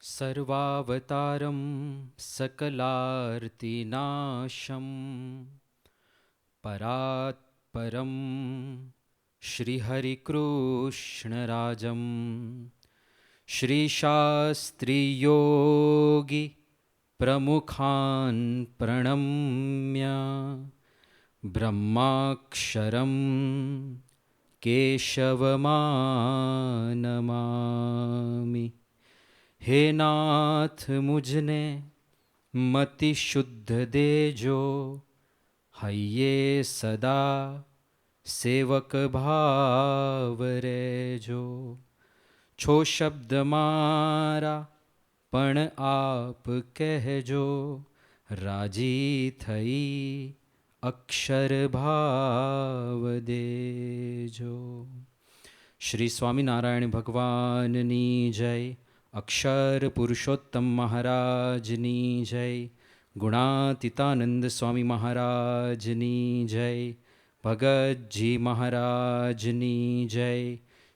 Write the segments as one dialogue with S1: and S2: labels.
S1: सर्वावतारं सकलार्तिनाशं परात्परं श्रीहरिकृष्णराजं श्रीशास्त्रियोगी प्रमुखान् प्रणम्य ब्रह्माक्षरं केशवमानमामि। हे नाथ मुझने मति शुद्ध देजो, हइये सदा सेवक भाव रेजो। છો શબ્દ મારા પણ આપ કહેજો, રાજી થઈ અક્ષર ભાવ દેજો। શ્રી સ્વામિનારાયણ ભગવાનની જય, અક્ષર પુરુષોત્તમ મહારાજની જય, ગુણાતીતાનંદ સ્વામી મહારાજની જય, ભગતજી મહારાજની જય,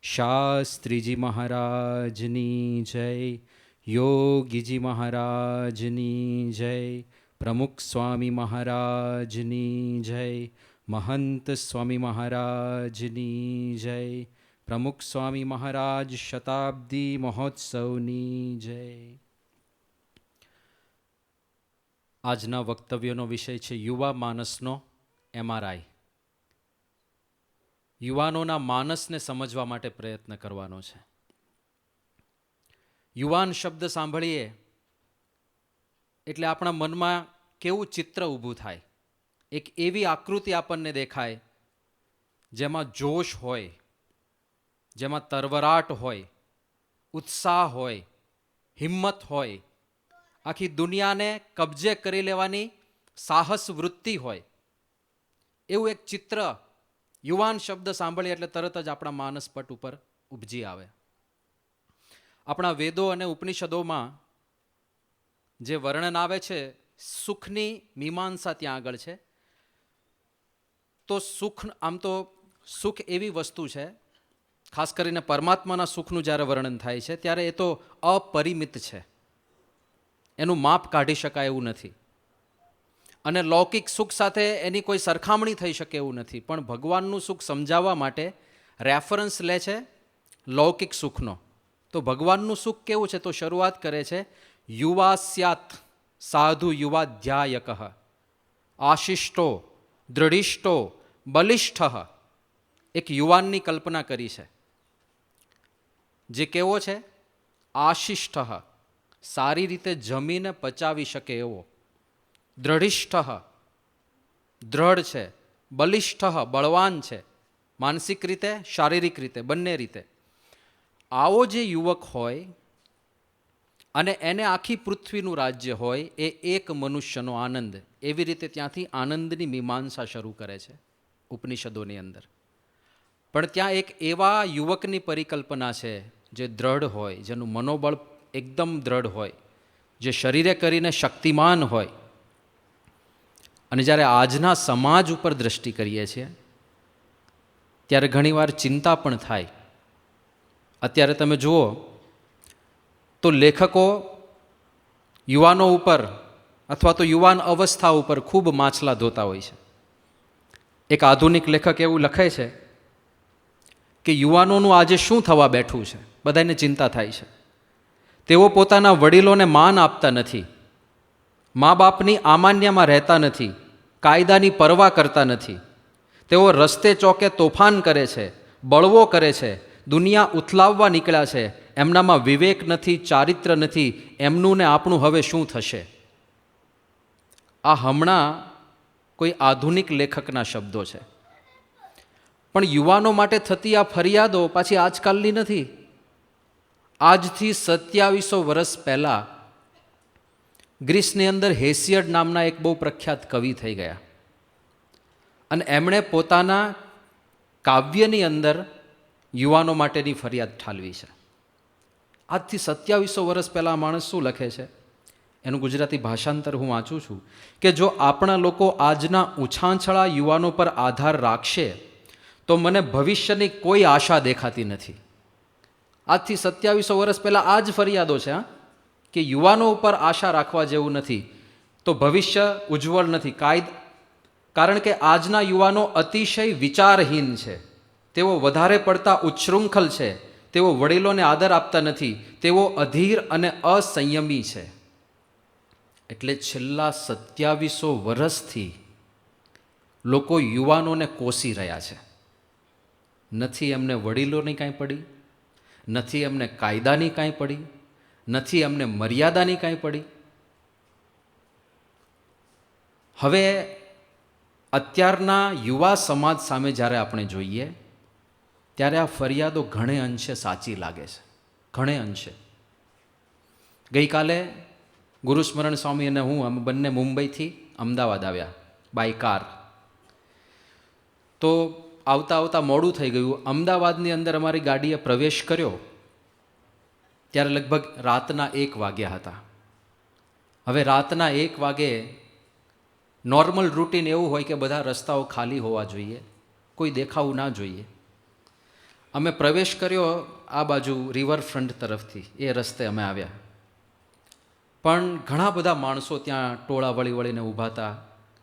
S1: શાસ્ત્રીજી મહારાજની જય, યોગીજી મહારાજની જય, પ્રમુખ સ્વામી મહારાજની જય, મહંત સ્વામી મહારાજની જય, પ્રમુખ સ્વામી મહારાજ શતાબ્દી મહોત્સવની જય। આજના વક્તવ્યનો વિષય છે યુવા માનસનો MRI। યુવાનોના માનસને સમજવા માટે પ્રયત્ન કરવાનો છે। યુવાન શબ્દ સાંભળીએ એટલે આપણા મનમાં કેવું ચિત્ર ઊભું થાય? એક એવી આકૃતિ આપણને દેખાય જેમાં જોશ હોય, જેમાં તરવરાટ હોય, ઉત્સાહ હોય, હિંમત હોય, આખી દુનિયાને કબજે કરી લેવાની સાહસ વૃત્તિ હોય, એવું એક ચિત્ર યુવાન શબ્દ સાંભળીએ એટલે તરત જ આપણા માનસપટ ઉપર ઉપજી આવે। આપણા વેદો અને ઉપનિષદોમાં જે વર્ણન આવે છે, સુખની મીમાંસા ત્યાં આગળ છે। તો સુખ, આમ તો સુખ એવી વસ્તુ છે, ખાસ કરીને પરમાત્માના સુખનું જ્યારે વર્ણન થાય છે ત્યારે એ તો અપરિમિત છે, એનું માપ કાઢી શકાય એવું નથી, અને લૌકિક સુખ સાથે એની કોઈ સરખામણી થઈ શકે એવું નથી। પણ ભગવાનનું સુખ સમજાવવા માટે રેફરન્સ લે છે લૌકિક સુખનો। તો ભગવાનનું સુખ કેવું છે? તો શરૂઆત કરે છે યુવા સ્યાત સાધુ યુવાધ્યાયક આશિષ્ટો દૃઢિષ્ટો બલિષ્ઠ। એક યુવાનની કલ્પના કરી છે જે કેવો છે? આશિષ્ઠ, સારી રીતે જમીને પચાવી શકે એવો, દૃઢિષ્ઠ, દ્રઢ છે, બલિષ્ઠ, બળવાન છે, માનસિક રીતે શારીરિક રીતે બંને રીતે। આવો જે યુવક હોય અને એને આખી પૃથ્વીનું રાજ્ય હોય, એ એક મનુષ્યનો આનંદ, એવી રીતે ત્યાંથી આનંદની મીમાંસા શરૂ કરે છે ઉપનિષદોની અંદર। પણ ત્યાં એક એવા યુવકની પરિકલ્પના છે જે દ્રઢ હોય, જેનું મનોબળ એકદમ દ્રઢ હોય, જે શરીરે કરીને શક્તિમાન હોય। અને જ્યારે આજના સમાજ ઉપર દ્રષ્ટિ કરીએ છીએ ત્યારે ઘણીવાર ચિંતા પણ થાય। અત્યારે તમે જુઓ તો લેખકો યુવાનો ઉપર અથવા તો યુવાન અવસ્થા ઉપર ખૂબ માછલા ધોતા હોય છે। એક આધુનિક લેખક એવું લખે છે કે યુવાનોનું આજે શું થવા બેઠું છે, બધાને ચિંતા થાય છે। તેઓ પોતાના વડીલોને માન આપતા નથી, મા બાપની આમાન્યમાં રહેતા નથી, કાયદાની પરવા કરતા નથી। તેઓ રસ્તે ચોકે તોફાન કરે છે, બળવો કરે છે, દુનિયા ઉથલાવવા નીકળ્યા છે। એમનામાં વિવેક નથી, ચારિત્ર નથી, એમનું ને આપણું હવે શું થશે? આ હમણાં કોઈ આધુનિક લેખકના શબ્દો છે। પણ યુવાનો માટે થતી આ ફરિયાદો પાછી આજકાલની નથી। આજથી 2700 વર્ષ પહેલાં ગ્રીસની અંદર હેસિયડ નામના એક બહુ પ્રખ્યાત કવિ થઈ ગયા, અને એમણે પોતાના કાવ્યની અંદર યુવાનો માટેની ફરિયાદ ઠાલવી છે। આજથી 2700 વર્ષ પહેલાં માણસ શું લખે છે, એનું ગુજરાતી ભાષાંતર હું વાંચું છું કે જો આપણા લોકો આજના ઉછાંછળા યુવાનો પર આધાર રાખશે તો મને ભવિષ્યની કોઈ આશા દેખાતી નથી। આજથી 2700 વર્ષ પહેલાં આ જ ફરિયાદો છે। કે યુવાનો ઉપર આશા રાખવા જેવું નથી, તો ભવિષ્ય ઉજ્જવળ નથી. કારણ કે આજના યુવાનો અતિશય વિચારહીન છે, તેઓ વધારે પડતા ઉચ્છૃંખલ છે, તેઓ વડીલોને આદર આપતા નથી, તેઓ અધીર અને અસંયમી છે. એટલે છેલ્લા 2700 વર્ષથી લોકો યુવાનોને કોસી રહ્યા છે. નથી એમને વડીલોની કાંઈ પડી, નથી એમને કાયદાની કાંઈ પડી, નથી એમને મર્યાદાની કાંઈ પડી. હવે અત્યારના યુવા સમાજ સામે જ્યારે આપણે જોઈએ ત્યારે આ ફરિયાદો ઘણે અંશે સાચી લાગે છે, ઘણે અંશે. ગઈકાલે ગુરુસ્મરણ સ્વામી અને હું અમે બંને મુંબઈથી અમદાવાદ આવ્યા બાય કાર. તો આવતા આવતા મોડું થઈ ગયું. અમદાવાદની અંદર અમારી ગાડીએ પ્રવેશ કર્યો ત્યારે લગભગ રાતના 1 વાગ્યા હતા. હવે રાતના 1 વાગે નોર્મલ રૂટીન એવું હોય કે બધા રસ્તાઓ ખાલી હોવા જોઈએ, કોઈ દેખાવું ના જોઈએ. અમે પ્રવેશ કર્યો આ બાજુ રિવરફ્રન્ટ તરફથી, એ રસ્તે અમે આવ્યા. પણ ઘણા બધા માણસો ત્યાં ટોળા વળી વળીને ઊભા હતા.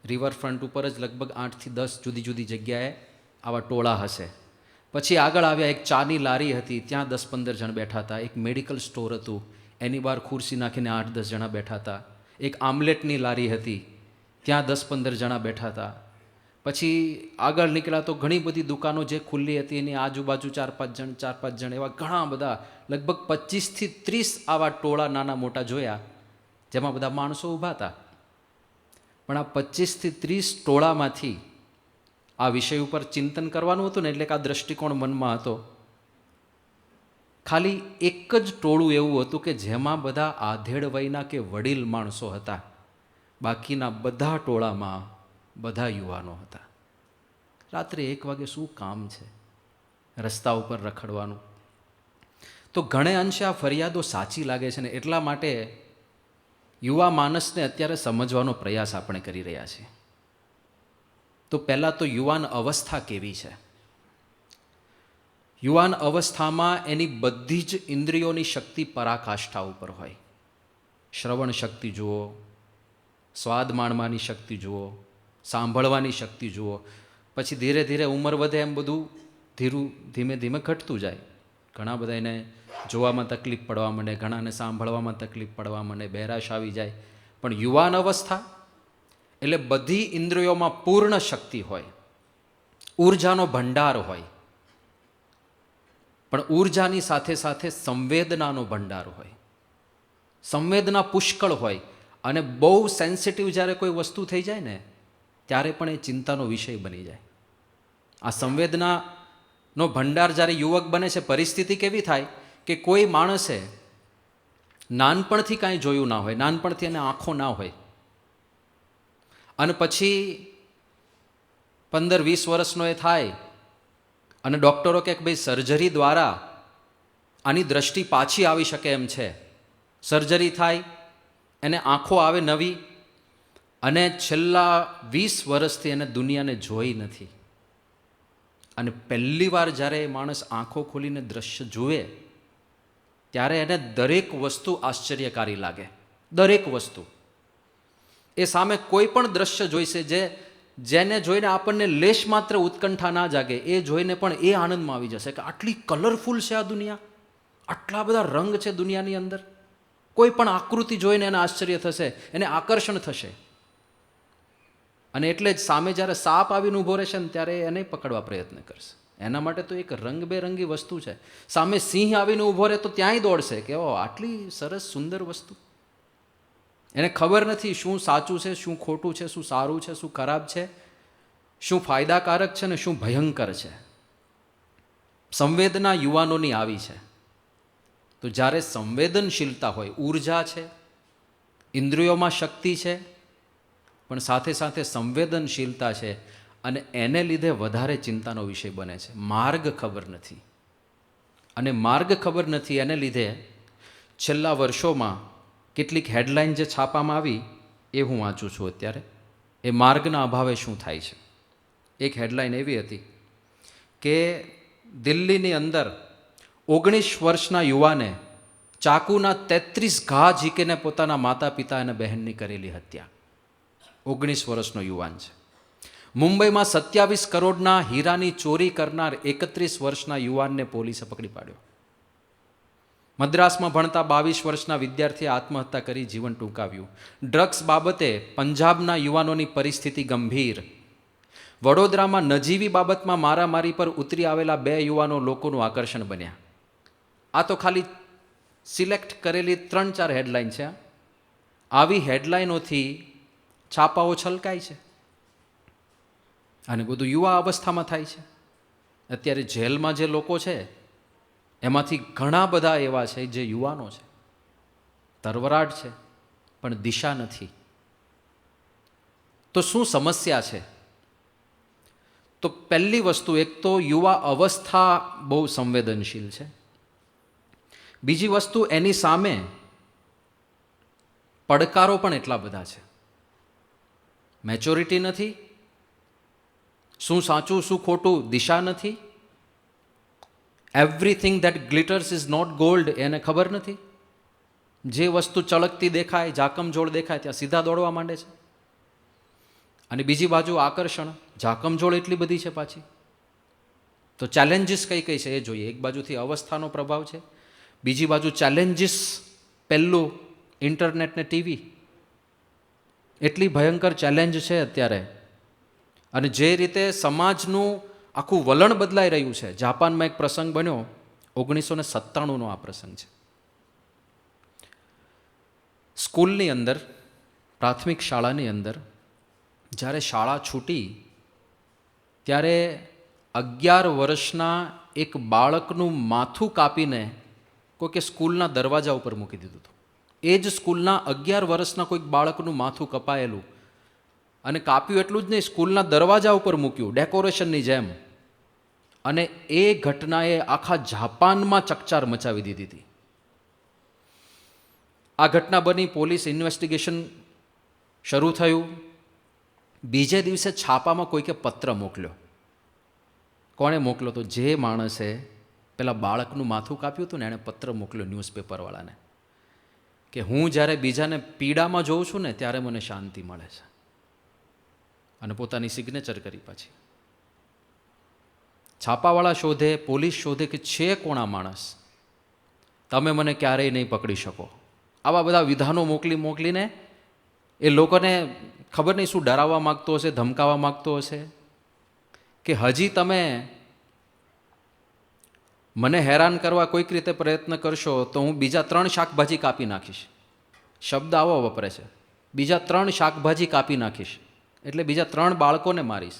S1: રિવરફ્રન્ટ ઉપર જ લગભગ 8 થી 10 જુદી જુદી જગ્યાએ આવા ટોળા હશે. પછી આગળ આવ્યા, એક ચાની લારી હતી, ત્યાં 10-15 જણ બેઠા હતા. એક મેડિકલ સ્ટોર હતું, એની બહાર ખુરશી નાખીને 8-10 જણા બેઠા હતા. એક આમલેટની લારી હતી, ત્યાં 10-15 જણા બેઠા હતા. પછી આગળ નીકળ્યા તો ઘણી બધી દુકાનો જે ખુલ્લી હતી એની આજુબાજુ 4-5 જણ એવા ઘણા બધા, લગભગ 25 થી 30 આવા ટોળા નાના મોટા જોયા, જેમાં બધા માણસો ઊભા હતા. પણ આ 25 થી 30 ટોળામાંથી આ વિષય ઉપર ચિંતન કરવાનું હતું ને, એટલે કે આ દ્રષ્ટિકોણ મનમાં હતો. ખાલી એક જ ટોળું એવું હતું કે જેમાં બધા આધેડ વયના કે વડીલ માણસો હતા. બાકીના બધા ટોળામાં બધા યુવાનો હતા. રાત્રે 1 વાગે શું કામ છે રસ્તા ઉપર રખડવાનું? તો ઘણે અંશે આ ફરિયાદો સાચી લાગે છે ને, એટલા માટે યુવા માનસને અત્યારે સમજવાનો પ્રયાસ આપણે કરી રહ્યા છીએ. તો પહેલાં તો યુવાન અવસ્થા કેવી છે? યુવાન અવસ્થામાં એની બધી જ ઇન્દ્રિયોની શક્તિ પરાકાષ્ઠા ઉપર હોય. શ્રવણ શક્તિ જુઓ, સ્વાદ માણવાની શક્તિ જુઓ, સાંભળવાની શક્તિ જુઓ. પછી ધીરે ધીરે ઉંમર વધે એમ બધું ધીમે ધીમે ઘટતું જાય. ઘણા બધા એને જોવામાં તકલીફ પડવા માંડે, ઘણાને સાંભળવામાં તકલીફ પડવા માંડે, બહેરાશ આવી જાય. પણ યુવાન અવસ્થા એટલે બધી ઇન્દ્રિયોમાં પૂર્ણ શક્તિ હોય, ઊર્જાનો ભંડાર હોય. પણ ઊર્જાની સાથે સાથે સંવેદનાનો ભંડાર હોય, સંવેદના પુષ્કળ હોય. અને બહુ સેન્સિટિવ જ્યારે કોઈ વસ્તુ થઈ જાય ને, ત્યારે પણ એ ચિંતાનો વિષય બની જાય. આ સંવેદનાનો ભંડાર જ્યારે યુવક બને છે, પરિસ્થિતિ કેવી થાય કે કોઈ માણસે નાનપણથી કાંઈ જોયું ના હોય, નાનપણથી એને આંખો ના હોય, અને પછી 15-20 વર્ષનો એ થાય અને ડૉક્ટરો કહે કે ભાઈ સર્જરી દ્વારા આની દ્રષ્ટિ પાછી આવી શકે એમ છે. સર્જરી થાય, એને આંખો આવે નવી, અને છેલ્લા 20 વર્ષથી એને દુનિયાને જોઈ નથી. અને પહેલી વાર જ્યારે એ માણસ આંખો ખોલીને દ્રશ્ય જુએ ત્યારે એને દરેક વસ્તુ આશ્ચર્યકારી લાગે. દરેક વસ્તુ એ સામે કોઈ પણ દ્રશ્ય જોઈશે જેને જોઈને આપણને લેશ માત્ર ઉત્કંઠા ના જાગે, એ જોઈને પણ એ આનંદમાં આવી જશે કે આટલી કલરફુલ છે આ દુનિયા, આટલા બધા રંગ છે દુનિયાની અંદર. કોઈ પણ આકૃતિ જોઈને એને આશ્ચર્ય થશે, એને આકર્ષણ થશે. અને એટલે જ સામે જ્યારે સાપ આવીને ઊભો રહેશે ને ત્યારે એને પકડવા પ્રયત્ન કરશે. એના માટે તો એક રંગબેરંગી વસ્તુ છે. સામે સિંહ આવીને ઊભો રહે તો ત્યાંય દોડશે કે ઓ આટલી સરસ સુંદર વસ્તુ. એને ખબર નથી શું સાચું છે, શું ખોટું છે, શું સારું છે, શું ખરાબ છે, શું ફાયદાકારક છે ને શું ભયંકર છે. સંવેદના યુવાનોની આવી છે. તો જ્યારે સંવેદનશીલતા હોય, ઊર્જા છે, ઇન્દ્રિયોમાં શક્તિ છે, પણ સાથે સાથે સંવેદનશીલતા છે, અને એને લીધે વધારે ચિંતાનો વિષય બને છે. માર્ગ ખબર નથી, અને માર્ગ ખબર નથી એને લીધે છેલ્લા વર્ષોમાં કેટલીક હેડલાઇન જે છાપામાં આવી એ હું વાંચું છું અત્યારે. એ માર્ગના અભાવે શું થાય છે. એક હેડલાઇન એવી હતી કે દિલ્હીની અંદર 19 વર્ષના યુવાને ચાકુના 33 ઘા ઝીકીને પોતાના માતા પિતા અને બહેનની કરેલી હત્યા. 19 વર્ષનો યુવાન છે. મુંબઈમાં 27 કરોડના હીરાની ચોરી કરનાર 31 વર્ષના યુવાનને પોલીસે પકડી પાડ્યો. મદ્રાસમાં ભણતા 22 વર્ષના વિદ્યાર્થીએ આત્મહત્યા કરી જીવન ટૂંકાવ્યું. ડ્રગ્સ બાબતે પંજાબના યુવાનોની પરિસ્થિતિ ગંભીર. વડોદરામાં નજીવી બાબતમાં મારામારી પર ઉતરી આવેલા 2 યુવાનો લોકોનું આકર્ષણ બન્યા. આ તો ખાલી સિલેક્ટ કરેલી 3-4 હેડલાઇન છે. આવી હેડલાઇનોથી છાપાઓ છલકાય છે અને બધું યુવા અવસ્થામાં થાય છે. અત્યારે જેલમાં જે લોકો છે એમાંથી ઘણા બધા એવા છે જે યુવાનો છે, તરવરાટ છે, પણ દિશા નથી. તો શું સમસ્યા છે? તો પહેલી વસ્તુ, એક તો યુવા અવસ્થા બહુ સંવેદનશીલ છે. બીજી વસ્તુ, એની સામે પડકારો પણ એટલા બધા છે. મેચ્યોરિટી નથી, શું સાચું શું ખોટું દિશા નથી, everything that glitters is not gold એને ખબર નથી. જે વસ્તુ ચળકતી દેખાય, ઝાકમઝોળ દેખાય ત્યાં સીધા દોડવા માંડે છે. અને બીજી બાજુ આકર્ષણ, ઝાકમઝોળ એટલી બધી છે પાછી. તો ચેલેન્જીસ કઈ કઈ છે એ જોઈએ. એક બાજુથી અવસ્થાનો પ્રભાવ છે, બીજી બાજુ ચેલેન્જીસ, પહેલું ઇન્ટરનેટ ને ટીવી, એટલી ભયંકર ચેલેન્જ છે અત્યારે. અને જે રીતે સમાજનું આખું વલણ બદલાઈ રહ્યું છે. જાપાનમાં એક પ્રસંગ બન્યો, 1997નો આ પ્રસંગ છે. સ્કૂલની અંદર, પ્રાથમિક શાળાની અંદર જ્યારે શાળા છૂટી ત્યારે 11 વર્ષના એક બાળકનું માથું કાપીને કોઈકે સ્કૂલના દરવાજા ઉપર મૂકી દીધું હતું. એ જ સ્કૂલના 11 વર્ષના કોઈક બાળકનું માથું કપાયેલું, અને કાપ્યું એટલું જ નહીં, સ્કૂલના દરવાજા ઉપર મૂક્યું ડેકોરેશનની જેમ. અને એ ઘટનાએ આખા જાપાનમાં ચકચાર મચાવી દીધી હતી. આ ઘટના બની, પોલીસ ઇન્વેસ્ટિગેશન શરૂ થયું. બીજે દિવસે છાપામાં કોઈકે પત્ર મોકલ્યો. કોણે મોકલ્યો? તો જે માણસે પેલા બાળકનું માથું કાપ્યું હતું ને એણે પત્ર મોકલ્યો ન્યૂઝપેપરવાળાને કે હું જ્યારે બીજાને પીડામાં જોઉં છું ને ત્યારે મને શાંતિ મળે છે. અને પોતાની સિગ્નેચર કરી પાછી. છાપાવાળા શોધે, પોલીસ શોધે કે છે કોણ આ માણસ, તમે મને ક્યારેય નહીં પકડી શકો. આવા બધા વિધાનો મોકલીને એ લોકોને ખબર નહીં શું ડરાવવા માગતો હશે, ધમકાવવા માગતો હશે કે હજી તમે મને હેરાન કરવા કોઈક રીતે પ્રયત્ન કરશો તો હું બીજા 3 શાકભાજી કાપી નાખીશ. શબ્દ આવો વપરે છે, બીજા 3 શાકભાજી કાપી નાખીશ, એટલે બીજા 3 બાળકોને મારીશ.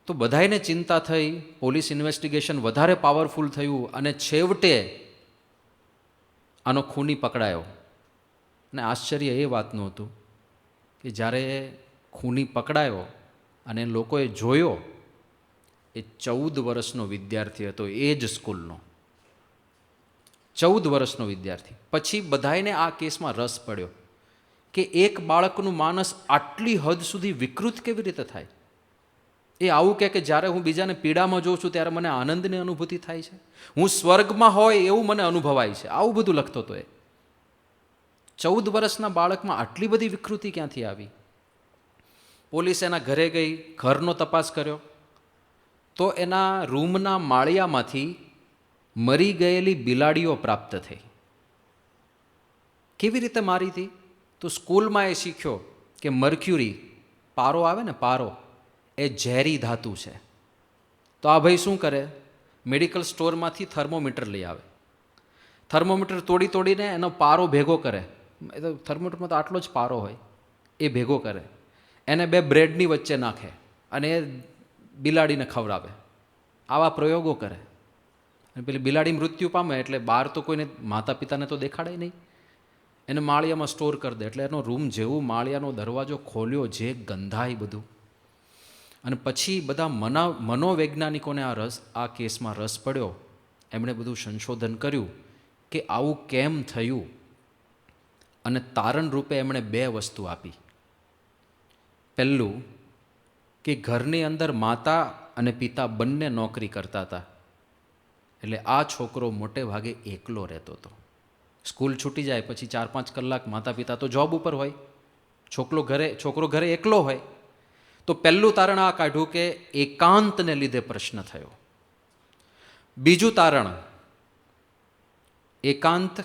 S1: તો બધાયને ચિંતા થઈ, પોલીસ ઇન્વેસ્ટિગેશન વધારે પાવરફુલ થયું અને છેવટે આનો ખૂની પકડાયો. અને આશ્ચર્ય એ વાતનું હતું કે જ્યારે ખૂની પકડાયો અને લોકોએ જોયો, એ 14 વર્ષનો વિદ્યાર્થી હતો, એ જ સ્કૂલનો 14 વર્ષનો વિદ્યાર્થી. પછી બધાયને આ કેસમાં રસ પડ્યો કે એક બાળકનું માનસ આટલી હદ સુધી વિકૃત કેવી રીતે થાય. એ આવું કે જ્યારે હું બીજાને પીડામાં જોઉં છું ત્યારે મને આનંદની અનુભૂતિ થાય છે, હું સ્વર્ગમાં હોય એવું મને અનુભવાય છે. આવું બધું લખતો હતો એ. 14 વર્ષના બાળકમાં આટલી બધી વિકૃતિ ક્યાંથી આવી? પોલીસ એના ઘરે ગઈ, ઘરનો તપાસ કર્યો તો એના રૂમના માળિયામાંથી મરી ગયેલી બિલાડીઓ પ્રાપ્ત થઈ. કેવી રીતે મારી હતી? તો સ્કૂલમાં એ શીખ્યો કે મર્ક્યુરી, પારો આવે ને પારો, એ ઝેરી ધાતુ છે. તો આ ભાઈ શું કરે? મેડિકલ સ્ટોરમાંથી થર્મોમીટર લઈ આવે, થર્મોમીટર તોડીને એનો પારો ભેગો કરે. એ તો થર્મોમીટરમાં તો આટલો જ પારો હોય, એ ભેગો કરે, એને 2 બ્રેડની વચ્ચે નાખે અને એ બિલાડીને ખવડાવે. આવા પ્રયોગો કરે. અને પેલી બિલાડી મૃત્યુ પામે એટલે બહાર તો કોઈને, માતા પિતાને તો દેખાડે નહીં, એને માળિયામાં સ્ટોર કરી દે. એટલે એનો રૂમ જેવું માળિયાનો દરવાજો ખોલ્યો, જે ગંધાય બધું. અને પછી બધા મનોવૈજ્ઞાનિકોને આ કેસમાં રસ પડ્યો. એમણે બધું સંશોધન કર્યું કે આવું કેમ થયું, અને તારણ રૂપે એમણે 2 વસ્તુ આપી. પહેલું કે ઘરની અંદર માતા અને પિતા બંને નોકરી કરતા હતા, એટલે આ છોકરો મોટે ભાગે એકલો રહેતો હતો. સ્કૂલ છૂટી જાય પછી 4-5 કલાક માતા પિતા તો જોબ ઉપર હોય, છોકરો ઘરે એકલો હોય. તો પહેલું તારણ આ કાઢ્યું કે એકાંતને લીધે પ્રશ્ન થયો. બીજું તારણ એકાંત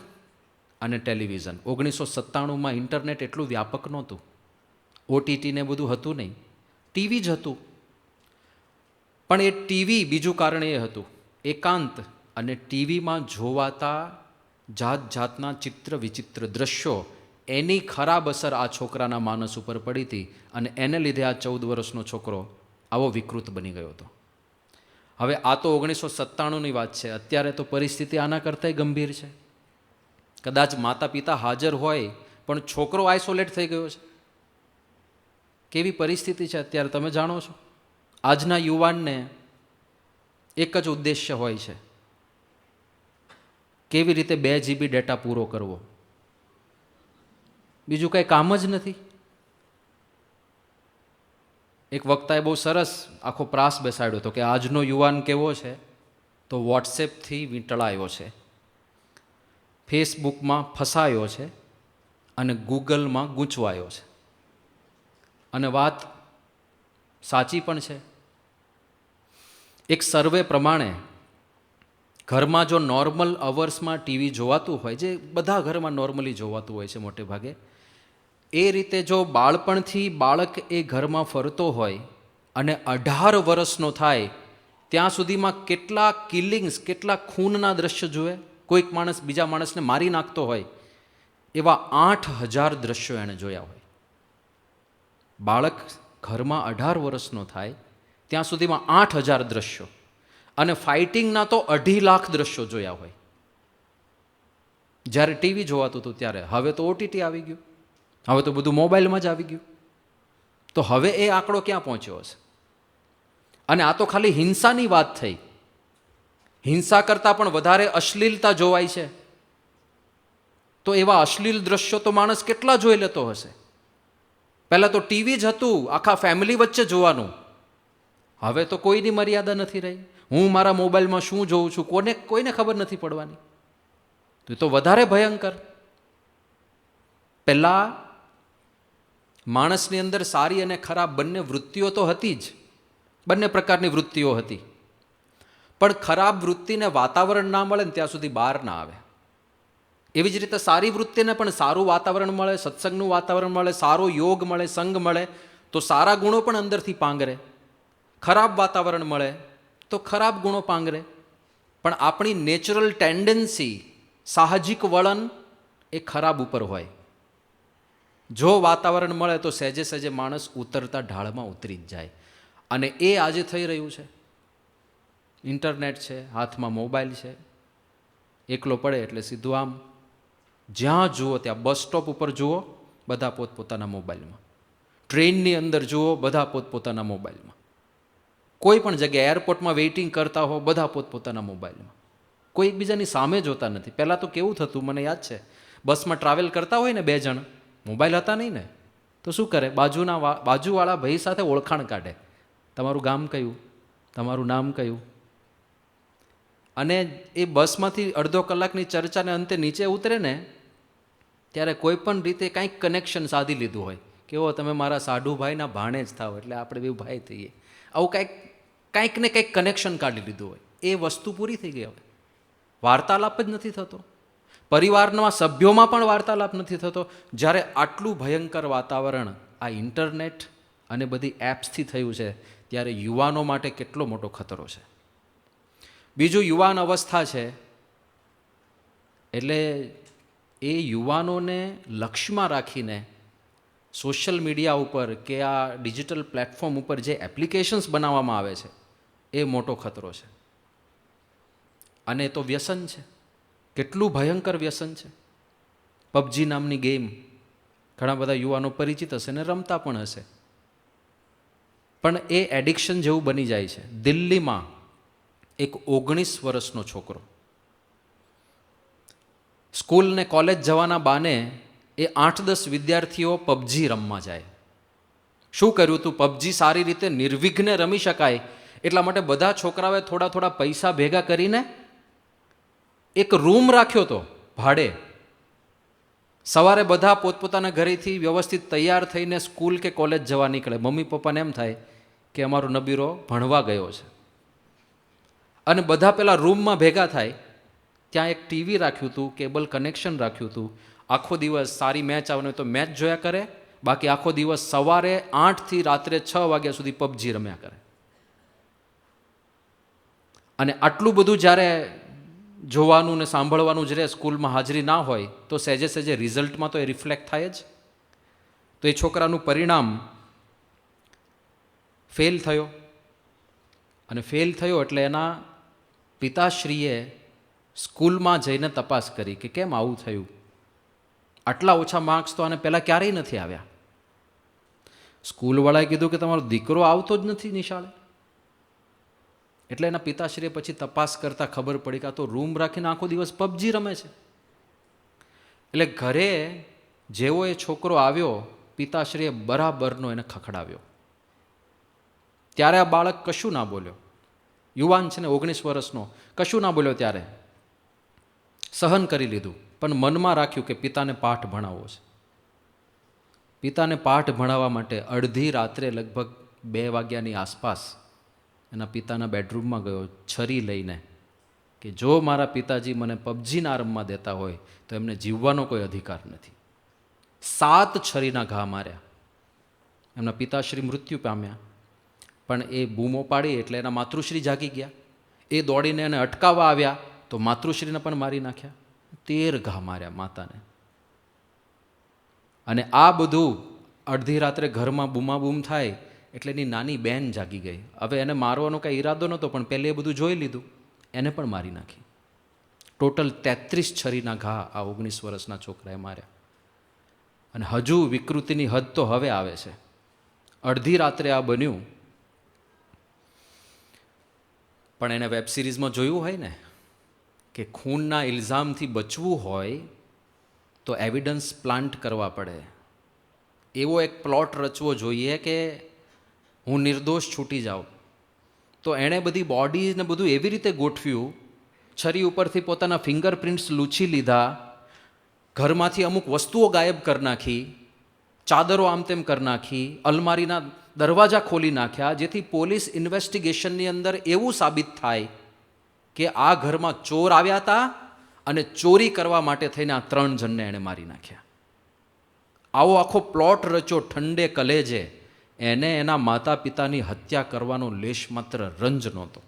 S1: અને ટેલિવિઝન. 1997માં ઇન્ટરનેટ એટલું વ્યાપક નહોતું, ઓટીટી ને બધું હતું નહીં, ટીવી જ હતું. પણ એ ટીવી, બીજું કારણ એ હતું એકાંત અને ટીવીમાં જોવાતા જાત જાતના ચિત્ર વિચિત્ર દ્રશ્યો, એની ખરાબ અસર આ છોકરાના માનસ ઉપર પડી હતી અને એને લીધે આ 14 વર્ષનો છોકરો આવો વિકૃત બની ગયો હતો. હવે આ તો 1997ની વાત છે. અત્યારે તો પરિસ્થિતિ આના કરતાંય ગંભીર છે. કદાચ માતા પિતા હાજર હોય પણ છોકરો આઇસોલેટ થઈ ગયો છે. કેવી પરિસ્થિતિ છે અત્યારે તમે જાણો છો. આજના યુવાનને એક જ ઉદ્દેશ્ય હોય છે, કેવી રીતે 2 GB ડેટા પૂરો કરવો, બીજું કંઈ કામ જ નથી. એક વક્તાએ બહુ સરસ આખો પ્રાસ બેસાડ્યો હતો કે આજનો યુવાન કેવો છે તો વોટ્સએપથી વીંટળાયો છે, ફેસબુકમાં ફસાયો છે અને ગૂગલમાં ગૂંચવાયો છે. અને વાત સાચી પણ છે. એક સર્વે પ્રમાણે ઘરમાં જો નોર્મલ અવર્સમાં ટીવી જોવાતું હોય, જે બધા ઘરમાં નોર્મલી જોવાતું હોય છે મોટે ભાગે, એ રીતે જો બાળપણથી બાળક એ ઘરમાં ફરતો હોય અને 18 વર્ષનો થાય ત્યાં સુધીમાં કેટલા કિલિંગ્સ, કેટલા ખૂનના દ્રશ્ય જુએ. કોઈક માણસ બીજા માણસને મારી નાખતો હોય એવા 8000 દ્રશ્યો એણે જોયા હોય. બાળક ઘરમાં 18 વર્ષનો થાય ત્યાં સુધીમાં 8000 દ્રશ્યો, અને ફાઇટિંગના તો 2.5 લાખ દ્રશ્યો જોયા હોય. જ્યારે ટીવી જોવાતું હતું ત્યારે. હવે તો ઓટીટી આવી ગયું, હવે તો બધું મોબાઈલમાં જ આવી ગયું. તો હવે એ આંકડો ક્યાં પહોંચ્યો હશે? અને આ તો ખાલી હિંસાની વાત થઈ. હિંસા કરતાં પણ વધારે અશ્લીલતા જોવાય છે. તો એવા અશ્લીલ દ્રશ્યો તો માણસ કેટલા જોઈ લેતો હશે. પહેલાં તો ટીવી જ હતું આખા ફેમિલી વચ્ચે જોવાનું. હવે તો કોઈની મર્યાદા નથી રહી. હું મારા મોબાઈલમાં શું જોઉં છું કોઈને ખબર નથી પડવાની. તો વધારે ભયંકર. પહેલાં માણસની અંદર સારી અને ખરાબ બંને વૃત્તિઓ તો હતી જ, બંને પ્રકારની વૃત્તિઓ હતી. પણ ખરાબ વૃત્તિને વાતાવરણ ના મળે ને ત્યાં સુધી બહાર ના આવે. એવી જ રીતે સારી વૃત્તિને પણ સારું વાતાવરણ મળે, સત્સંગનું વાતાવરણ મળે, સારો યોગ મળે, સંગ મળે તો સારા ગુણો પણ અંદરથી પાંગરે. ખરાબ વાતાવરણ મળે તો ખરાબ ગુણો પાંગરે. પણ આપણી નેચરલ ટેન્ડન્સી, સાહજિક વલણ એ ખરાબ ઉપર હોય. જો વાતાવરણ મળે તો સહેજે સહેજે માણસ ઉતરતા ઢાળમાં ઉતરી જ જાય. અને એ આજે થઈ રહ્યું છે. ઇન્ટરનેટ છે, હાથમાં મોબાઈલ છે, એકલો પડે એટલે સીધું આમ જ્યાં જુઓ ત્યાં, બસ સ્ટોપ ઉપર જુઓ બધા પોતપોતાના મોબાઈલમાં, ટ્રેનની અંદર જુઓ બધા પોતપોતાના મોબાઈલમાં, કોઈ પણ જગ્યાએ એરપોર્ટમાં વેઇટિંગ કરતા હો બધા પોતપોતાના મોબાઈલમાં. કોઈ એકબીજાની સામે જોતા નથી. પહેલાં તો કેવું થતું મને યાદ છે, બસમાં ટ્રાવેલ કરતા હોય ને 2 જણ, મોબાઈલ હતા નહીં ને, તો શું કરે, બાજુવાળા ભાઈ સાથે ઓળખાણ કાઢે, તમારું ગામ કયું, તમારું નામ કયું. અને એ બસમાંથી અડધો કલાકની ચર્ચાને અંતે નીચે ઉતરે ને ત્યારે કોઈ પણ રીતે કાંઈક કનેક્શન સાધી લીધું હોય કે ઓ તમે મારા સાઢુભાઈના ભાણે જ થાવ એટલે આપણે બે ભાઈ થઈએ. આવું કાંઈક ને કંઈક કનેક્શન કાઢી લીધું હોય. એ વસ્તુ પૂરી થઈ ગઈ. હવે વાર્તાલાપ જ નથી થતો. પરિવારના સભ્યોમાં પણ વાર્તાલાપ નથી થતો. જ્યારે આટલું ભયંકર વાતાવરણ આ ઇન્ટરનેટ અને બધી એપ્સથી થયું છે ત્યારે યુવાનો માટે કેટલો મોટો ખતરો છે. બીજું યુવાન અવસ્થા છે એટલે એ યુવાનોને લક્ષ્યમાં રાખીને સોશિયલ મીડિયા ઉપર કે આ ડિજિટલ પ્લેટફોર્મ ઉપર જે એપ્લિકેશન્સ બનાવવામાં આવે છે એ મોટો ખતરો છે. અને તો વ્યસન છે, કેટલું ભયંકર વ્યસન છે. પબજી નામની ગેમ ઘણા બધા યુવાનો પરિચિત હશે ને રમતા પણ હશે. પણ એ એડિક્શન જેવું બની જાય છે. દિલ્હીમાં એક 19 વર્ષનો છોકરો સ્કૂલ ને કોલેજ જવાના બાને એ 8-10 વિદ્યાર્થીઓ પબજી રમવા જાય. શું કર્યું હતું, પબજી સારી રીતે નિર્વિઘ્ને રમી શકાય એટલા માટે બધા છોકરાઓએ થોડા થોડા પૈસા ભેગા કરીને એક રૂમ રાખ્યો તો ભાડે. સવારે બધા પોતપોતાના ઘરેથી વ્યવસ્થિત તૈયાર થઈને સ્કૂલ કે કોલેજ જવા નીકળે. મમ્મી પપ્પાને એમ થાય કે અમારો નબીરો ભણવા ગયો છે, અને બધા પેલા રૂમમાં ભેગા થાય. ત્યાં એક ટીવી રાખ્યું હતું, કેબલ કનેક્શન રાખ્યું હતું. આખો દિવસ સારી મેચ આવવાની હોય તો મેચ જોયા કરે, બાકી આખો દિવસ સવારે 8 થી રાત્રે 6 વાગ્યા સુધી પબજી રમ્યા કરે. અને આટલું બધું જ્યારે જોવાનું ને સાંભળવાનું જ રહે, સ્કૂલમાં હાજરી ના હોય, તો સહેજે સહેજે રિઝલ્ટમાં તો એ રિફ્લેક્ટ થાય જ. તો એ છોકરાનું પરિણામ ફેલ થયો. અને ફેલ થયો એટલે એના પિતાશ્રીએ સ્કૂલમાં જઈને તપાસ કરી કે કેમ આવું થયું, આટલા ઓછા માર્ક્સ તો આને પહેલાં ક્યારેય નથી આવ્યા. સ્કૂલવાળાએ કીધું કે તમારો દીકરો આવતો જ નથી નિશાળે. એટલે એના પિતાશ્રીએ પછી તપાસ કરતાં ખબર પડી કે આ તો રૂમ રાખીને આખો દિવસ પબજી રમે છે. એટલે ઘરે જેવો એ છોકરો આવ્યો, પિતાશ્રીએ બરાબરનો એને ખખડાવ્યો. ત્યારે આ બાળક કશું ના બોલ્યો. યુવાન છે ને, 19 વર્ષનો, કશું ના બોલ્યો. ત્યારે સહન કરી લીધું, પણ મનમાં રાખ્યું કે પિતાને પાઠ ભણાવવો છે. પિતાને પાઠ ભણાવવા માટે અડધી રાત્રે લગભગ 2 વાગ્યાની આસપાસ એના પિતાના બેડરૂમમાં ગયો છરી લઈને, કે જો મારા પિતાજી મને પબજી ના રમવા દેતા હોય તો એમને જીવવાનો કોઈ અધિકાર નથી. 7 છરીના ઘા માર્યા. એમના પિતાશ્રી મૃત્યુ પામ્યા. પણ એ બૂમો પાડી એટલે એના માતૃશ્રી જાગી ગયા. એ દોડીને એને અટકાવવા આવ્યા તો માતૃશ્રીને પણ મારી નાખ્યા. 13 ઘા માર્યા માતાને. અને આ બધું અડધી રાત્રે ઘરમાં બૂમાબૂમ થાય એટલે એની નાની બહેન જાગી ગઈ. હવે એને મારવાનો કાંઈ ઈરાદો નહોતો, પણ પહેલે એ બધું જોઈ લીધું, એને પણ મારી નાખી. ટોટલ 33 છરીના ઘા આ 19 વર્ષના છોકરાએ માર્યા. અને હજુ વિકૃતિની હદ તો હવે આવે છે. અડધી રાત્રે આ બન્યું, પણ એને વેબ સિરીઝમાં જોયું હોય ને કે ખૂનના ઇલ્ઝામથી બચવું હોય તો એવિડન્સ પ્લાન્ટ કરવા પડે. એવો એક પ્લોટ રચવો જોઈએ કે હું નિર્દોષ છૂટી જાઉં. તો એણે બધી બોડીને બધું એવી રીતે ગોઠવ્યું, છરી ઉપરથી પોતાના ફિંગરપ્રિન્ટ્સ લૂછી લીધા, ઘરમાંથી અમુક વસ્તુઓ ગાયબ કરી નાખી, ચાદરો આમ તેમ કરી નાખી, અલમારીના દરવાજા ખોલી નાખ્યા, જેથી પોલીસ ઇન્વેસ્ટિગેશનની અંદર એવું સાબિત થાય કે આ ઘરમાં ચોર આવ્યા હતા અને ચોરી કરવા માટે થઈને આ 3 જણને એણે મારી નાખ્યા. આવો આખો પ્લોટ રચ્યો ઠંડે કલેજે. એને એના માતા પિતાની હત્યા કરવાનો લેશ માત્ર રંજ નહોતો.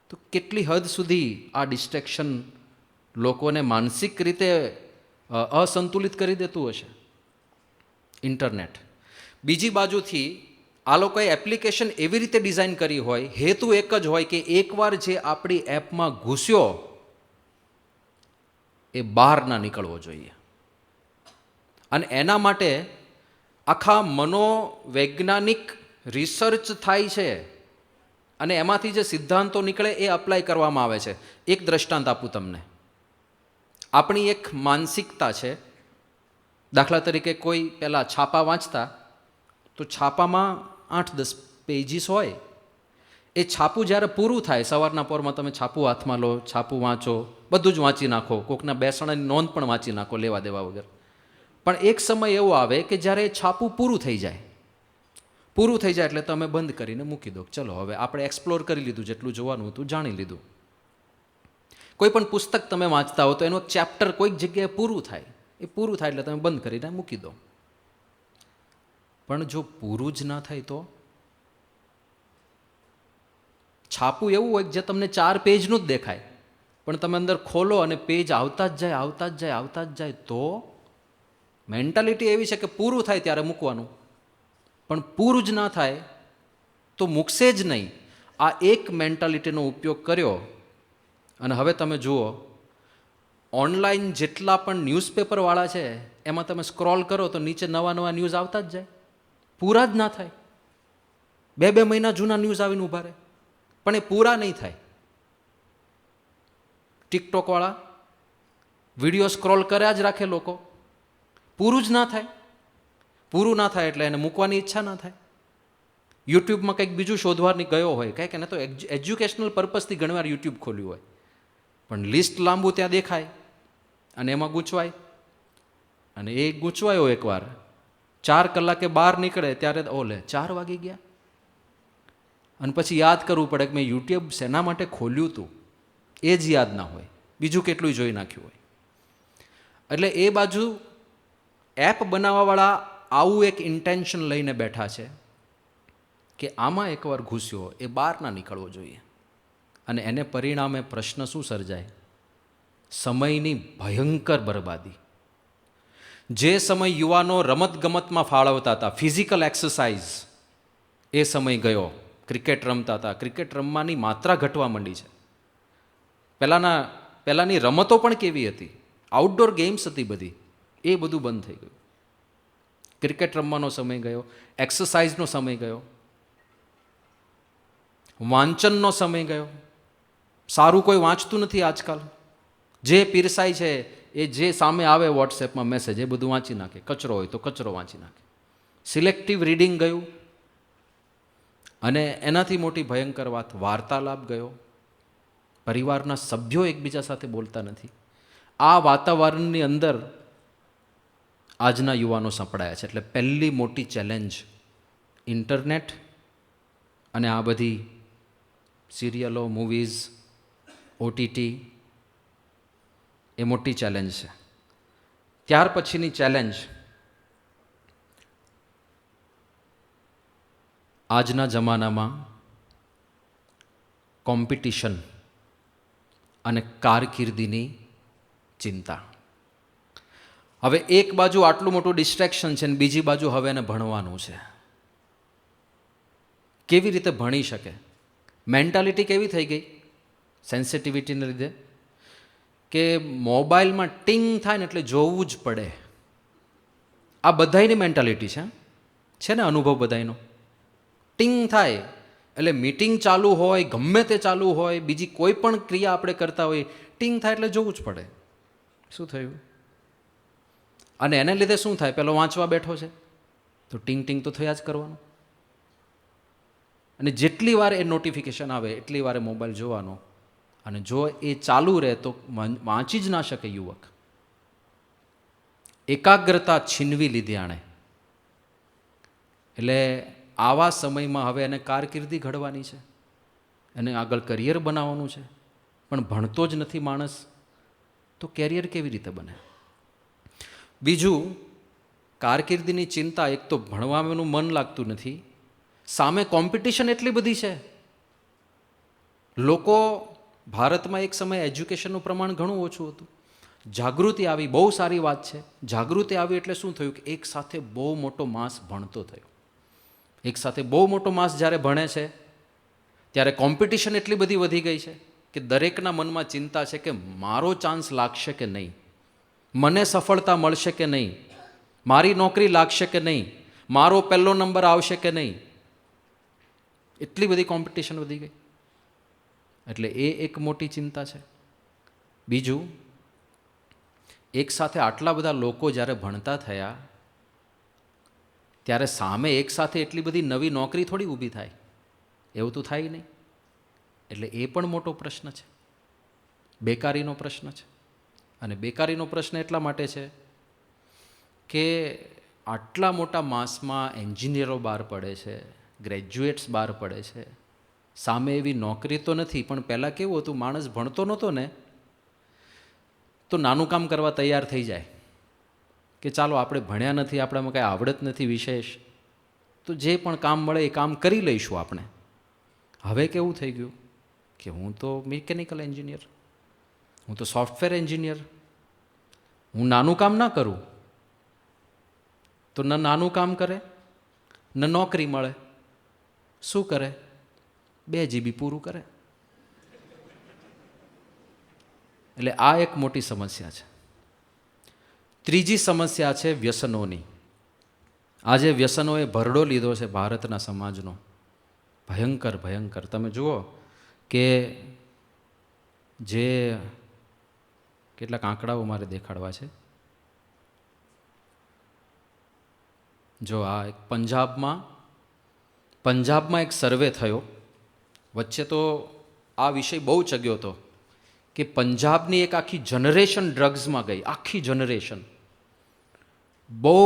S1: તો કેટલી હદ સુધી આ ડિસ્ટ્રેક્શન લોકોને માનસિક રીતે અસંતુલિત કરી દેતું હશે ઇન્ટરનેટ. બીજી બાજુથી આ લોકોએ એપ્લિકેશન એવી રીતે ડિઝાઇન કરી હોય, હેતુ એક જ હોય કે એકવાર જે આપણી એપમાં ઘૂસ્યો એ બહાર ના નીકળવો જોઈએ. અને એના માટે આખા મનોવૈજ્ઞાનિક રિસર્ચ થાય છે અને એમાંથી જે સિદ્ધાંતો નીકળે એ અપ્લાય કરવામાં આવે છે. એક દ્રષ્ટાંત આપું તમને. આપણી એક માનસિકતા છે. દાખલા તરીકે કોઈ પહેલાં છાપા વાંચતા, તો છાપામાં 8-10 પેજીસ હોય. એ છાપું જ્યારે પૂરું થાય, સવારના પોરમાં તમે છાપું હાથમાં લો, છાપું વાંચો, બધું જ વાંચી નાખો, કોકના બેસણાની નોંધ પણ વાંચી નાખો લેવા દેવા વગર. પણ એક સમય એવો આવે કે જ્યારે એ છાપું પૂરું થઈ જાય. પૂરું થઈ જાય એટલે તમે બંધ કરીને મૂકી દો. ચલો હવે આપણે એક્સપ્લોર કરી લીધું, જેટલું જોવાનું હતું જાણી લીધું. કોઈ પણ પુસ્તક તમે વાંચતા હો તો એનું ચેપ્ટર કોઈક જગ્યાએ પૂરું થાય. એ પૂરું થાય એટલે તમે બંધ કરીને મૂકી દો. પણ જો પૂરું જ ના થાય તો છાપું એવું હોય જે તમને 4 પેજનું જ દેખાય, પણ તમે અંદર ખોલો અને પેજ આવતા જ જાય, આવતા જ જાય, આવતા જ જાય. તો મેન્ટાલિટી એવી છે કે પૂરું થાય ત્યારે મૂકવાનું, પણ પૂરું જ ના થાય તો મૂકશે જ નહીં. આ એક મેન્ટાલિટીનો ઉપયોગ કર્યો. અને હવે તમે જુઓ, ઓનલાઈન જેટલા પણ ન્યૂઝપેપરવાળા છે એમાં તમે સ્ક્રોલ કરો તો નીચે નવા નવા ન્યૂઝ આવતા જ જાય, પૂરા જ ના થાય. 2-2 મહિના જૂના ન્યૂઝ આવીને ઊભા રહે, પણ એ પૂરા નહીં થાય. ટિકટોકવાળા વિડીયો સ્ક્રોલ કર્યા જ રાખે લોકો, પૂરું જ ના થાય. પૂરું ના થાય એટલે એને મૂકવાની ઈચ્છા ના થાય. યુટ્યુબમાં કંઈક બીજું શોધવાની ગયો હોય, કંઈક એને તો એજ્યુકેશનલ પર્પઝથી ઘણીવાર યુટ્યુબ ખોલ્યું હોય, પણ લિસ્ટ લાંબુ ત્યાં દેખાય અને એમાં ગૂંચવાય, અને એ ગૂંચવાયો એકવાર 4 કલાકે બહાર નીકળે ત્યારે ઓલે 4 વાગી ગયા, અને પછી યાદ કરવું પડે કે મેં યુટ્યુબ શેના માટે ખોલ્યું હતું, એ જ યાદ ના હોય, બીજું કેટલું જોઈ નાખ્યું હોય. એટલે એ બાજુ એપ બનાવવાવાળા આવું એક ઇન્ટેન્શન લઈને બેઠા છે કે આમાં એકવાર ઘૂસ્યો એ બહાર ના નીકળવો જોઈએ. અને એને પરિણામે પ્રશ્ન શું સર્જાય? સમયની ભયંકર બરબાદી. જે સમય યુવાનો રમતગમતમાં ફાળવતા હતા, ફિઝિકલ એક્સરસાઇઝ, એ સમય ગયો. ક્રિકેટ રમતા હતા, ક્રિકેટ રમવાની માત્રા ઘટવા માંડી છે. પહેલાંની રમતો પણ કેવી હતી, આઉટડોર ગેમ્સ હતી બધી, એ બધું બંધ થઈ ગયું. ક્રિકેટ રમવાનો સમય ગયો, એક્સરસાઇઝનો સમય ગયો, વાંચનનો સમય ગયો. સારું કોઈ વાંચતું નથી આજકાલ. જે પીરસાય છે એ જે સામે આવે વોટ્સએપમાં મેસેજ એ બધું વાંચી નાખે, કચરો હોય તો કચરો વાંચી નાખે. સિલેક્ટિવ રીડિંગ ગયું. અને એનાથી મોટી ભયંકર વાત, વાર્તાલાપ ગયો. પરિવારના સભ્યો એકબીજા સાથે બોલતા નથી. આ વાતાવરણની અંદર આજના યુવાનો સંપડાયા છે. એટલે પહેલી મોટી ચેલેન્જ ઇન્ટરનેટ અને આ બધી સિરિયલો, મૂવીઝ, ઓટીટી, એ મોટી ચેલેન્જ છે. ત્યાર પછીની ચેલેન્જ આજના જમાનામાં કોમ્પિટિશન અને કારકિર્દીની ચિંતા. હવે એક બાજુ આટલું મોટું ડિસ્ટ્રેક્શન છે ને બીજી બાજુ હવે એને ભણવાનું છે. કેવી રીતે ભણી શકે? મેન્ટાલિટી કેવી થઈ ગઈ સેન્સિટિવિટીને લીધે કે મોબાઈલમાં ટિંગ થાય ને એટલે જોવું જ પડે. આ બધાયની મેન્ટાલિટી છે ને અનુભવ બધાયનો. ટિંગ થાય એટલે મીટિંગ ચાલુ હોય, ગમે તે ચાલુ હોય, બીજી કોઈ પણ ક્રિયા આપણે કરતા હોય, ટિંગ થાય એટલે જોવું જ પડે. શું થયું? અને એને લીધે શું થાય? પેલો વાંચવા બેઠો છે તો ટિંગ ટિંગ તો થયા જ કરવાનું. અને જેટલી વાર એ નોટિફિકેશન આવે એટલી વાર મોબાઈલ જોવાનો, અને જો એ ચાલુ રહે તો વાંચી જ ના શકે યુવક. એકાગ્રતા છીનવી લીધી આણે. એટલે આવા સમયમાં હવે એને કારકિર્દી ઘડવાની છે, એને આગળ કરિયર બનાવવાનું છે, પણ ભણતો જ નથી માણસ, તો કેરિયર કેવી રીતે બને? બીજું, કારકિર્દીની ચિંતા. એક તો ભણવાનું મન લાગતું નથી, સામે કોમ્પિટિશન એટલી બધી છે. લોકો, ભારતમાં એક સમયે એજ્યુકેશનનું પ્રમાણ ઘણું ઓછું હતું. જાગૃતિ આવી, બહુ સારી વાત છે. જાગૃતિ આવી એટલે શું થયું કે એક સાથે બહુ મોટો માસ ભણતો થયો. એક સાથે બહુ મોટો માસ જ્યારે ભણે છે ત્યારે કોમ્પિટિશન એટલી બધી વધી ગઈ છે કે દરેકના મનમાં ચિંતા છે કે મારો ચાન્સ લાગશે કે નહીં, મને સફળતા મળશે કે નહીં, મારી નોકરી લાગશે કે નહીં, મારો પહેલો નંબર આવશે કે નહીં. એટલી બધી કોમ્પિટિશન વધી ગઈ. એટલે એ એક મોટી ચિંતા છે. બીજું, એક સાથે આટલા બધા લોકો જ્યારે ભણતા થયા ત્યારે સામે એક સાથે એટલી બધી નવી નોકરી થોડી ઊભી થાય, એવું તો થાય નહીં. એટલે એ પણ મોટો પ્રશ્ન છે. બેકારીનો પ્રશ્ન છે. અને બેકારીનો પ્રશ્ન એટલા માટે છે કે આટલા મોટા માસમાં એન્જિનિયરો બહાર પડે છે, ગ્રેજ્યુએટ્સ બહાર પડે છે, સામે એવી નોકરી તો નથી. પણ પહેલાં કેવું હતું, માણસ ભણતો નહોતો ને તો નાનું કામ કરવા તૈયાર થઈ જાય કે ચાલો આપણે ભણ્યા નથી, આપણામાં કાંઈ આવડત નથી વિશેષ, તો જે પણ કામ મળે એ કામ કરી લઈશું આપણે. હવે કેવું થઈ ગયું કે હું તો મિકેનિકલ એન્જિનિયર, હું તો સોફ્ટવેર એન્જિનિયર, હું નાનું કામ ના કરું તો ન નાનું કામ કરે ન નોકરી મળે. શું કરે? 2 GB પૂરું કરે. એટલે આ એક મોટી સમસ્યા છે. ત્રીજી સમસ્યા છે વ્યસનોની. આજે વ્યસનોએ ભરડો લીધો છે ભારતના સમાજનો. ભયંકર ભયંકર. તમે જુઓ કે જે કેટલાક આંકડાઓ મારે દેખાડવા છે. જો આ એક પંજાબમાં એક સર્વે થયો. વચ્ચે તો આ વિષય બહુ ચગ્યો હતો કે પંજાબની એક આખી જનરેશન ડ્રગ્સમાં ગઈ, આખી જનરેશન. બહુ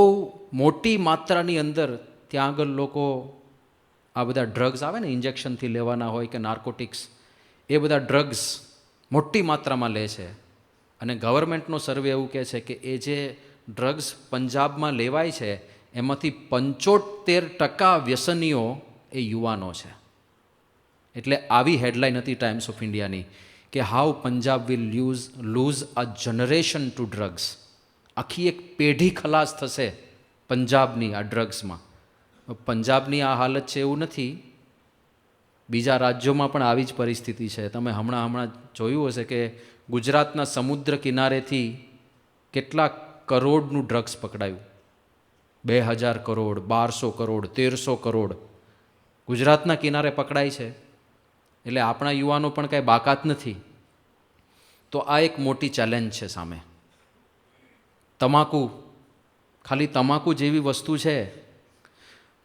S1: મોટી માત્રાની અંદર ત્યાં આગળ લોકો આ બધા ડ્રગ્સ આવે ને, ઇન્જેક્શનથી લેવાના હોય કે નાર્કોટિક્સ, એ બધા ડ્રગ્સ મોટી માત્રામાં લે છે. અને ગવર્મેન્ટનો સર્વે એવું કહે છે કે એ જે ડ્રગ્સ પંજાબમાં લેવાય છે એમાંથી 75% વ્યસનીઓ એ યુવાનો છે. એટલે આવી હેડલાઇન હતી ટાઈમ્સ ઓફ ઇન્ડિયાની કે how Punjab will lose a generation to drugs. આખી એક પેઢી ખલાસ થશે પંજાબની આ ડ્રગ્સમાં. પંજાબની આ હાલત છે એવું નથી, બીજા રાજ્યોમાં પણ આવી જ પરિસ્થિતિ છે. તમે હમણાં જોયું હશે કે ગુજરાતના સમુદ્ર કિનારેથી કેટલા કરોડનું ડ્રગ્સ પકડાયું. 2000 કરોડ, 1200 કરોડ, 1300 કરોડ ગુજરાતના કિનારે પકડાય છે. એટલે આપણા યુવાનો પણ કાંઈ બાકાત નથી. તો આ એક મોટી ચેલેન્જ છે સામે. તમાકુ, ખાલી તમાકુ જેવી વસ્તુ છે,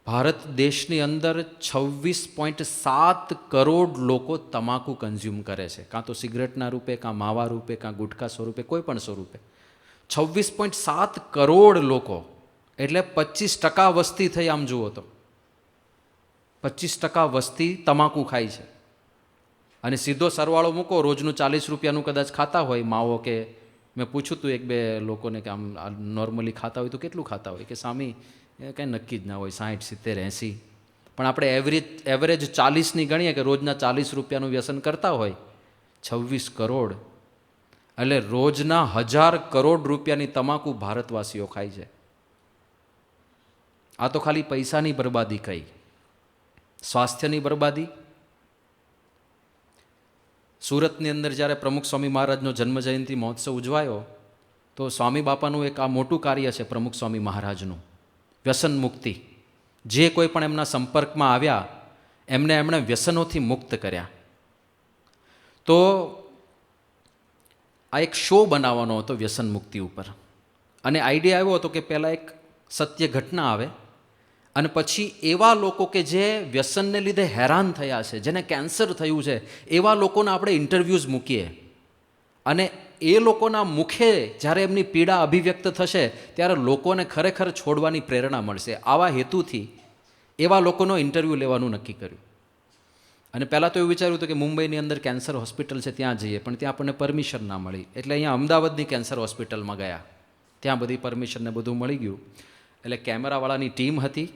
S1: ભારત દેશની અંદર 26.7 કરોડ લોકો તમાકુ કન્ઝ્યુમ કરે છે, કાં તો સિગરેટના રૂપે, કાં માવા રૂપે, કાં ગુટખા સ્વરૂપે, કોઈ પણ સ્વરૂપે. 26.7 કરોડ લોકો, એટલે 25% વસ્તી થઈ. આમ જુઓ તો 25% વસ્તી તમાકુ ખાય છે. અને સીધો સરવાળો મૂકો, રોજનું 40 રૂપિયાનું કદાચ ખાતા હોય માવો, કે મેં પૂછ્યું હતું એક બે લોકોને કે આમ નોર્મલી ખાતા હોય તો કેટલું ખાતા હોય, કે સામી કંઈ નક્કી જ ના હોય, 60, 70, 80. પણ આપણે એવરેજ 40ની ગણીએ કે રોજના 40 રૂપિયાનું વ્યસન કરતા હોય, 26 કરોડ, એટલે રોજના 1000 કરોડ રૂપિયાની તમાકુ ભારતવાસીઓ ખાય છે. આ તો ખાલી પૈસાની બરબાદી કહી. સ્વાસ્થ્યની બરબાદી. સુરતની અંદર જ્યારે પ્રમુખ સ્વામી મહારાજનો જન્મજયંતિ મહોત્સવ ઉજવાયો તો સ્વામી બાપાનું એક આ મોટું કાર્ય છે પ્રમુખ સ્વામી મહારાજનું, વ્યસન મુક્તિ. જે કોઈ પણ એમના સંપર્કમાં આવ્યા એમણે વ્યસનોથી મુક્ત કર્યા. તો આ એક શો બનાવવાનો હતો વ્યસન મુક્તિ ઉપર. અને આઈડિયા આવ્યો હતો કે પહેલાં એક સત્ય ઘટના આવે, અને પછી એવા લોકો કે જે વ્યસનને લીધે હેરાન થયા છે, જેને કેન્સર થયું છે, એવા લોકોના આપણે ઇન્ટરવ્યૂઝ મૂકીએ. અને એ લોકોના મુખે જ્યારે એમની પીડા અભિવ્યક્ત થશે ત્યારે લોકોને ખરેખર છોડવાની પ્રેરણા મળશે. આવા હેતુથી એવા લોકોનો ઇન્ટરવ્યૂ લેવાનું નક્કી કર્યું. અને પહેલાં તો એવું વિચાર્યું હતું કે મુંબઈની અંદર કેન્સર હોસ્પિટલ છે ત્યાં જઈએ, પણ ત્યાં આપણને પરમિશન ના મળી. એટલે અહીંયા અમદાવાદની કેન્સર હોસ્પિટલમાં ગયા, ત્યાં બધી પરમિશન ને બધું મળી ગયું. એટલે કેમેરાવાળાની ટીમ હતી,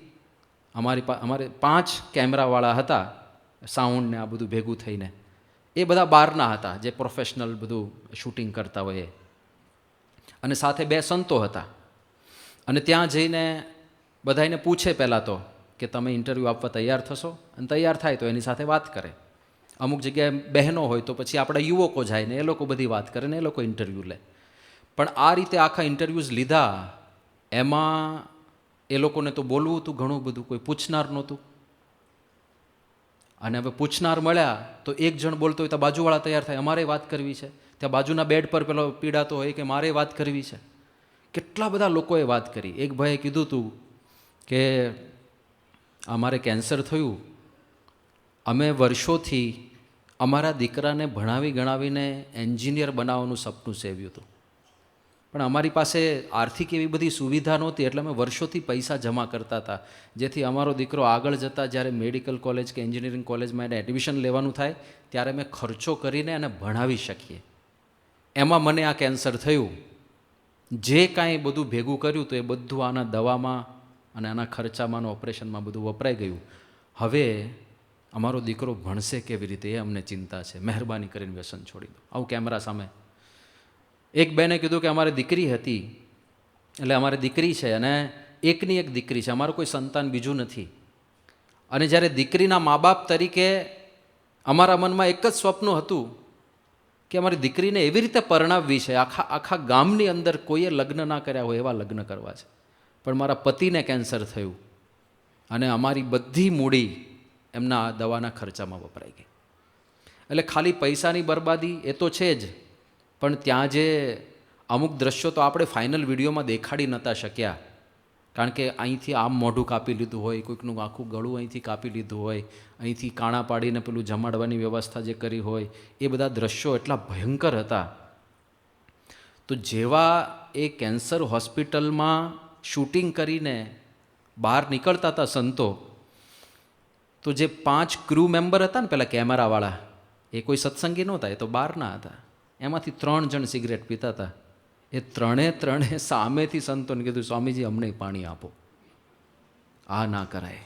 S1: અમારે 5 કેમેરાવાળા હતા, સાઉન્ડ ને આ બધું ભેગું થઈને. એ બધા બહારના હતા જે પ્રોફેશનલ બધું શૂટિંગ કરતા હોય. અને સાથે 2 સંતો હતા. અને ત્યાં જઈને બધાને પૂછે પહેલાં તો કે તમે ઇન્ટરવ્યૂ આપવા તૈયાર થશો, અને તૈયાર થાય તો એની સાથે વાત કરે. અમુક જગ્યાએ બહેનો હોય તો પછી આપણા યુવકો જાય ને એ લોકો બધી વાત કરે ને એ લોકો ઇન્ટરવ્યૂ લે. પણ આ રીતે આખા ઇન્ટરવ્યૂઝ લીધા. એમાં એ લોકોને તો બોલવું હતું ઘણું બધું, કોઈ પૂછનાર નહોતું. અને હવે પૂછનાર મળ્યા તો એક જણ બોલતો હોય તો બાજુવાળા તૈયાર થાય, અમારે વાત કરવી છે. ત્યાં બાજુના બેડ પર પેલો પીડાતો હોય કે મારે વાત કરવી છે. કેટલા બધા લોકોએ વાત કરી. એક ભાઈએ કીધું હતું કે અમારે કેન્સર થયું, અમે વર્ષોથી અમારા દીકરાને ભણાવી ગણાવીને એન્જિનિયર બનાવવાનું સપનું સેવ્યું હતું, પણ અમારી પાસે આર્થિક એવી બધી સુવિધા નહોતી, એટલે અમે વર્ષોથી પૈસા જમા કરતા હતા જેથી અમારો દીકરો આગળ જતાં જ્યારે મેડિકલ કોલેજ કે એન્જિનિયરિંગ કોલેજમાં એને એડમિશન લેવાનું થાય ત્યારે અમે ખર્ચો કરીને એને ભણાવી શકીએ. એમાં મને આ કેન્સર થયું. જે કાંઈ બધું ભેગું કર્યું તો એ બધું આના દવામાં અને આના ખર્ચામાં, ઓપરેશનમાં બધું વપરાઈ ગયું. હવે અમારો દીકરો ભણશે કેવી રીતે એ અમને ચિંતા છે, મહેરબાની કરીને વ્યસન છોડી દો. આવું કેમેરા સામે. એક બેને કીધું કે અમારી દીકરી હતી, એટલે અમારી દીકરી છે અને એકની એક દીકરી છે, અમારું કોઈ સંતાન બીજું નથી. અને જ્યારે દીકરીના મા બાપ તરીકે અમારા મનમાં એક જ સ્વપ્ન હતું કે અમારી દીકરીને એવી રીતે પરણાવવી છે, આખા ગામની અંદર કોઈએ લગ્ન ના કર્યા હોય એવા લગ્ન કરવા છે. પણ મારા પતિને કેન્સર થયું અને અમારી બધી મૂડી એમના દવાના ખર્ચામાં વપરાઈ ગઈ. એટલે ખાલી પૈસાની બરબાદી એ તો છે જ, પણ ત્યાં જે અમુક દ્રશ્યો તો આપણે ફાઇનલ વિડીયોમાં દેખાડી નહોતા શક્યા, કારણ કે અહીંથી આમ મોઢું કાપી લીધું હોય, કોઈકનું આખું ગળું અહીંથી કાપી લીધું હોય, અહીંથી કાણા પાડીને પેલું જમાડવાની વ્યવસ્થા જે કરી હોય, એ બધા દ્રશ્યો એટલા ભયંકર હતા. તો જેવા એ કેન્સર હોસ્પિટલમાં શૂટિંગ કરીને બહાર નીકળતા હતા સંતો, તો જે 5 ક્રૂ મેમ્બર હતા ને પેલા કેમેરાવાળા, એ કોઈ સત્સંગી નહોતા, એ તો બહારના હતા. એમાંથી 3 જણ સિગરેટ પીતા હતા. એ ત્રણે સામેથી સંતોને કીધું, સ્વામીજી અમને પાણી આપો, આ ના કરાય.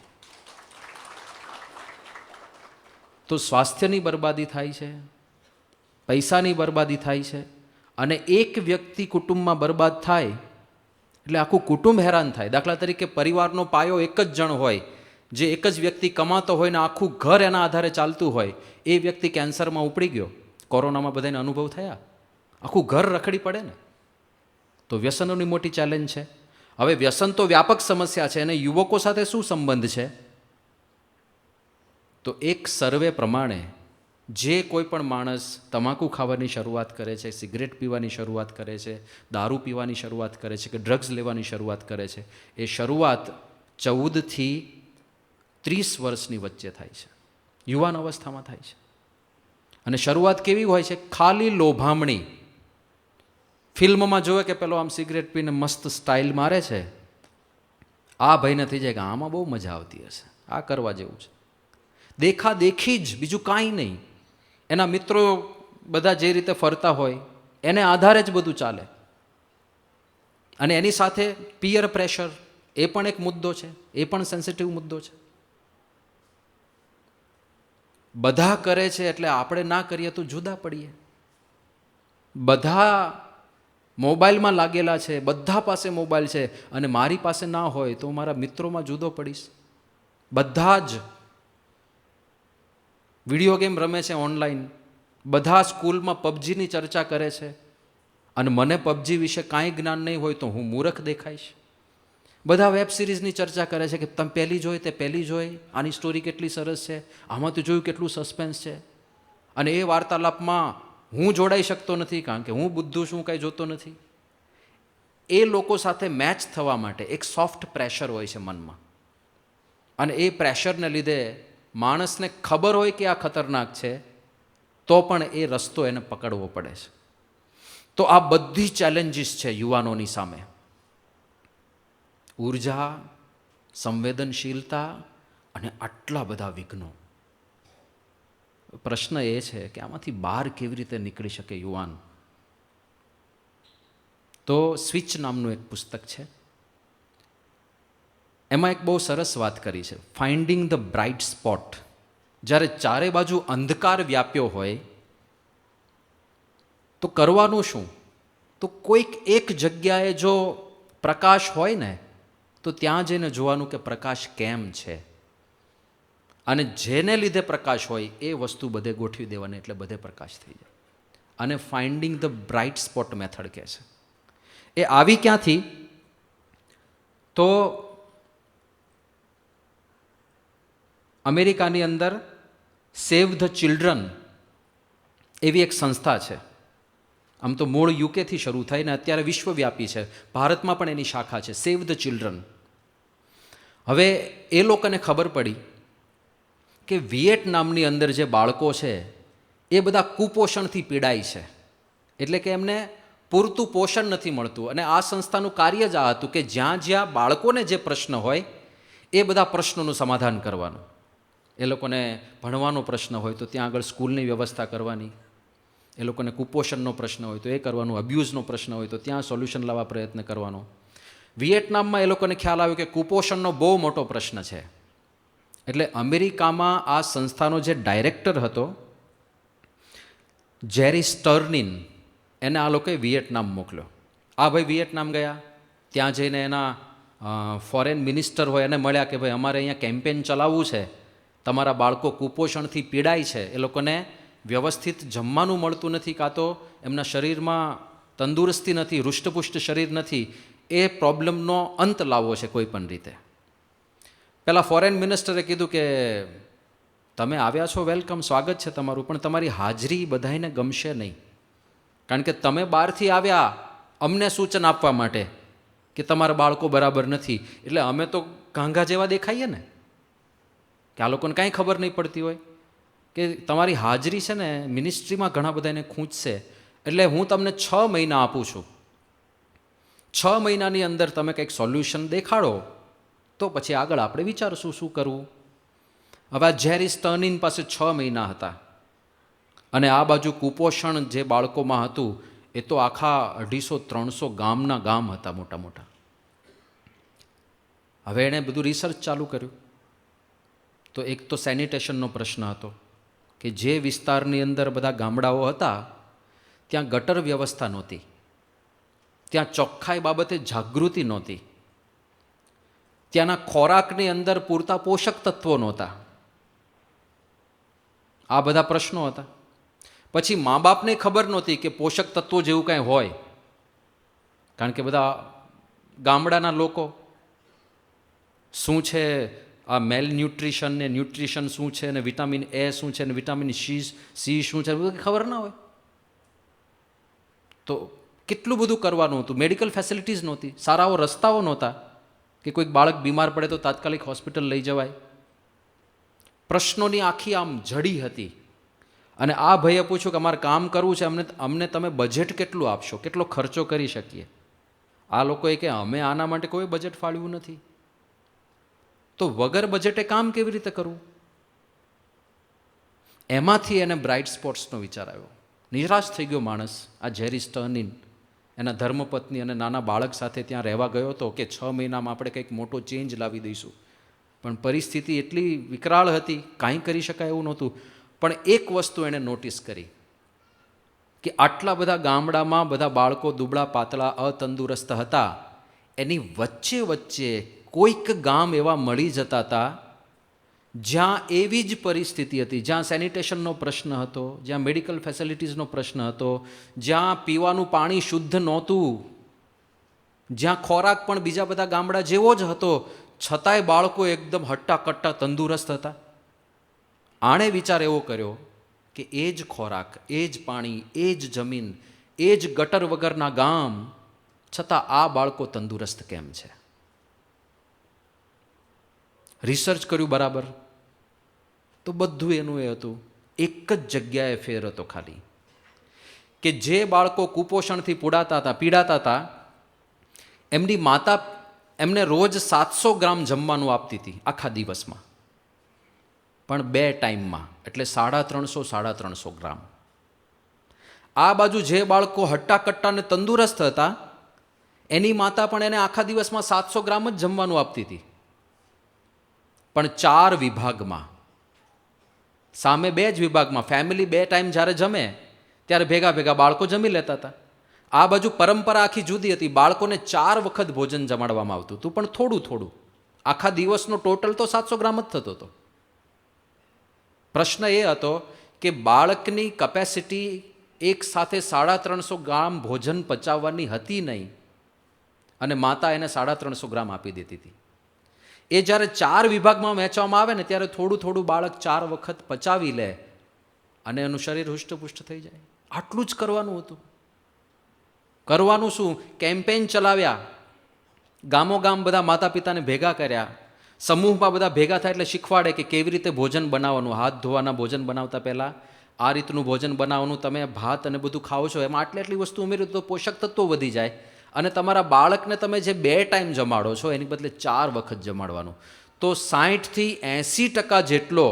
S1: તો સ્વાસ્થ્યની બરબાદી થાય છે, પૈસાની બરબાદી થાય છે, અને એક વ્યક્તિ કુટુંબમાં બરબાદ થાય એટલે આખું કુટુંબ હેરાન થાય. દાખલા તરીકે પરિવારનો પાયો એક જ જણ હોય, જે એક જ વ્યક્તિ કમાતો હોય ને આખું ઘર એના આધારે ચાલતું હોય, એ વ્યક્તિ કેન્સરમાં ઉપડી ગયો, કોરોનામાં બધાને અનુભવ થયા, આખું ઘર રખડી પડે ને. તો વ્યસનોની મોટી ચેલેન્જ છે. હવે વ્યસન તો વ્યાપક સમસ્યા છે, અને યુવકો સાથે શું સંબંધ છે? તો એક સર્વે પ્રમાણે જે કોઈ પણ માણસ તમાકુ ખાવાની શરૂઆત કરે છે, સિગરેટ પીવાની શરૂઆત કરે છે, દારૂ પીવાની શરૂઆત કરે છે કે ડ્રગ્સ લેવાની શરૂઆત કરે છે, એ શરૂઆત 14થી 30 વર્ષની વચ્ચે થાય છે, યુવાન અવસ્થામાં થાય છે. અને શરૂઆત કેવી હોય છે? ખાલી લોભામણી. ફિલ્મમાં જોવે કે પેલો આમ સિગરેટ પીને મસ્ત સ્ટાઇલ મારે છે, આ ભાઈને થઈ જાય કે આમાં બહુ મજા આવતી હશે, આ કરવા જેવું છે. દેખાદેખી જ, બીજું કાંઈ નહીં. એના મિત્રો બધા જે રીતે ફરતા હોય એને આધારે જ બધું ચાલે. અને એની સાથે પિયર પ્રેશર, એ પણ એક મુદ્દો છે, એ પણ સેન્સિટિવ મુદ્દો છે. બધા કરે છે એટલે આપણે ના કરીએ તો જુદા પડીએ. બધા મોબાઈલમાં લાગેલા છે, બધા પાસે મોબાઈલ છે, અને મારી પાસે ના હોય તો મારા મિત્રોમાં જુદો પડીશ. બધા જ વિડીયો ગેમ રમે છે ઓનલાઈન, બધા સ્કૂલમાં પબજીની ચર્ચા કરે છે, અને મને પબજી વિશે કાંઈ જ્ઞાન નહીં હોય તો હું મૂર્ખ દેખાઈશ. બધા વેબ સિરીઝની ચર્ચા કરે છે કે તમે પહેલી જોઈ તે પહેલી જોઈ, આની સ્ટોરી કેટલી સરસ છે, આમાં તો જોયું કેટલું સસ્પેન્સ છે. અને એ વાર્તાલાપમાં હું જોડાઈ શકતો નથી, કારણ કે હું બુદ્ધુ છું, કાંઈ જોતો નથી. એ લોકો સાથે મેચ થવા માટે એક સોફ્ટ પ્રેશર હોય છે મનમાં, અને એ પ્રેશરને લીધે માણસને ખબર હોય કે આ ખતરનાક છે, તો પણ એ રસ્તો એને પકડવો પડે છે. તો આ બધી ચેલેન્જીસ છે યુવાનોની સામે. ઉર્જા, સંવેદનશીલતા અને આટલા બધા વિઘ્નો. પ્રશ્ન એ છે કે આમાંથી બહાર કેવી રીતે નીકળી શકે યુવાન? તો સ્વિચ નામનું એક પુસ્તક છે, એમાં એક બહુ સરસ વાત કરી છે, ફાઇન્ડિંગ ધ બ્રાઇટ સ્પોટ. જ્યારે ચારે બાજુ અંધકાર વ્યાપ્યો હોય તો કરવાનું શું? તો કોઈક એક જગ્યાએ જો પ્રકાશ હોય ને, તો ત્યાં જઈને જોવાનું કે પ્રકાશ કેમ છે, અને જેને લીધે પ્રકાશ હોય એ વસ્તુ બધે ગોઠવી દેવાની, એટલે બધે પ્રકાશ થઈ જાય. અને finding the bright spot method કહે છે. એ આવી ક્યાંથી? તો અમેરિકાની અંદર સેવ ધ ચિલ્ડ્રન એવી એક સંસ્થા છે. આમ તો મૂળ યુકેથી શરૂ થઈ ને અત્યારે વિશ્વવ્યાપી છે. ભારતમાં પણ એની શાખા છે, સેવ ધ ચિલ્ડ્રન. હવે એ લોકોને ખબર પડી કે વિયેટનામની અંદર જે બાળકો છે એ બધા કુપોષણથી પીડાય છે, એટલે કે એમને પૂરતું પોષણ નથી મળતું. અને આ સંસ્થાનું કાર્ય જ આ હતું કે જ્યાં જ્યાં બાળકોને જે પ્રશ્ન હોય એ બધા પ્રશ્નોનું સમાધાન કરવાનું. એ લોકોને ભણવાનો પ્રશ્ન હોય તો ત્યાં આગળ સ્કૂલની વ્યવસ્થા કરવાની, એ લોકોને કુપોષણનો પ્રશ્ન હોય તો એ કરવાનું, અબ્યુઝનો પ્રશ્ન હોય તો ત્યાં સોલ્યુશન લાવવા પ્રયત્ન કરવાનો. વિયેટનામમાં એ લોકોને ખ્યાલ આવ્યો કે કુપોષણનો બહુ મોટો પ્રશ્ન છે. એટલે અમેરિકામાં આ સંસ્થાનો જે ડાયરેક્ટર હતો જેરી સ્ટર્નિન, એને આ લોકોએ વિયેટનામ મોકલ્યો. આ ભાઈ વિયેટનામ ગયા, ત્યાં જઈને એના ફોરેન મિનિસ્ટર હોય એને મળ્યા કે ભાઈ અમારે અહીંયા કેમ્પેન ચલાવવું છે, તમારા બાળકો કુપોષણથી પીડાય છે, એ લોકોને વ્યવસ્થિત જમવાનું મળતું નથી, કાં તો એમના શરીરમાં તંદુરસ્તી નથી, હૃષ્ટપુષ્ટ શરીર નથી, એ પ્રોબ્લેમનો અંત લાવવો છે કોઈ પણ રીતે. પહેલાં ફોરેન મિનિસ્ટરે કીધું કે તમે આવ્યા છો, વેલકમ, સ્વાગત છે તમારું, પણ તમારી હાજરી બધાને ગમશે નહીં, કારણ કે તમે બહારથી આવ્યા અમને સૂચન આપવા માટે કે તમારા બાળકો બરાબર નથી, એટલે અમે તો ગાંગા જેવા દેખાઈએ ને, કે આ લોકોને કાંઈ ખબર નહીં પડતી હોય કે તમારી હાજરી છે ને મિનિસ્ટ્રીમાં ઘણા બધા એને ખૂંચશે. એટલે હું તમને 6 મહિના આપું છું. 6 મહિનાની અંદર તમે કંઈક સોલ્યુશન દેખાડો તો પછી આગળ આપણે વિચારશું શું કરવું. હવે આ જેરી સ્ટર્નિન પાસે 6 મહિના હતા અને આ બાજુ કુપોષણ જે બાળકોમાં હતું એ તો આખા 250-300 ગામના ગામ હતા મોટા મોટા. હવે એણે બધું રિસર્ચ ચાલુ કર્યું. તો એક તો સેનિટેશનનો પ્રશ્ન હતો કે જે વિસ્તારની અંદર બધા ગામડાઓ હતા ત્યાં ગટર વ્યવસ્થા નહોતી, ત્યાં ચોખ્ખાઈ બાબતે જાગૃતિ નહોતી, ત્યાંના ખોરાકની અંદર પૂરતા પોષક તત્વો નહોતા. આ બધા પ્રશ્નો હતા. પછી મા બાપને ખબર નહોતી કે પોષક તત્વો જેવું કાંઈ હોય, કારણ કે બધા ગામડાના લોકો શું છે આ મેલ ન્યુટ્રિશન ને ન્યુટ્રિશન શું છે ને વિટામિન એ શું છે ને વિટામિન સી શું છે બધું ખબર ના હોય. તો કેટલું બધું કરવાનું હતું. મેડિકલ ફેસિલિટીઝ નહોતી, સારાઓ રસ્તાઓ નહોતા કે કોઈક બાળક બીમાર પડે તો તાત્કાલિક હોસ્પિટલ લઈ જવાય. પ્રશ્નોની આખી આમ જડી હતી. અને આ ભાઈએ પૂછ્યું કે અમારે કામ કરવું છે, અમને તમે બજેટ કેટલું આપશો, કેટલો ખર્ચો કરી શકીએ. આ લોકોએ કે અમે આના માટે કોઈ બજેટ ફાળવ્યું નથી. તો વગર બજેટે કામ કેવી રીતે કરવું? એમાંથી એને બ્રાઇટ સ્પોટ્સનો વિચાર આવ્યો. નિરાશ થઈ ગયો માણસ. આ જેરી સ્ટર્નિન એના ધર્મપત્ની અને નાના બાળક સાથે ત્યાં રહેવા ગયો હતો કે 6 મહિનામાં આપણે કંઈક મોટો ચેન્જ લાવી દઈશું. પણ પરિસ્થિતિ એટલી વિકરાળ હતી, કાંઈ કરી શકાય એવું નહોતું. પણ એક વસ્તુ એણે નોટિસ કરી કે આટલા બધા ગામડામાં બધા બાળકો દુબળા પાતળા અતંદુરસ્ત હતા, એની વચ્ચે વચ્ચે કોઈક ગામ એવા મળી જતા હતા જ્યાં એવી જ પરિસ્થિતિ હતી, જ્યાં સેનિટેશનનો પ્રશ્ન હતો, જ્યાં મેડિકલ ફેસિલિટીઝનો પ્રશ્ન હતો, જ્યાં પીવાનું પાણી શુદ્ધ નહોતું, જ્યાં ખોરાક પણ બીજા બધા ગામડા જેવો જ હતો, છતાંય બાળકો એકદમ હટ્ટાકટ્ટા તંદુરસ્ત હતા. આણે વિચાર એવો કર્યો કે એ જ ખોરાક, એ જ પાણી, એ જ જમીન, એ જ ગટર વગરના ગામ, છતાં આ બાળકો તંદુરસ્ત કેમ છે? રિસર્ચ કર્યું બરાબર, તો બધું એનું એ હતું. એક જ જગ્યાએ ફેર હતો ખાલી, કે જે બાળકો કુપોષણથી પીડાતા હતા એમની માતા એમને રોજ 700 ગ્રામ જમવાનું આપતી હતી આખા દિવસમાં, પણ 2 ટાઈમમાં, એટલે 350 ગ્રામ. આ બાજુ જે બાળકો હટ્ટાકટ્ટા ને તંદુરસ્ત હતા એની માતા પણ એને આખા દિવસમાં 700 ગ્રામ જ જમવાનું આપતી હતી, પણ 4 વિભાગમાં. સામે 2 જ વિભાગમાં ફેમિલી 2 ટાઈમ જ્યારે જમે ત્યારે ભેગા ભેગા બાળકો જમી લેતા હતા. આ બાજુ પરંપરા આખી જુદી હતી. બાળકોને 4 વખત ભોજન જમાડવામાં આવતું હતું, પણ થોડું થોડું. આખા દિવસનો ટોટલ તો 700 ગ્રામ જ થતો હતો. પ્રશ્ન એ હતો કે બાળકની કેપેસિટી એક સાથે 350 ગ્રામ ભોજન પચાવવાની હતી નહીં, અને માતા એને 350 ગ્રામ આપી દેતી હતી. એ જ્યારે 4 વિભાગમાં વહેંચવામાં આવે ને ત્યારે થોડું થોડું બાળક 4 વખત પચાવી લે અને એનું શરીર હુષ્ટપુષ્ટ થઈ જાય. આટલું જ કરવાનું હતું. કરવાનું શું? કેમ્પેઇન ચલાવ્યા, ગામો ગામ બધા માતા પિતાને ભેગા કર્યા, સમૂહમાં બધા ભેગા થાય એટલે શીખવાડે કે કેવી રીતે ભોજન બનાવવાનું. હાથ ધોવાના ભોજન બનાવતા પહેલાં આ રીતનું ભોજન બનાવવાનું. તમે ભાત અને બધું ખાઓ છો એમાં આટલી વસ્તુ ઉમેર્યું તો પોષક તત્વો વધી જાય, અને તમારા બાળકને તમે જે 2 ટાઈમ જમાડો છો એની બદલે 4 વખત જમાડવાનું. તો 60થી 80% જેટલો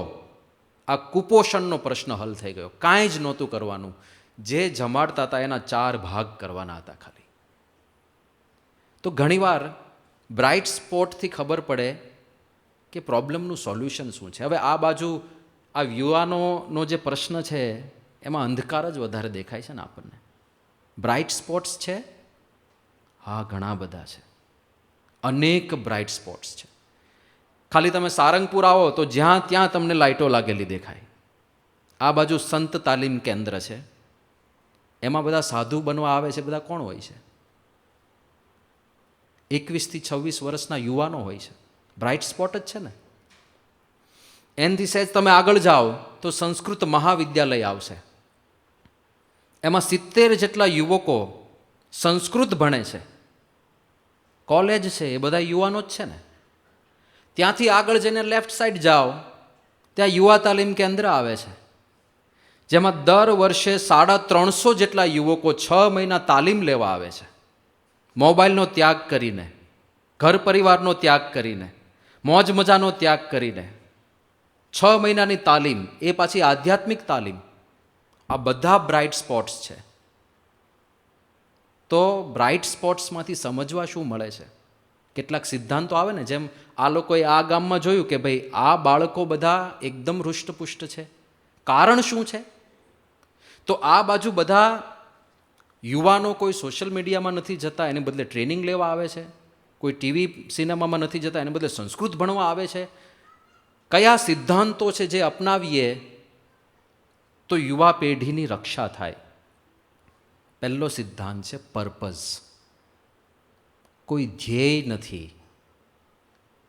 S1: આ કુપોષણનો પ્રશ્ન હલ થઈ ગયો. કાંઈ જ નહોતું કરવાનું. જે જમાડતા હતા એના 4 ભાગ કરવાના હતા ખાલી. તો ઘણીવાર બ્રાઇટ સ્પોટથી ખબર પડે કે પ્રોબ્લેમનું સોલ્યુશન શું છે. હવે આ બાજુ આ યુવાનોનો જે પ્રશ્ન છે એમાં અંધકાર જ વધારે દેખાય છે ને આપણને. બ્રાઇટ સ્પોટ્સ છે, હા ઘણા બધા છે, અનેક બ્રાઇટ સ્પોટ્સ છે. ખાલી તમે સારંગપુર આવો તો જ્યાં ત્યાં તમને લાઇટો લાગેલી દેખાય. આ બાજુ સંત તાલીમ કેન્દ્ર છે, એમાં બધા સાધુ બનવા આવે છે. બધા કોણ હોય છે? 21થી 26 વર્ષના યુવાનો હોય છે. બ્રાઇટ સ્પોટ જ છે ને. એનાથી સહેજ તમે આગળ જાઓ તો સંસ્કૃત મહાવિદ્યાલય આવશે. એમાં 70 જેટલા યુવકો સંસ્કૃત ભણે છે. કોલેજ છે એ બધા યુવાનો જ છે ને. ત્યાંથી આગળ જઈને લેફ્ટ સાઈડ જાઓ, ત્યાં યુવા તાલીમ કેન્દ્ર આવે છે, જેમાં દર વર્ષે 350 જેટલા યુવકો 6 મહિના તાલીમ લેવા આવે છે. મોબાઈલનો ત્યાગ કરીને, ઘર પરિવારનો ત્યાગ કરીને, મોજ મજાનો ત્યાગ કરીને 6 મહિનાની તાલીમ, એ પાછી આધ્યાત્મિક તાલીમ. આ બધા બ્રાઇટ સ્પોટ્સ છે. તો બ્રાઇટ સ્પોટ્સમાંથી સમજવા શું મળે છે? કેટલાક સિદ્ધાંતો આવે ને, જેમ આ લોકોએ આ ગામમાં જોયું કે ભાઈ આ બાળકો બધા એકદમ હૃષ્ટપુષ્ટ છે, કારણ શું છે? તો આ બાજુ બધા યુવાનો કોઈ સોશિયલ મીડિયામાં નથી જતા, એને બદલે ટ્રેનિંગ લેવા આવે છે. કોઈ ટીવી સિનેમામાં નથી જતા, એને બદલે સંસ્કૃત ભણવા આવે છે. કયા સિદ્ધાંતો છે જે અપનાવીએ તો યુવા પેઢીની રક્ષા થાય? પહેલો સિદ્ધાંત છે પર્પઝ. કોઈ ધ્યેય નથી.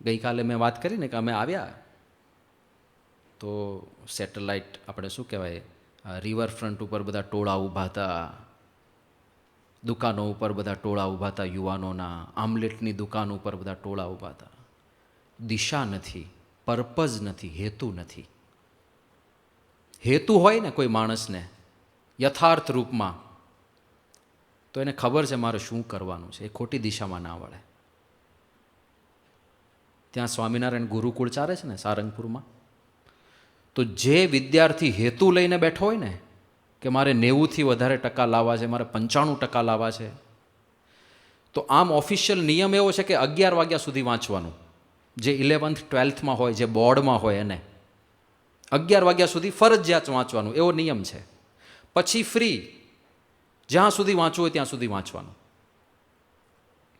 S1: ગઈકાલે મેં વાત કરી ને કે અમે આવ્યા તો સેટેલાઇટ, આપણે શું કહેવાય, રિવરફ્રન્ટ ઉપર બધા ટોળા ઊભા હતા, દુકાનો ઉપર બધા ટોળા ઊભા હતા યુવાનોના, આમલેટની દુકાન ઉપર બધા ટોળા ઊભા હતા. દિશા નથી, પર્પઝ નથી, હેતુ નથી. હેતુ હોય ને કોઈ માણસને યથાર્થ રૂપમાં, તો એને ખબર છે મારે શું કરવાનું છે, એ ખોટી દિશામાં ના વળે. ત્યાં સ્વામિનારાયણ ગુરુકુળ ચાલે છે ને સારંગપુરમાં, તો જે વિદ્યાર્થી હેતુ લઈને બેઠો હોય ને કે મારે 90થી વધારે ટકા લાવવા છે, મારે 95% લાવવા છે, તો આમ ઓફિશિયલ નિયમ એવો છે કે 11 વાગ્યા સુધી વાંચવાનું. જે 11th 12thમાં હોય, જે બોર્ડમાં હોય, એને 11 વાગ્યા સુધી ફરજિયાત વાંચવાનું, એવો નિયમ છે. પછી ફ્રી, જ્યાં સુધી વાંચવું હોય ત્યાં સુધી વાંચવાનું.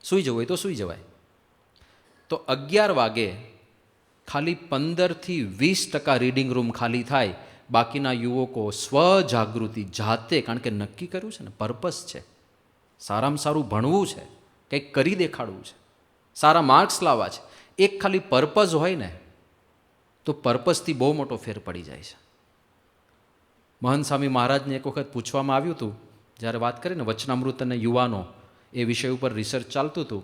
S1: સૂઈ જવું હોય તો સૂઈ જવાય. તો 11 વાગે ખાલી 15થી 20% રીડિંગ રૂમ ખાલી થાય. બાકીના યુવકો સ્વજાગૃતિ જાતે, કારણ કે નક્કી કર્યું છે ને, પર્પસ છે, સારામાં સારું ભણવું છે, કંઈક કરી દેખાડવું છે, સારા માર્ક્સ લાવવા છે. એક ખાલી પર્પઝ હોય ને તો પર્પઝથી બહુ મોટો ફેર પડી જાય છે. મહંત સ્વામી મહારાજને એક વખત પૂછવામાં આવ્યું હતું, જ્યારે વાત કરીને વચનામૃત અને યુવાનો એ વિષય ઉપર રિસર્ચ ચાલતું હતું,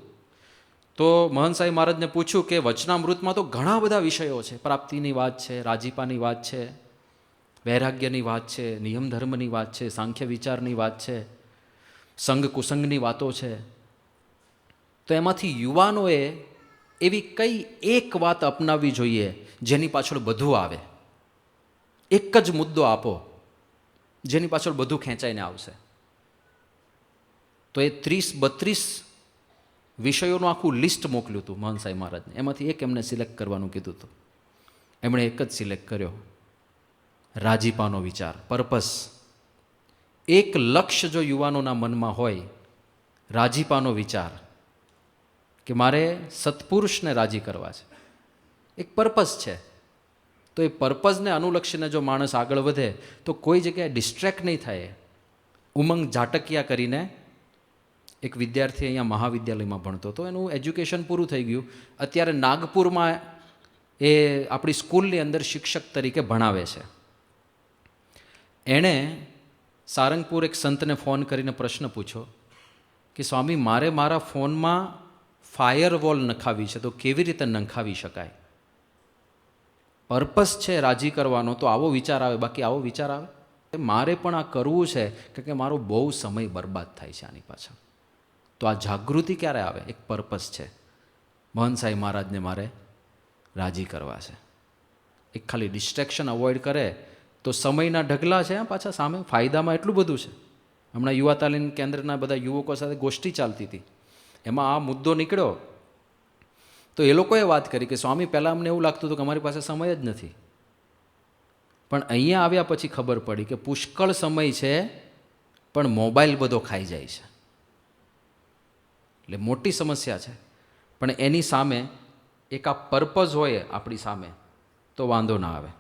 S1: તો મહંત સ્વામી મહારાજને પૂછ્યું કે વચનામૃતમાં તો ઘણા બધા વિષયો છે, પ્રાપ્તિની વાત છે, રાજીપાની વાત છે, વૈરાગ્યની વાત છે, નિયમ ધર્મની વાત છે, સાંખ્ય વિચારની વાત છે, સંગ કુસંગની વાતો છે. તો એમાંથી યુવાનોએ એવી કઈ એક વાત અપનાવવી જોઈએ જેની પાછળ બધું આવે? એક જ મુદ્દો આપો જેની પાછળ બધું ખેંચાઈને આવશે. તો એ 30-32 વિષયોનું આખું લિસ્ટ મોકલ્યું હતું મહંત સાહેબ મહારાજને. એમાંથી એક એમને સિલેક્ટ કરવાનું કીધું હતું. એમણે એક જ સિલેક્ટ કર્યો, રાજીપાનો વિચાર, પર્પસ. એક લક્ષ્ય જો યુવાનોના મનમાં હોય, રાજીપાનો વિચાર, કે મારે સત્પુરુષને રાજી કરવા છે, એક પર્પસ છે, તો એ પર્પઝને અનુલક્ષીને જો માણસ આગળ વધે તો કોઈ જગ્યાએ ડિસ્ટ્રેક્ટ નહીં થાય. ઉમંગ ઝાટકિયા કરીને એક વિદ્યાર્થી અહીંયા મહાવિદ્યાલયમાં ભણતો હતો, એનું એજ્યુકેશન પૂરું થઈ ગયું. અત્યારે નાગપુરમાં એ આપણી સ્કૂલની અંદર શિક્ષક તરીકે ભણાવે છે. એણે સારંગપુર એક સંતને ફોન કરીને પ્રશ્ન પૂછ્યો કે સ્વામી, મારે મારા ફોનમાં ફાયરવોલ નખાવી છે, તો કેવી રીતે નખાવી શકાય? પર્પસ છે રાજી કરવાનો, તો આવો વિચાર આવે, બાકી આવો વિચાર આવે? મારે પણ આ કરવું છે કે મારો બહુ સમય બરબાદ થાય છે આની પાછળ. તો આ જાગૃતિ ક્યારે આવે? એક પર્પસ છે, મહંત સાહેબ મહારાજને મારે રાજી કરવા છે. એક ખાલી ડિસ્ટ્રેક્શન અવોઇડ કરે તો સમયના ઢગલા છે પાછા સામે. ફાયદામાં એટલું બધું છે. હમણાં યુવા તાલીમ કેન્દ્રના બધા યુવકો સાથે ગોષ્ઠી ચાલતી હતી, એમાં આ મુદ્દો નીકળ્યો. તો એ લોકોએ વાત કરી કે સ્વામી, પહેલાં અમને એવું લાગતું હતું કે અમારી પાસે સમય જ નથી, પણ અહીંયા આવ્યા પછી ખબર પડી કે પુષ્કળ સમય છે, પણ મોબાઈલ બધો ખાઈ જાય છે. એટલે મોટી સમસ્યા છે. પણ એની સામે એક આ પર્પઝ હોય આપણી સામે તો વાંધો ના આવે.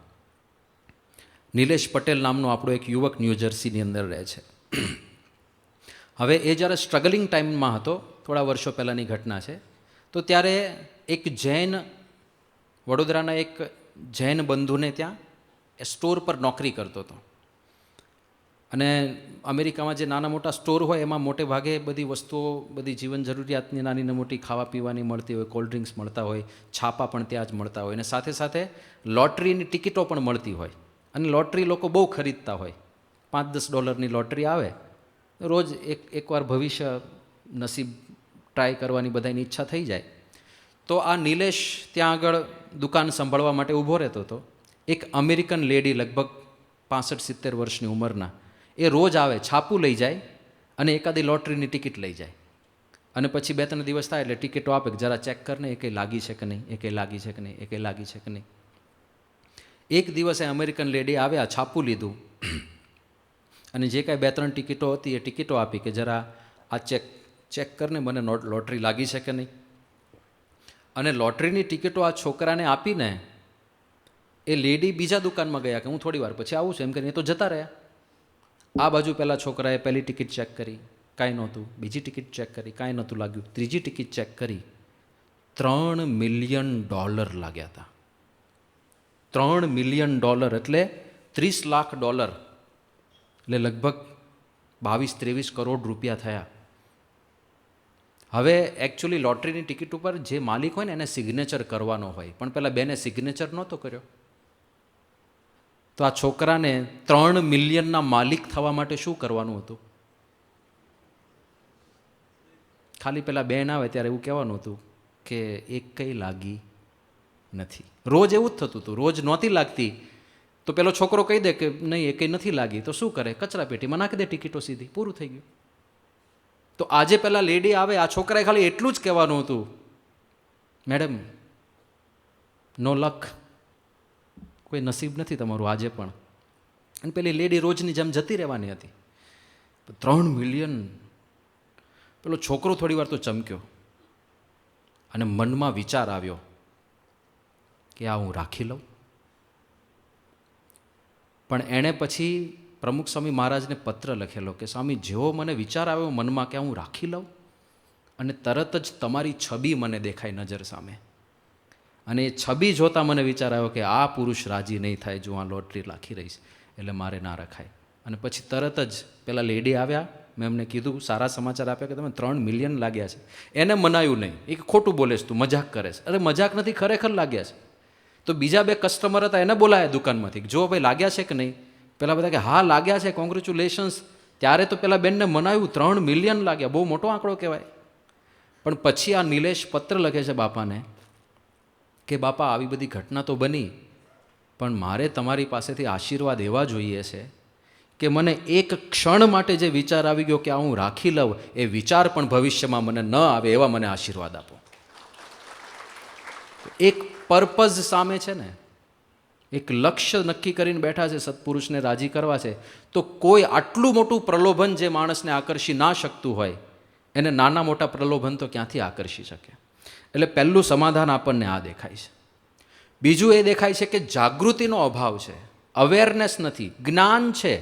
S1: નિલેશ પટેલ નામનો આપણો એક યુવક ન્યૂજર્સીની અંદર રહે છે. હવે એ જ્યારે સ્ટ્રગલિંગ ટાઈમમાં હતો, થોડા વર્ષો પહેલાંની ઘટના છે, તો ત્યારે એક જૈન, વડોદરાના એક જૈન બંધુને ત્યાં એ સ્ટોર પર નોકરી કરતો હતો. અને અમેરિકામાં જે નાના મોટા સ્ટોર હોય એમાં મોટે ભાગે બધી વસ્તુઓ, બધી જીવન જરૂરિયાતની નાની ને મોટી ખાવા પીવાની મળતી હોય, કોલ્ડ ડ્રિંક્સ મળતા હોય, છાપા પણ ત્યાં જ મળતા હોય, અને સાથે સાથે લોટરીની ટિકિટો પણ મળતી હોય. અને લોટરી લોકો બહુ ખરીદતા હોય. $5-10 લોટરી આવે, રોજ એકવાર ભવિષ્ય નસીબ ટ્રાય કરવાની બધાની ઈચ્છા થઈ જાય. તો આ નિલેશ ત્યાં આગળ દુકાન સંભાળવા માટે ઊભો રહેતો હતો. એક અમેરિકન લેડી, લગભગ 65-70 વર્ષની ઉંમરના, એ રોજ આવે, છાપું લઈ જાય અને એકાદી લોટરીની ટિકિટ લઈ જાય. અને પછી 2-3 દિવસ થાય એટલે ટિકિટો આપે કે જરા ચેક કરને, એ કંઈ લાગી છે કે નહીં, એ કંઈ લાગી છે કે નહીં, એ કંઈ લાગી છે કે નહીં. એક દિવસે અમેરિકન લેડી આવ્યા, છાપું લીધું અને જે કાંઈ 2-3 ટિકિટો હતી એ ટિકિટો આપી કે જરા આ ચેક કરને, મને લોટરી લાગી છે કે નહીં. અને લોટરીની ટિકિટો આ છોકરાને આપીને એ લેડી બીજા દુકાનમાં ગયા કે હું થોડી વાર પછી આવું છું એમ કરીને એ તો જતા રહ્યા. આ બાજુ પહેલાં છોકરાએ પહેલી ટિકિટ ચેક કરી, કાંઈ નહોતું. બીજી ટિકિટ ચેક કરી, કાંઈ નહોતું લાગ્યું. ત્રીજી ટિકિટ ચેક કરી, $3 મિલિયન લાગ્યા હતા. $3 મિલિયન એટલે $30 લાખ, એટલે લગભગ 22-23 કરોડ રૂપિયા થયા. હવે એકચ્યુઅલી લોટરીની ટિકિટ ઉપર જે માલિક હોય ને એને સિગ્નેચર કરવાનો હોય, પણ પેલા બેને સિગ્નેચર નહોતો કર્યો. તો આ છોકરાને $3 મિલિયનના માલિક થવા માટે શું કરવાનું હતું? ખાલી પેલા બેન આવે ત્યારે એવું કહેવાનું હતું કે એક કંઈ લાગી નથી. રોજ એવું જ થતું હતું. રોજ નહોતી લાગતી તો પેલો છોકરો કહી દે કે નહીં એ કંઈ નથી લાગી, તો શું કરે? કચરા પેટીમાં નાખી દે ટિકિટો સીધી, પૂરું થઈ ગયું. તો આજે પેલા લેડી આવે, આ છોકરાએ ખાલી એટલું જ કહેવાનું હતું, મેડમ નો લક, કોઈ નસીબ નથી તમારું આજે પણ. અને પેલી લેડી રોજની જેમ જતી રહેવાની હતી. $3 મિલિયન. પેલો છોકરો થોડી વાર તો ચમક્યો અને મનમાં વિચાર આવ્યો કે આ હું રાખી લઉં. પણ એણે પછી પ્રમુખ સ્વામી મહારાજને પત્ર લખેલો કે સ્વામી, જેવો મને વિચાર આવ્યો મનમાં કે હું રાખી લઉં, અને તરત જ તમારી છબી મને દેખાય નજર સામે. અને એ છબી જોતાં મને વિચાર આવ્યો કે આ પુરુષ રાજી નહીં થાય જો આ લોટરી રાખી રહીશ, એટલે મારે ના રખાય. અને પછી તરત જ પેલા લેડી આવ્યા, મેં એમને કીધું, સારા સમાચાર આપ્યા કે તમે $3 મિલિયન લાગ્યા છે. એને મનાયું નહીં, એ ખોટું બોલે છે, તું મજાક કરે છે. અરે મજાક નથી, ખરેખર લાગ્યા છે. તો બીજા 2 કસ્ટમર હતા, એને બોલાયા દુકાનમાંથી, જો ભાઈ લાગ્યા છે કે નહીં. પેલા બધા કે હા લાગ્યા છે, કોંગ્રેચ્યુલેશન્સ. ત્યારે તો પેલા બેનને મનાયું, $3 મિલિયન લાગ્યા, બહુ મોટો આંકડો કહેવાય. પણ પછી આ નિલેશ પત્ર લખે છે બાપાને કે બાપા, આવી બધી ઘટના તો બની, પણ મારે તમારી પાસેથી આશીર્વાદ એવા જોઈએ છે કે મને એક ક્ષણ માટે જે વિચાર આવી ગયો કે આ હું રાખી લઉં, એ વિચાર પણ ભવિષ્યમાં મને ન આવે, એવા મને આશીર્વાદ આપો. એક પર્પઝ સામે છે ને, એક લક્ષ્ય નક્કી કરીને બેઠા છે, સત્પુરુષને રાજી કરવા છે, તો કોઈ આટલું મોટું પ્રલોભન જે માણસને આકર્ષી ના શકતું હોય, એને નાના મોટા પ્રલોભન તો ક્યાંથી આકર્ષી શકે? એટલે પહેલું સમાધાન આપણને આ દેખાય છે. બીજું એ દેખાય છે કે જાગૃતિનો અભાવ છે, અવેરનેસ નથી. જ્ઞાન છે,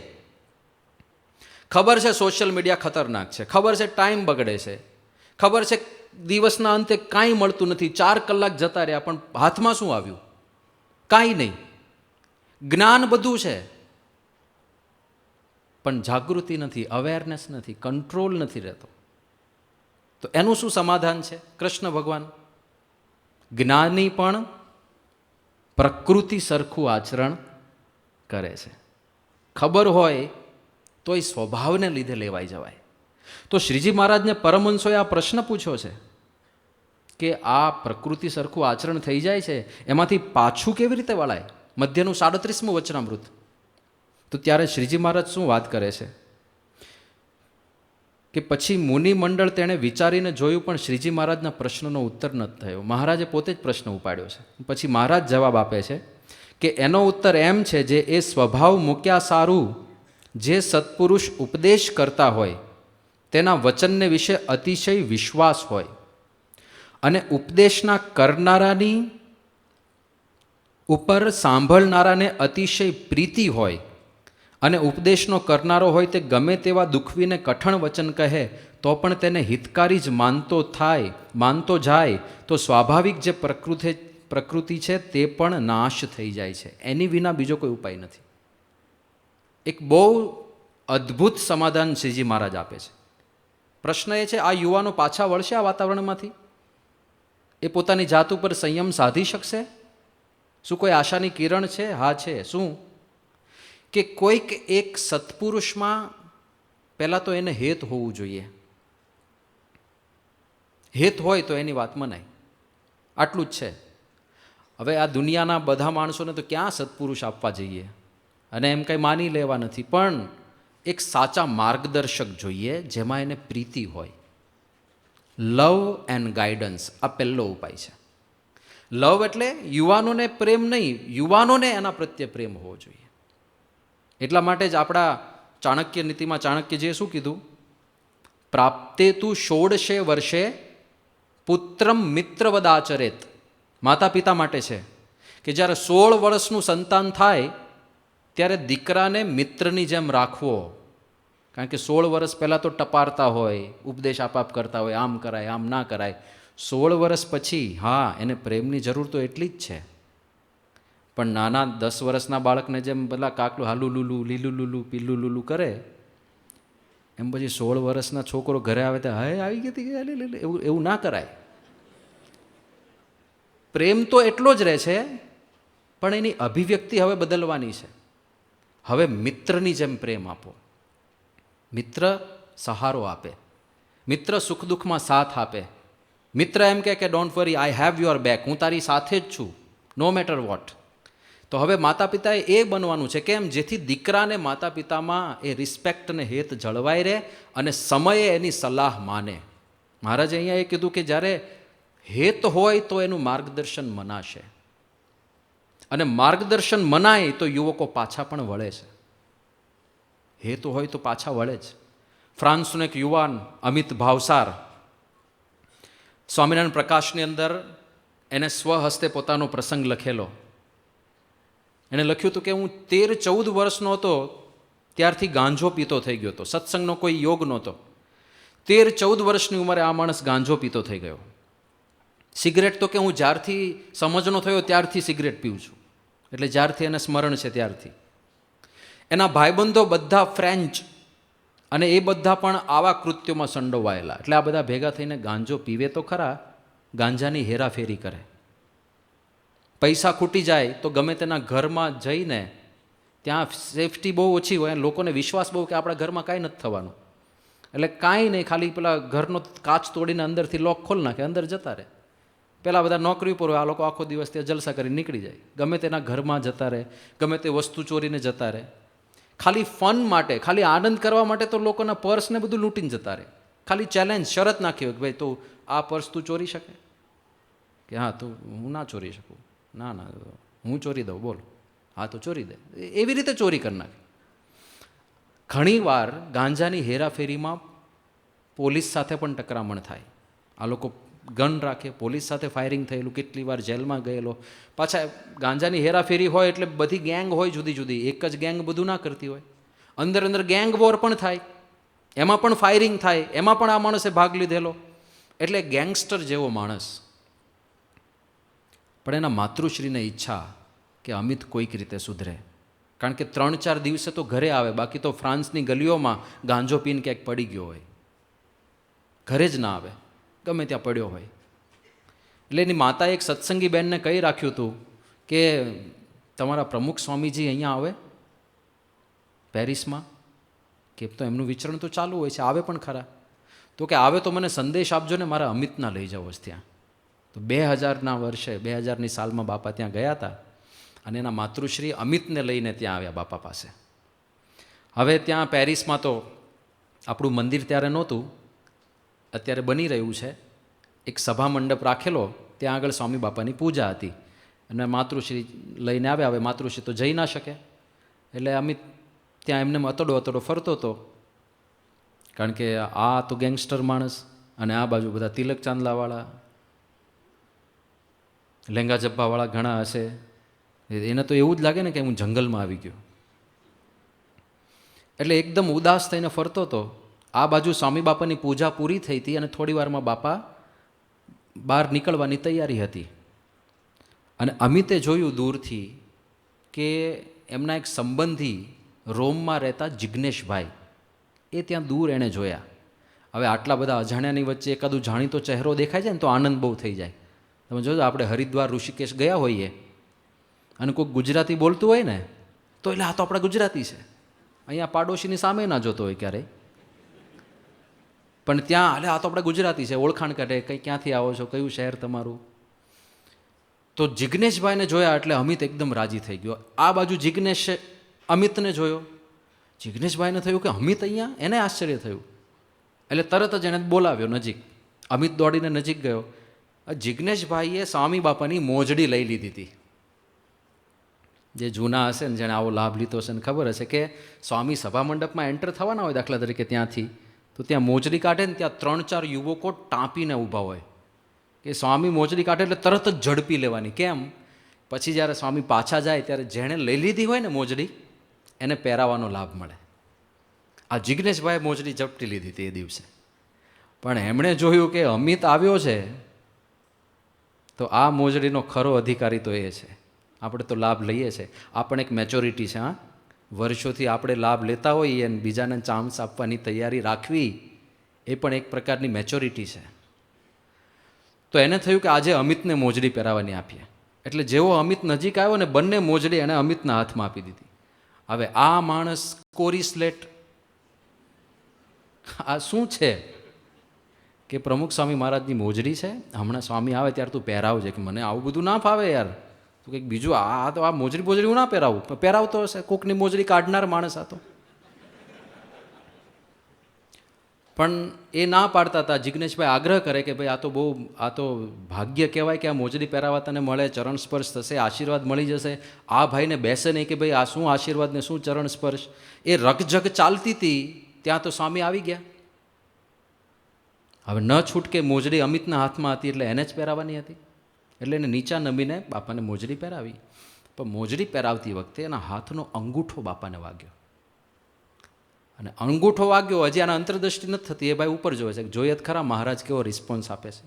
S1: ખબર છે સોશિયલ મીડિયા ખતરનાક છે, ખબર છે ટાઈમ બગડે છે, ખબર છે દિવસના અંતે કાંઈ મળતું નથી, 4 કલાક જતા રહ્યા, પણ હાથમાં શું આવ્યું? કાંઈ નહીં. જ્ઞાન બધું છે, પણ જાગૃતિ નથી, અવેરનેસ નથી, કંટ્રોલ નથી રહેતો. તો એનું શું સમાધાન છે? કૃષ્ણ ભગવાન, જ્ઞાની પણ પ્રકૃતિ સરખું આચરણ કરે છે. ખબર હોય તોય સ્વભાવને લીધે લેવાઈ જવાય. તો શ્રીજી મહારાજને પરમહંસોએ આ પ્રશ્ન પૂછ્યો છે કે આ પ્રકૃતિ સરખું આચરણ થઈ જાય છે, એમાંથી પાછું કેવી રીતે વળાય? મધ્યનું 37મું વચનામૃત. તો ત્યારે શ્રીજી મહારાજ શું વાત કરે છે કે પછી મુનિ મંડળ તેણે વિચારીને જોયું, પણ શ્રીજી મહારાજના પ્રશ્નનો ઉત્તર નથી થયો. મહારાજે પોતે જ પ્રશ્ન ઉપાડ્યો છે. પછી મહારાજ જવાબ આપે છે કે એનો ઉત્તર એમ છે, જે એ સ્વભાવ મૂક્યા સારું જે સત્પુરુષ ઉપદેશ કરતા હોય તેના વચનને વિશે અતિશય વિશ્વાસ હોય, અને ઉપદેશના કરનારાની ઉપર સાંભળનારાને અતિશય પ્રીતિ હોય, અને ઉપદેશનો કરનારો હોય તે ગમે તેવા દુખવીને કઠણ વચન કહે તો પણ તેને હિતકારી જ માનતો જાય, તો સ્વાભાવિક જે પ્રકૃતિ છે તે પણ નાશ થઈ જાય છે. એની વિના બીજો કોઈ ઉપાય નથી. એક બહુ અદ્ભુત સમાધાન શ્રીજી મહારાજ આપે છે. પ્રશ્ન એ છે, આ યુવાનો પાછા વળશે આ વાતાવરણમાંથી? એ પોતાની જાત ઉપર સંયમ સાધી શકશે? શું કોઈ આશાની કિરણ છે? હા છે. શું? કે કોઈક એક સત્પુરુષમાં પહેલાં તો એને હેત હોવું જોઈએ. હેત હોય તો એની વાત મનાય, આટલું જ છે. હવે આ દુનિયાના બધા માણસોને તો ક્યાં સત્પુરુષ આપવા જઈએ, અને એમ કંઈ માની લેવા નથી, પણ એક સાચા માર્ગદર્શક જોઈએ જેમાં એને પ્રીતિ હોય. લવ એન્ડ ગાઈડન્સ આ પહેલો ઉપાય છે. લવ એટલે યુવાનોને પ્રેમ નહીં, યુવાનોને એના પ્રત્યે પ્રેમ હોવો જોઈએ. એટલા માટે જ આપણા ચાણક્ય નીતિમાં ચાણક્યજીએ શું કીધું? પ્રાપ્તે તું 16 વર્ષે પુત્રમ મિત્રવદાચરેત. માતા પિતા માટે છે કે જ્યારે 16 વર્ષનું સંતાન થાય ત્યારે દીકરાને મિત્રની જેમ રાખવો. કારણ કે 16 વર્ષ પહેલાં તો ટપારતા હોય, ઉપદેશ આપાપ કરતા હોય, આમ કરાય આમ ના કરાય. 16 વર્ષ પછી હા, એને પ્રેમની જરૂર તો એટલી જ છે, પણ નાના 10 વર્ષના બાળકને જેમ પેલા કાકલું હાલુ લુલુ લીલું લુલુ પીલું લુલુ કરે, એમ પછી 16 વર્ષના છોકરો ઘરે આવે તો હાય આવી ગઈ એવું ના કરાય. પ્રેમ તો એટલો જ રહે છે, પણ એની અભિવ્યક્તિ હવે બદલવાની છે. હવે મિત્રની જેમ પ્રેમ આપો. મિત્ર સહારો આપે, મિત્ર સુખ દુઃખમાં સાથ આપે. મિત્ર એમ કે don't worry, I have your back, હું તારી સાથે જ છું, નો મેટર વોટ. તો હવે માતા પિતાએ એ બનવાનું છે, કેમ? જેથી દીકરાને માતા પિતામાં એ રિસ્પેક્ટ અને હેત જળવાઈ રહે અને સમયે એની સલાહ માને. મહારાજે અહીંયા એ કીધું કે જ્યારે હેત હોય તો એનું માર્ગદર્શન મનાશે, અને માર્ગદર્શન મનાય તો યુવકો પાછા પણ વળે છે. હેતુ હોય તો પાછા વળે જ. ફ્રાન્સનો એક યુવાન અમિત ભાવસાર સ્વામિનારાયણ પ્રકાશની અંદર એને સ્વહસ્તે પોતાનો પ્રસંગ લખેલો. એણે લખ્યું હતું કે હું 13-14 વર્ષનો હતો ત્યારથી ગાંજો પીતો થઈ ગયો હતો. સત્સંગનો કોઈ યોગ નહોતો. 13-14 વર્ષની ઉંમરે આ માણસ ગાંજો પીતો થઈ ગયો. સિગરેટ તો કે હું જ્યારથી સમજનો થયો ત્યારથી સિગરેટ પીઉં છું, એટલે જ્યારથી એને સ્મરણ છે ત્યારથી. એના ભાઈબંધો બધા ફ્રેન્ચ, અને એ બધા પણ આવા કૃત્યોમાં સંડોવાયેલા. એટલે આ બધા ભેગા થઈને ગાંજો પીવે તો ખરા, ગાંજાની હેરાફેરી કરે. પૈસા ખૂટી જાય તો ગમે તેના ઘરમાં જઈને, ત્યાં સેફટી બહુ ઓછી હોય, લોકોને વિશ્વાસ બહુ કે આપણા ઘરમાં કાંઈ નથી થવાનું, એટલે કાંઈ નહીં, ખાલી પેલા ઘરનો કાચ તોડીને અંદરથી લોક ખોલ નાખે, અંદર જતા રહે. પેલા બધા નોકરી પર હોય, આ લોકો આખો દિવસ ત્યાં જલસા કરી નીકળી જાય. ગમે તેના ઘરમાં જતા રહે, ગમે તે વસ્તુ ચોરીને જતા રહે. ખાલી ફન માટે, ખાલી આનંદ કરવા માટે તો લોકોના પર્સને બધું લૂંટીને જતા રહે. ખાલી ચેલેન્જ, શરત નાખી હોય કે ભાઈ તું આ પર્સ તું ચોરી શકે? કે હા, તું હું ના ચોરી શકું. ના ના, હું ચોરી દઉં, બોલ. હા તો ચોરી દે. એવી રીતે ચોરી કરી નાખે. ઘણીવાર ગાંજાની હેરાફેરીમાં પોલીસ સાથે પણ ટકરામણ થાય. આ લોકો ગન રાખે, પોલીસ સાથે ફાયરિંગ થયેલું, કેટલી વાર જેલમાં ગયેલો. પાછા ગાંજાની હેરાફેરી હોય એટલે બધી ગેંગ હોય જુદી જુદી, એક જ ગેંગ બધું ના કરતી હોય. અંદર અંદર ગેંગ વોર પણ થાય, એમાં પણ ફાયરિંગ થાય, એમાં પણ આ માણસે ભાગ લીધેલો. એટલે ગેંગસ્ટર જેવો માણસ. પણ એના માતૃશ્રીને ઈચ્છા કે અમિત કોઈક રીતે સુધરે, કારણ કે 3-4 દિવસે તો ઘરે આવે, બાકી તો ફ્રાન્સની ગલીઓમાં ગાંજો પીને ક્યાંક પડી ગયો હોય, ઘરે જ ના આવે, ગમે ત્યાં પડ્યો હોય. એટલે એની માતાએ એક સત્સંગી બહેનને કહી રાખ્યું હતું કે તમારા પ્રમુખ સ્વામીજી અહીંયા આવે પેરિસમાં, કે તો એમનું વિચરણ તો ચાલુ હોય છે, આવે પણ ખરા. તો કે આવે તો મને સંદેશ આપજો ને, મારા અમિતના લઈ જાઓ ત્યાં. તો 2000ના વર્ષે, 2000ની સાલમાં બાપા ત્યાં ગયા હતા, અને એના માતૃશ્રી અમિતને લઈને ત્યાં આવ્યા બાપા પાસે. હવે ત્યાં પેરિસમાં તો આપણું મંદિર ત્યારે નહોતું, અત્યારે બની રહ્યું છે. એક સભા મંડપ રાખેલો, ત્યાં આગળ સ્વામી બાપાની પૂજા હતી, અને માતૃશ્રી લઈને આવ્યા. હવે માતૃશ્રી તો જઈ ના શકે, એટલે અમિત ત્યાં એમને અતડો ફરતો હતો, કારણ કે આ તો ગેંગસ્ટર માણસ, અને આ બાજુ બધા તિલક ચાંદલાવાળા, લેંગા જબ્બાવાળા ઘણા હશે. એને તો એવું જ લાગે ને કે હું જંગલમાં આવી ગયો. એટલે એકદમ ઉદાસ થઈને ફરતો હતો. આ બાજુ સ્વામી બાપાની પૂજા પૂરી થઈ હતી, અને થોડી વારમાં બાપા બહાર નીકળવાની તૈયારી હતી. અને અમિતે જોયું દૂરથી કે એમના એક સંબંધી રોમમાં રહેતા જિજ્ઞેશભાઈ, એ ત્યાં દૂર એણે જોયા. હવે આટલા બધા અજાણ્યાની વચ્ચે એકાદું જાણીતો ચહેરો દેખાય છે ને તો આનંદ બહુ થઈ જાય. તમે જોજો, આપણે હરિદ્વાર ઋષિકેશ ગયા હોઈએ અને કોઈક ગુજરાતી બોલતું હોય ને તો એટલે આ તો આપણા ગુજરાતી છે. અહીંયા પાડોશીની સામે ના જોતો હોય ક્યારેય, પણ ત્યાં એટલે આ તો આપણા ગુજરાતી છે, ઓળખાણ કાઢે, કંઈ ક્યાંથી આવો છો, કયું શહેર તમારું. તો જિજ્ઞેશભાઈને જોયા એટલે અમિત એકદમ રાજી થઈ ગયો. આ બાજુ જિજ્ઞેશે અમિતને જોયો. જિજ્ઞેશભાઈને થયું કે અમિત અહીંયા, એને આશ્ચર્ય થયું. એટલે તરત જ એને બોલાવ્યો નજીક. અમિત દોડીને નજીક ગયો. જિજ્ઞેશભાઈએ સ્વામી બાપાની મોજડી લઈ લીધી હતી. જે જૂના હશે ને, જેણે આવો લાભ લીધો હશે ને ખબર હશે કે સ્વામી સભા મંડપમાં એન્ટર થવાના હોય દાખલા તરીકે ત્યાંથી, તો ત્યાં મોજડી કાઢે ને ત્યાં 3-4 યુવકો ટાંપીને ઊભા હોય કે સ્વામી મોજડી કાઢે એટલે તરત જ ઝડપી લેવાની. કેમ? પછી જ્યારે સ્વામી પાછા જાય ત્યારે જેણે લઈ લીધી હોય ને મોજડી, એને પહેરાવાનો લાભ મળે. આ જિજ્ઞેશભાઈએ મોજડી ઝપટી લીધી હતી એ દિવસે. પણ એમણે જોયું કે અમિત આવ્યો છે તો આ મોજડીનો ખરો અધિકારી તો એ છે. આપણે તો લાભ લઈએ છીએ, આપણે એક મેચ્યોરિટી છે. હા, વર્ષોથી આપણે લાભ લેતા હોઈએ અને બીજાને ચાન્સ આપવાની તૈયારી રાખવી એ પણ એક પ્રકારની મેચ્યોરિટી છે. તો એને થયું કે આજે અમિતને મોજડી પહેરાવવાની આપીએ. એટલે જેવો અમિત નજીક આવ્યો ને બંને મોજડી એણે અમિતના હાથમાં આપી દીધી. હવે આ માણસ કોરી સ્લેટ, આ શું છે કે પ્રમુખ સ્વામી મહારાજની મોજડી છે, હમણાં સ્વામી આવે ત્યારે તું પહેરાવજે. કે મને આવું બધું ના ફાવે યાર, તું કંઈક બીજું, આ તો આ મોજડી બોજડી હું ના પહેરાવું. પહેરાવતો હશે, કોકની મોજડી કાઢનાર માણસ હતો. પણ એ ના પાડતા હતા. જિજ્ઞેશભાઈ આગ્રહ કરે કે ભાઈ આ તો ભાગ્ય કહેવાય કે આ મોજડી પહેરાવા તને મળે, ચરણ સ્પર્શ થશે, આશીર્વાદ મળી જશે. આ ભાઈને બેસે નહીં કે ભાઈ આ શું આશીર્વાદ ને શું ચરણ સ્પર્શ. એ રકઝક ચાલતી હતી ત્યાં તો સ્વામી આવી ગયા. હવે ન છૂટકે મોજડી અમિતના હાથમાં હતી એટલે એને જ પહેરાવાની હતી. એટલે એને નીચા નમીને બાપાને મોજડી પહેરાવી. પણ મોજડી પહેરાવતી વખતે એના હાથનો અંગૂઠો બાપાને વાગ્યો. અને અંગૂઠો વાગ્યો, હજી આના અંતરદ્રષ્ટિ નથી થતી. એ ભાઈ ઉપર જોવે છે, જોઈએ જ ખરા મહારાજ કેવો રિસ્પોન્સ આપે છે.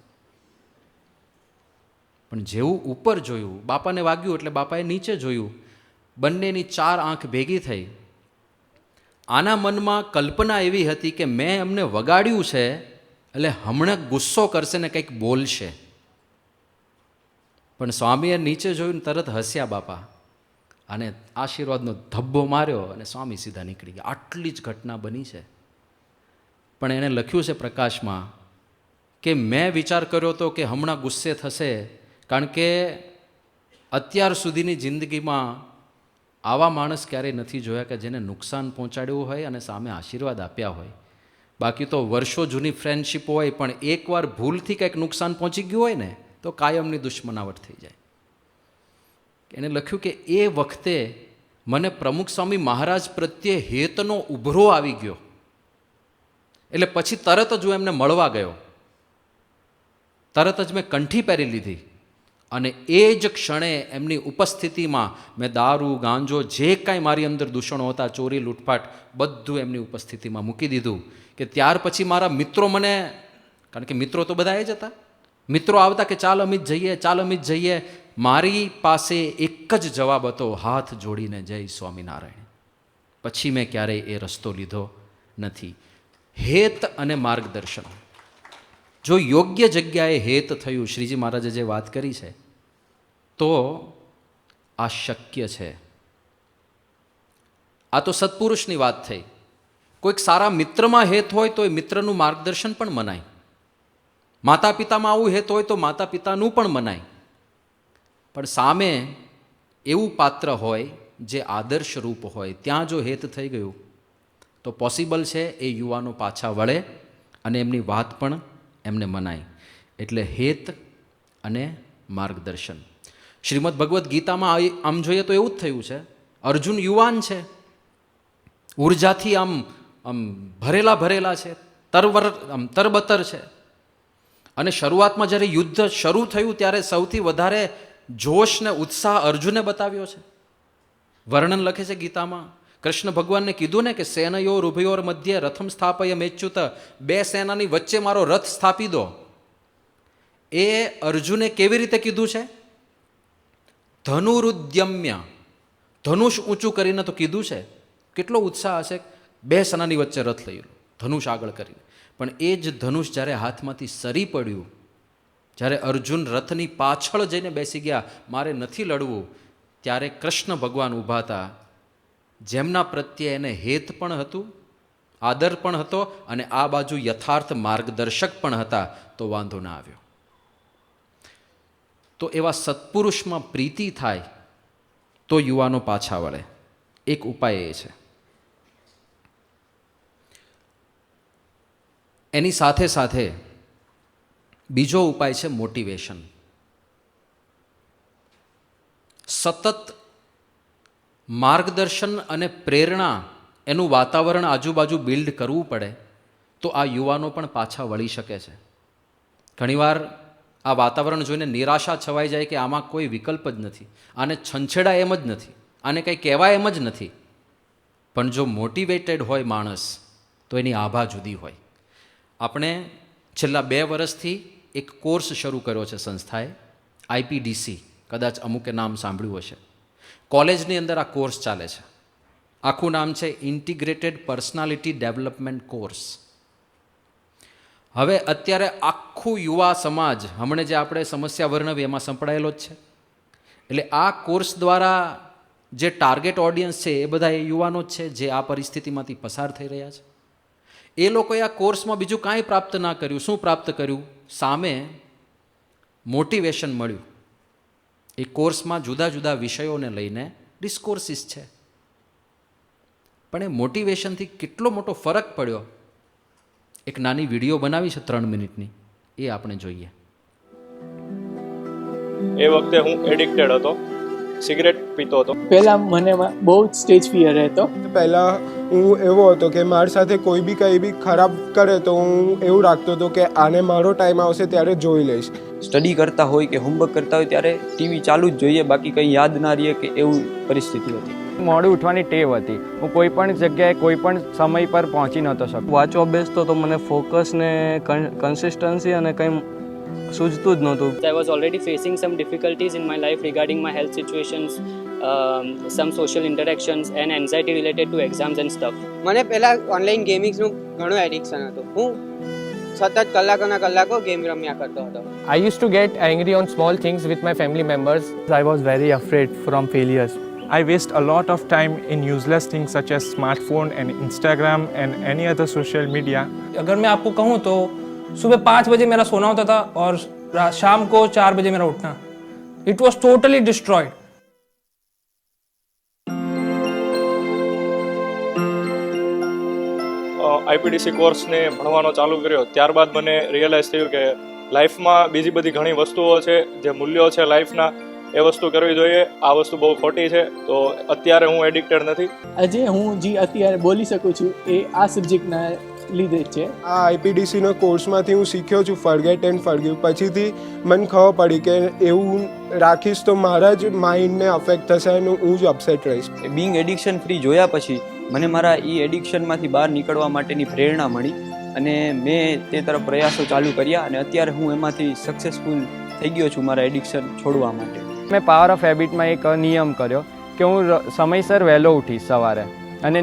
S1: પણ જેવું ઉપર જોયું, બાપાને વાગ્યું એટલે બાપાએ નીચે જોયું. બંનેની 4 આંખ ભેગી થઈ. આના મનમાં કલ્પના એવી હતી કે મેં એમને વગાડ્યું છે એટલે હમણાં ગુસ્સો કરશે ને કંઈક બોલશે. પણ સ્વામીએ નીચે જોયું તરત હસ્યા બાપા અને આશીર્વાદનો ધબ્બો માર્યો અને સ્વામી સીધા નીકળી ગયા. આટલી જ ઘટના બની છે. પણ એણે લખ્યું છે પ્રકાશમાં કે મેં વિચાર કર્યો હતો કે હમણાં ગુસ્સે થશે, કારણ કે અત્યાર સુધીની જિંદગીમાં આવા માણસ ક્યારેય નથી જોયા કે જેને નુકસાન પહોંચાડ્યું હોય અને સામે આશીર્વાદ આપ્યા હોય. બાકી તો વર્ષો જૂની ફ્રેન્ડશીપ હોય પણ એકવાર ભૂલથી કંઈક નુકસાન પહોંચી ગયું હોય ને તો કાયમની દુશ્મનાવટ થઈ જાય. એને લખ્યું કે એ વખતે મને પ્રમુખ સ્વામી મહારાજ પ્રત્યે હેતનો ઉભરો આવી ગયો. એટલે પછી તરત જ હું એમને મળવા ગયો. તરત જ મેં કંઠી પહેરી લીધી અને એ જ ક્ષણે એમની ઉપસ્થિતિમાં મેં દારૂ, ગાંજો, જે કાંઈ મારી અંદર દૂષણો હતા, ચોરી, લૂંટફાટ, બધું એમની ઉપસ્થિતિમાં મૂકી દીધું. કે ત્યાર પછી મારા મિત્રો મને, કારણ કે મિત્રો તો બધા એ જ હતા, મિત્રો આવતા કે ચાલ અમિત જઈએ, ચાલ અમિત જઈએ. મારી પાસે એક જ જવાબ હતો, હાથ જોડીને જય સ્વામિનારાયણ. પછી મેં ક્યારેય એ રસ્તો લીધો નથી. હેત અને માર્ગદર્શન, જો યોગ્ય જગ્યાએ હેત થયું, શ્રીજી મહારાજે જે વાત કરી છે, તો આ શક્ય છે. આ તો સત્પુરુષની વાત થઈ. કોઈક સારા મિત્રમાં હેત હોય તો એ મિત્રનું માર્ગદર્શન પણ મનાય. માતા પિતામાં આવું હેત હોય તો માતા પિતાનું પણ મનાય. પણ સામે એવું પાત્ર હોય જે આદર્શ રૂપ હોય, ત્યાં જો હેત થઈ ગયું તો પોસિબલ છે એ યુવાનો પાછા વળે અને એમની વાત પણ એમને મનાય. એટલે હેત અને માર્ગદર્શન. શ્રીમદ ભગવદ્ ગીતામાં આમ જોઈએ તો એવું જ થયું છે. અર્જુન યુવાન છે, ઉર્જાથી આમ ભરેલા છે, તરબતર છે. અને શરૂઆતમાં જ્યારે યુદ્ધ શરૂ થયું ત્યારે સૌથી વધારે જોશ ને ઉત્સાહ અર્જુને બતાવ્યો છે. વર્ણન લખે છે ગીતામાં. કૃષ્ણ ભગવાનને કીધું ને કે સેનયોર ઉભયોર મધ્ય રથમ સ્થાપય મેચ્યુત, 2 સેનાની વચ્ચે મારો રથ સ્થાપી દો. એ અર્જુને કેવી રીતે કીધું છે? ધનુરુદ્યમ્ય, ધનુષ ઊંચું કરીને તો કીધું છે. કેટલો ઉત્સાહ હશે! 2 સેનાની વચ્ચે રથ લઈ લો. ધનુષ આગળ કરીને. પણ એ જ ધનુષ જ્યારે હાથમાંથી સરી પડ્યું, જ્યારે અર્જુન રથની પાછળ જઈને બેસી ગયા, મારે નથી લડવું, ત્યારે કૃષ્ણ ભગવાન ઊભા હતા, જેમના પ્રત્યે એને હેત પણ હતું, આદર પણ હતો, અને આ બાજુ યથાર્થ માર્ગદર્શક પણ હતા. તો વાંધો ના આવ્યો. તો એવા સત્પુરુષમાં પ્રીતિ થાય તો યુવાનો પાછા વળે. એક ઉપાય એ છે. એની સાથે સાથે બીજો ઉપાય છે મોટિવેશન. સતત માર્ગદર્શન અને પ્રેરણા એનું વાતાવરણ આજુબાજુ બિલ્ડ કરવું પડે તો આ યુવાનો પણ પાછા વળી શકે છે. ઘણીવાર આ વાતાવરણ જોઈને નિરાશા છવાઈ જાય કે આમાં કોઈ વિકલ્પ જ નથી, આને છંછેડા એમ જ નથી, આને કંઈ કહેવાય એમ જ નથી. પણ જો મોટિવેટેડ હોય માણસ તો એની આભા જુદી હોય. આપણે છેલ્લા 2 વર્ષથી એક કોર્સ શરૂ કર્યો છે સંસ્થાએ, IPDC, કદાચ અમુકે નામ સાંભળ્યું હશે. કોલેજની અંદર આ કોર્સ ચાલે છે. આખું નામ છે ઇન્ટિગ્રેટેડ પર્સનાલિટી ડેવલપમેન્ટ કોર્સ. હવે અત્યારે આખું યુવા સમાજ, હમણાં જે આપણે સમસ્યા વર્ણવી એમાં સંપડાયેલો જ છે. એટલે આ કોર્સ દ્વારા જે ટાર્ગેટ ઓડિયન્સ છે એ બધા એ યુવાનો જ છે જે આ પરિસ્થિતિમાંથી પસાર થઈ રહ્યા છે. એ લોકોએ આ કોર્સમાં બીજું કાંઈ પ્રાપ્ત ના કર્યું. શું પ્રાપ્ત કર્યું? સામે મોટિવેશન મળ્યું. એ કોર્સમાં જુદા જુદા વિષયોને લઈને ડિસ્કોર્સિસ છે. પણ એ મોટિવેશનથી કેટલો મોટો ફરક પડ્યો, એક નાની વિડીયો બનાવી છે 3 મિનિટની, એ આપણે જોઈએ.
S2: એ વખતે હું એડિક્ટેડ હતો, સિગરેટ પીતો હતો.
S3: પહેલા મને બહુ જ સ્ટેજ ફિયર હતો.
S4: પહેલાં હું એવો હતો કે મારી સાથે કોઈ બી કંઈ બી ખરાબ કરે તો હું એવું રાખતો હતો કે આને મારો ટાઈમ આવશે ત્યારે જોઈ લઈશ.
S5: સ્ટડી કરતા હોય કે હોમવર્ક કરતા હોય ત્યારે ટીવી ચાલુ જ જોઈએ, બાકી કંઈ યાદ ના રહીએ કે એવું પરિસ્થિતિ હતી.
S6: મોડું ઉઠવાની ટેવ હતી. હું કોઈ પણ જગ્યાએ કોઈ પણ સમય પર પહોંચી નહોતો શકતો.
S7: વાંચવા બેસતો તો મને ફોકસ ને કન્સિસ્ટન્સી અને કંઈ સૂઝતું જ નહોતું.
S8: I was already facing some difficulties in my life regarding my health situations, some social interactions and anxiety related to exams and stuff.
S9: મને પહેલાં ઓનલાઈન ગેમિંગ્સનું ઘણું એડિક્શન હતું. હું સતત કલાકોના કલાકો ગેમ રમ્યા કરતો હતો.
S6: I used to get angry on small things with my family members.
S7: I was very afraid from failures.
S10: I waste a lot of time in useless things such as smartphone and Instagram and any other social media.
S11: अगर मैं आपको कहूँ तो सुबह 5 बजे मेरा सोना होता था और शाम को 4 बजे मेरा उठना. It was totally destroyed.
S2: IPDC કોર્સને ભણવાનો ચાલુ કર્યો, ત્યારબાદ મને રિયલાઇઝ થયું કે લાઈફમાં બીજી બધી ઘણી વસ્તુઓ છે, જે મૂલ્યો છે લાઈફના, એ વસ્તુ કરવી જોઈએ. આ વસ્તુ બહુ ખોટી છે. તો અત્યારે હું એડિક્ટેડ નથી.
S3: આજે હું જે અત્યારે બોલી શકું છું એ આ સબ્જેક્ટના લીધે જ છે.
S4: આ IPDCનો કોર્સમાંથી હું શીખ્યો છું ફર્ગેટ એન્ડ ફર્ગીવ. પછીથી મને ખબર પડી કે એવું રાખીશ તો મારા જ માઇન્ડને અફેક્ટ થશે અને હું જ અપસેટ રહીશ.
S5: બિંગ એડિક્શન ફ્રી જોયા પછી મને મારા એ એડિક્શનમાંથી બહાર નીકળવા માટેની પ્રેરણા મળી અને મેં તે તરફ પ્રયાસો ચાલુ કર્યા અને અત્યારે હું એમાંથી સક્સેસફુલ થઈ ગયો છું મારા એડિક્શન છોડવા માટે.
S6: મેં પાવર ઓફ હેબિટમાં એક નિયમ કર્યો કે હું સમયસર વહેલો ઉઠીશ સવારે અને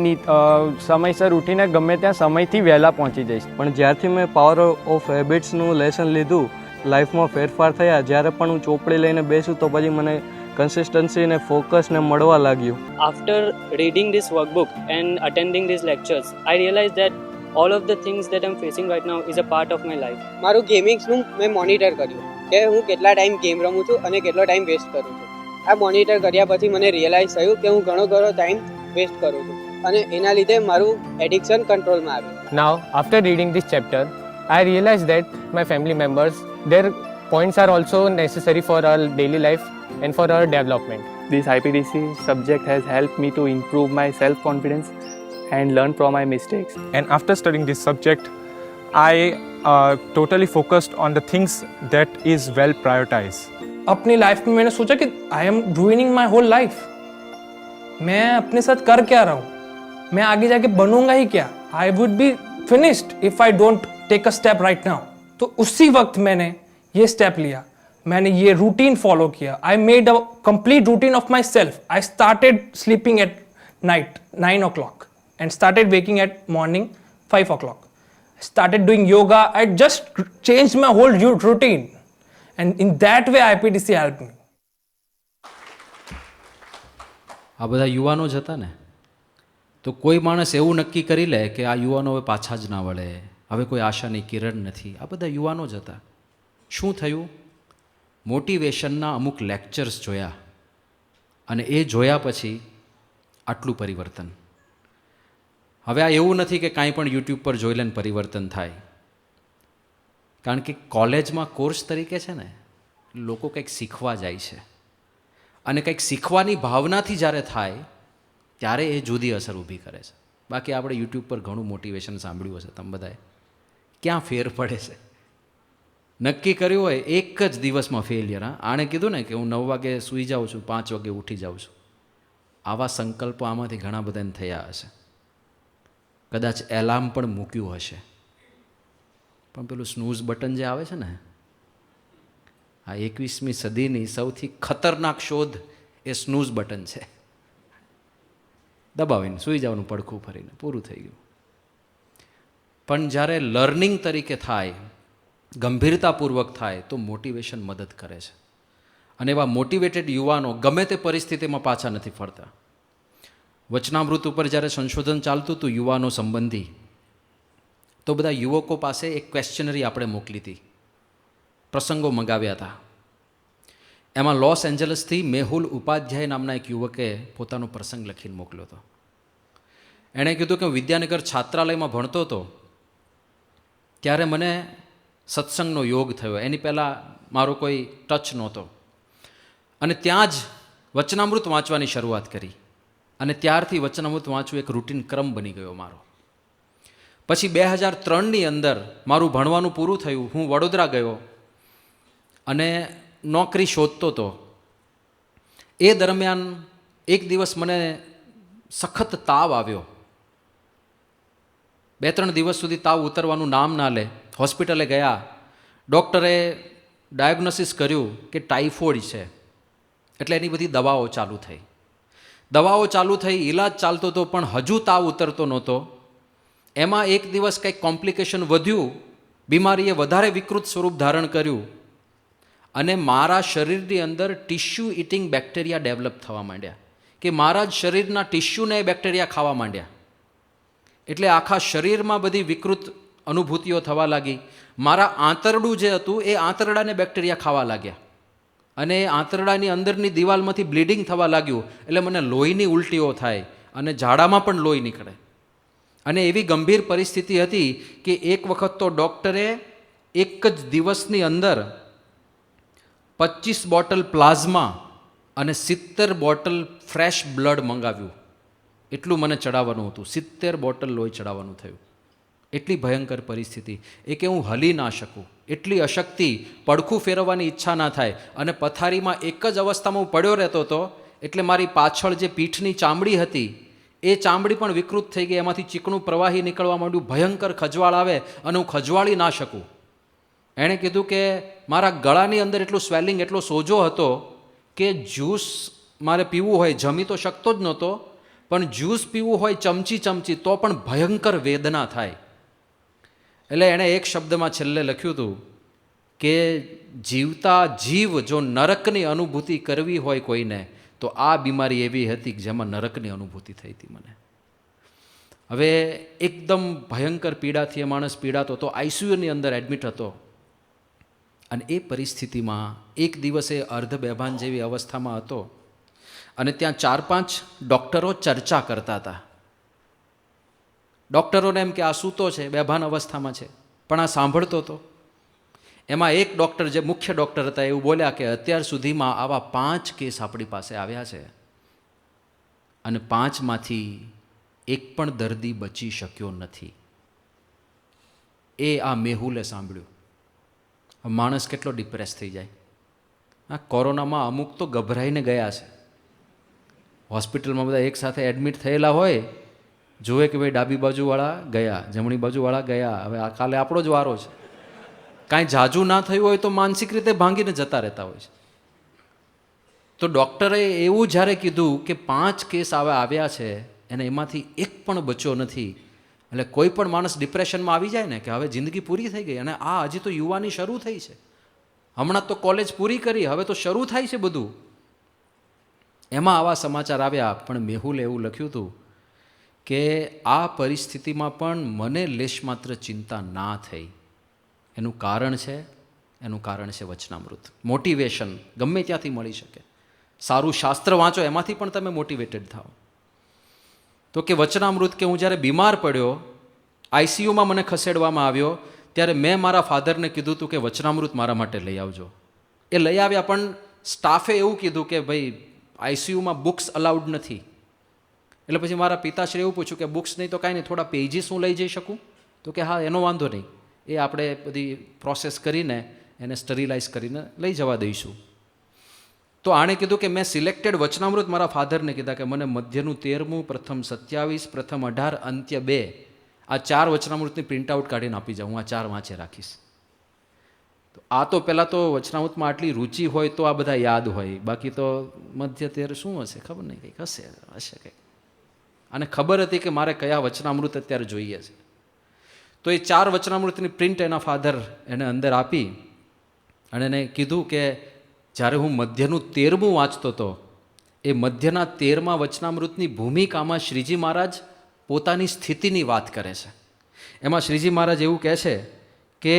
S6: સમયસર ઉઠીને ગમે ત્યાં સમયથી વહેલા પહોંચી જઈશ.
S7: પણ જ્યારથી મેં પાવર ઓફ હેબિટ્સનું લેસન લીધું, લાઈફમાં ફેરફાર થયા. જ્યારે પણ હું ચોપડી લઈને બેસું તો પછી મને કન્સિસ્ટન્સી અને ફોકસને મળવા લાગ્યું.
S8: After reading this workbook and attending these lectures, I realized that all of the things that I'm facing right now is a part of my life.
S9: મારું ગેમિંગ્સનું મેં મોનિટર કર્યું કે હું કેટલા ટાઈમ ગેમ રમું છું અને કેટલો ટાઈમ વેસ્ટ કરું છું. આ મોનિટર કર્યા પછી મને રિયલાઇઝ થયું કે હું ઘણો ટાઈમ વેસ્ટ કરું છું અને એના લીધે મારું એડિક્શન કંટ્રોલમાં આવ્યું.
S6: Now, after reading this chapter, I realized that my family members, their points are also necessary for our daily life and for our development.
S7: This IPDC subject has helped me to improve my self-confidence and learn from my mistakes.
S10: And after studying this subject, I totally focused on the things that is well prioritized.
S11: अपनी life में मैंने सोचा कि I am ruining my whole life. मैं अपने साथ कर क्या रहा हूँ, मैं आगे जाके बनूंगा ही क्या. I would be finished if I don't take a step right now. तो उसी वक्त मैंने ये स्टेप लिया, मैंने ये रूटीन फॉलो किया. I made a complete routine of my self. I started sleeping at night 9 o'clock and started waking at morning 5 o'clock. started doing yoga. I just changed my whole routine. And in that way, IPTC helped me.
S1: આ બધા યુવાનો જ હતા ને, તો કોઈ માણસ એવું નક્કી કરી લે કે આ યુવાનો હવે પાછા જ ના વળે, હવે કોઈ આશાની કિરણ નથી. આ બધા યુવાનો જ હતા. શું થયું? મોટિવેશનના અમુક લેક્ચર્સ જોયા, અને એ જોયા પછી આટલું પરિવર્તન. હવે આ એવું નથી કે કાંઈ પણ યુટ્યુબ પર જોઈ લઈને પરિવર્તન થાય, કારણ કે કોલેજમાં કોર્સ તરીકે છે ને, લોકો કંઈક શીખવા જાય છે, અને કંઈક શીખવાની ભાવનાથી જ્યારે થાય ત્યારે એ જુદી અસર ઊભી કરે છે. બાકી આપણે યુટ્યુબ પર ઘણું મોટિવેશન સાંભળ્યું હશે તમે બધાએ, ક્યાં ફેર પડે છે? નક્કી કર્યું હોય એક જ દિવસમાં ફેલિયર. હા, આણે કીધું ને કે હું 9 વાગે સૂઈ જાઉં છું, 5 વાગે ઉઠી જાઉં છું. આવા સંકલ્પો આમાંથી ઘણા બધાને થયા હશે. કદાચ એલાર્મ પણ મૂક્યું હશે, પણ પેલું સ્નૂઝ બટન જે આવે છે ને, આ 21મી સદીની સૌથી ખતરનાક શોધ એ સ્નૂઝ બટન છે. દબાવીને સૂઈ જવાનું પડખું ફરીને, પૂરું થઈ ગયું. પણ જ્યારે લર્નિંગ તરીકે થાય, ગંભીરતાપૂર્વક થાય, તો મોટિવેશન મદદ કરે છે. અને એવા મોટિવેટેડ યુવાનો ગમે તે પરિસ્થિતિમાં પાછા નથી ફરતા. વચનામૃત ઉપર જ્યારે સંશોધન ચાલતું હતું યુવાનો સંબંધી, તો બધા યુવકો પાસે એક ક્વેશ્ચનરી આપણે મોકલી હતી, પ્રસંગો મંગાવ્યા હતા. એમાં લોસ એન્જલસથી મેહુલ ઉપાધ્યાય નામના એક યુવકે પોતાનો પ્રસંગ લખીને મોકલ્યો હતો. એણે કીધું કે હું વિદ્યાનગર છાત્રાલયમાં ભણતો હતો ત્યારે મને સત્સંગનો યોગ થયો. એની પહેલાં મારો કોઈ ટચ નહોતો, અને ત્યાં જ વચનામૃત વાંચવાની શરૂઆત કરી, અને ત્યારથી વચનામૃત વાંચવું એક રૂટીન ક્રમ બની ગયો મારો. પછી 2003ની અંદર મારું ભણવાનું પૂરું થયું, હું વડોદરા ગયો અને નોકરી શોધતો હતો. એ દરમિયાન એક દિવસ મને સખત તાવ આવ્યો. 2-3 દિવસ સુધી તાવ ઉતરવાનું નામ ના લે. હોસ્પિટલે ગયા, ડૉક્ટરે ડાયગ્નોસિસ કર્યું કે ટાઇફોઇડ છે. એટલે એની બધી દવાઓ ચાલુ થઈ, ઈલાજ ચાલતો હતો, પણ હજુ તાવ ઉતરતો નહોતો. એમાં એક દિવસ કંઈક કોમ્પ્લિકેશન વધ્યું, બીમારીએ વધારે વિકૃત સ્વરૂપ ધારણ કર્યું, અને મારા શરીરની અંદર ટિશ્યુ ઇટિંગ બેક્ટેરિયા ડેવલપ થવા માંડ્યા, કે મારા જ શરીરના ટિશ્યુને બેક્ટેરિયા ખાવા માંડ્યા. એટલે આખા શરીરમાં બધી વિકૃત અનુભૂતિઓ થવા લાગી. મારા આંતરડું જે હતું એ આંતરડાને બેક્ટેરિયા ખાવા લાગ્યા, અને આંતરડાની અંદરની દિવાલમાંથી બ્લીડિંગ થવા લાગ્યું. એટલે મને લોહીની ઉલટીઓ થાય, અને ઝાડામાં પણ લોહી નીકળે. અને એવી ગંભીર પરિસ્થિતિ હતી કે એક વખત તો ડૉક્ટરે એક જ દિવસની અંદર 25 બોટલ પ્લાઝમા અને 70 બોટલ ફ્રેશ બ્લડ મંગાવ્યું. એટલું મને ચડાવવાનું હતું, 70 બોટલ લોહી ચડાવવાનું થયું. એટલી ભયંકર પરિસ્થિતિ. એ કે હું હલી ના શકું, એટલી અશક્તિ, પડખું ફેરવવાની ઈચ્છા ના થાય, અને પથારીમાં એક જ અવસ્થામાં હું પડ્યો રહેતો હતો. એટલે મારી પાછળ જે પીઠની ચામડી હતી એ ચામડી પણ વિકૃત થઈ ગઈ, એમાંથી ચીકણું પ્રવાહી નીકળવા માંડ્યું, ભયંકર ખજવાળ આવે, અને હું ખજવાળી ના શકું. એણે કીધું કે મારા ગળાની અંદર એટલું સ્વેલિંગ, એટલો સોજો હતો કે જ્યુસ મારે પીવું હોય, જમી તો શકતો જ નહોતો, પણ જ્યુસ પીવું હોય ચમચી તો પણ ભયંકર વેદના થાય. એટલે એણે એક શબ્દમાં છેલ્લે લખ્યું હતું કે જીવતા જીવ જો નરકની અનુભૂતિ કરવી હોય કોઈને, તો આ બીમારી એવી હતી કે જેમાં નરકની અનુભૂતિ થઈ હતી મને. હવે એકદમ ભયંકર પીડાથી એ માણસ પીડાતો હતો, આઈસીયુની અંદર એડમિટ હતો. અને એ પરિસ્થિતિમાં એક દિવસે અર્ધ બેભાન જેવી અવસ્થામાં હતો, અને ત્યાં 4-5 ડૉક્ટરો ચર્ચા કરતા હતા. ડૉક્ટરોને એમ કે આ સૂતો છે, બેભાન અવસ્થામાં છે, પણ આ સાંભળતો હતો. એમાં એક ડૉક્ટર, જે મુખ્ય ડૉક્ટર હતા, એવું બોલ્યા કે અત્યાર સુધીમાં આવા 5 કેસ આપણી પાસે આવ્યા છે, અને 5માંથી એક પણ દર્દી બચી શક્યો નથી. એ આ મેહુલે સાંભળ્યું. માણસ કેટલો ડિપ્રેસ થઈ જાય. આ કોરોનામાં અમુક તો ગભરાઈને ગયા છે. હોસ્પિટલમાં બધા એકસાથે એડમિટ થયેલા હોય, જોવે કે ભાઈ ડાબી બાજુવાળા ગયા, જમણી બાજુવાળા ગયા, હવે આ કાલે આપણો જ વારો છે. કાંઈ જાજુ ના થયું હોય તો માનસિક રીતે ભાંગીને જતા રહેતા હોય છે. તો ડૉક્ટરે એવું જ્યારે કીધું કે 5 કેસ આવ્યા છે, અને એમાંથી એક પણ બચ્યો નથી, એટલે કોઈ પણ માણસ ડિપ્રેશનમાં આવી જાય ને કે હવે જિંદગી પૂરી થઈ ગઈ, અને આ હજી તો યુવાની શરૂ થઈ છે, હમણાં તો કોલેજ પૂરી કરી, હવે તો શરૂ થાય છે બધું. એમાં આવા સમાચાર આવ્યા. પણ મેહુલે એવું લખ્યું હતું કે આ પરિસ્થિતિમાં પણ મને લેશ માત્ર ચિંતા ના થઈ. એનું કારણ છે વચનામૃત. મોટિવેશન ગમે ત્યાંથી મળી શકે. સારું શાસ્ત્ર વાંચો, એમાંથી પણ તમે મોટિવેટેડ થાઓ. તો કે વચનામૃત કે હું જ્યારે બીમાર પડ્યો, આઈસીયુમાં મને ખસેડવામાં આવ્યો, ત્યારે મેં મારા ફાધરને કીધું હતું કે વચનામૃત મારા માટે લઈ આવજો. એ લઈ આવ્યા, પણ સ્ટાફે એવું કીધું કે ભાઈ આઈસીયુમાં બુક્સ અલાઉડ નથી. એટલે પછી મારા પિતાશ્રી એવું પૂછ્યું કે બુક્સ નહીં તો કાંઈ નહીં, થોડા પેજીસ હું લઈ જઈ શકું? તો કે હા, એનો વાંધો નહીં, એ આપણે બધી પ્રોસેસ કરીને એને સ્ટરીલાઇઝ કરીને લઈ જવા દઈશું. તો આણે કીધું કે મેં સિલેક્ટેડ વચનામૃત મારા ફાધરને કીધા કે મને મધ્યનું 13મું, પ્રથમ 27, પ્રથમ 18, અંત્ય 2 આ 4 વચનામૃતની પ્રિન્ટઆઉટ કાઢીને આપી જાઉં, હું આ 4 વાંચે રાખીશ. તો આ તો પહેલાં તો વચનામૃતમાં આટલી રુચિ હોય તો આ બધા યાદ હોય, બાકી તો મધ્ય 13 શું હશે ખબર નહીં, કંઈક હશે કંઈક. અને ખબર હતી કે મારે કયા વચનામૃત અત્યારે જોઈએ છે. તો એ 4 વચનામૃતની પ્રિન્ટ એના ફાધર એને અંદર આપી અને એને કીધું કે જ્યારે હું મધ્યનું 13મું વાંચતો હતો, એ મધ્યના 13મા વચનામૃતની ભૂમિકામાં શ્રીજી મહારાજ પોતાની સ્થિતિની વાત કરે છે. એમાં શ્રીજી મહારાજ એવું કહે છે કે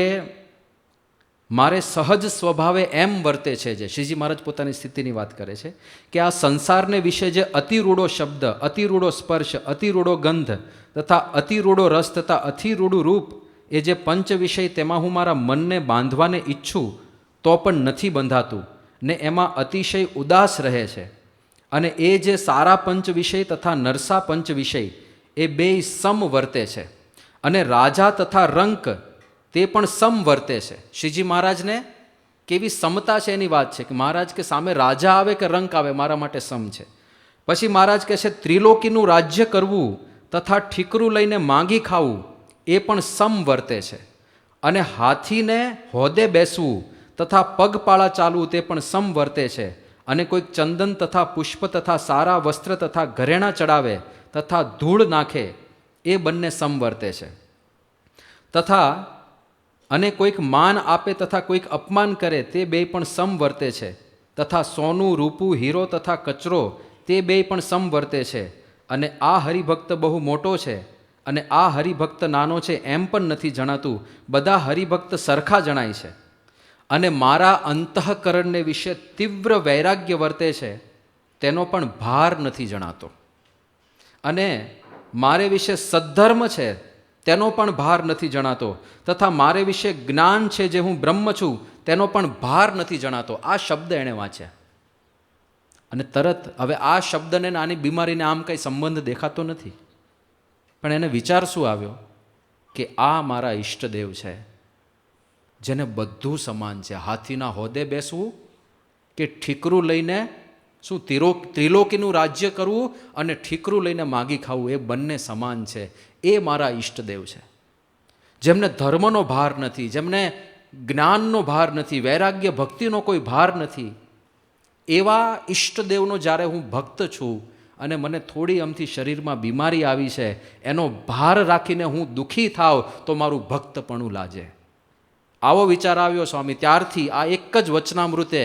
S1: મારે સહજ સ્વભાવે એમ વર્તે છે, જે શ્રીજી મહારાજ પોતાની સ્થિતિની વાત કરે છે કે આ સંસારને વિશે જે અતિરૂડો શબ્દ, અતિરૂડો સ્પર્શ, અતિરૂડો ગંધ તથા અતિરૂડો રસ તથા અતિરૂડું રૂપ, એ જે પંચ વિષય તેમાં હું મારા મનને બાંધવાને ઈચ્છું તો પણ નથી બંધાતું ને એમાં અતિશય ઉદાસ રહે છે. અને એ જે સારા પંચ વિષય તથા નરસા પંચ વિષય એ બેય સમ વર્તે છે, અને રાજા તથા રંક તે પણ સમ વર્તે છે. શ્રીજી મહારાજને કેવી સમતા છે એની વાત છે કે મહારાજ કે સામે રાજા આવે કે રંક આવે મારા માટે સમ છે. પછી મહારાજ કહે છે ત્રિલોકીનું રાજ્ય કરવું તથા ઠીકરું લઈને માંગી ખાવું એ પણ સમ વર્તે છે, અને હાથીને હોદે બેસવું તથા પગપાળા ચાલવું તે પણ સમ વર્તે છે, અને કોઈક ચંદન તથા પુષ્પ તથા સારા વસ્ત્ર તથા ઘરેણાં ચડાવે તથા ધૂળ નાખે એ બંને સમ વર્તે છે. તથા અને કોઈક માન આપે તથા કોઈક અપમાન કરે તે બે પણ સમ વર્તે છે. તથા સોનું, રૂપું, હીરો તથા કચરો તે બે પણ સમ વર્તે છે. અને આ હરિભક્ત બહુ મોટો છે અને આ હરિભક્ત નાનો છે એમ પણ નથી જણાતું, બધા હરિભક્ત સરખા જણાય છે. અને મારા અંતઃકરણને વિશે તીવ્ર વૈરાગ્ય વર્તે છે તેનો પણ ભાર નથી જણાતો. અને મારે વિશે સદ્ધર્મ છે તેનો પણ ભાર નથી જણાતો. તથા મારે વિશે જ્ઞાન છે જે હું બ્રહ્મ છું તેનો પણ ભાર નથી જણાતો. આ શબ્દ એણે વાંચ્યા અને તરત હવે આ શબ્દને આની બીમારીને આમ કંઈ સંબંધ દેખાતો નથી, પણ એને વિચાર શું આવ્યો કે આ મારા ઈષ્ટદેવ છે જેને બધું સમાન છે. હાથીના હોદે બેસવું કે ઠીકરું લઈને શું ત્રિલોકીનું રાજ્ય કરવું અને ઠીકરું લઈને માગી ખાવું એ બંને સમાન છે. એ મારા ઈષ્ટદેવ છે જેમને ધર્મનો ભાર નથી, જેમને જ્ઞાનનો ભાર નથી, વૈરાગ્ય ભક્તિનો કોઈ ભાર નથી. એવા ઈષ્ટદેવનો જ્યારે હું ભક્ત છું અને મને થોડી અમથી શરીરમાં બીમારી આવી છે, એનો ભાર રાખીને હું દુઃખી થાવ તો મારું ભક્તપણું લાજે. આવો વિચાર આવ્યો સ્વામી. ત્યારથી આ એક જ વચનામૃતે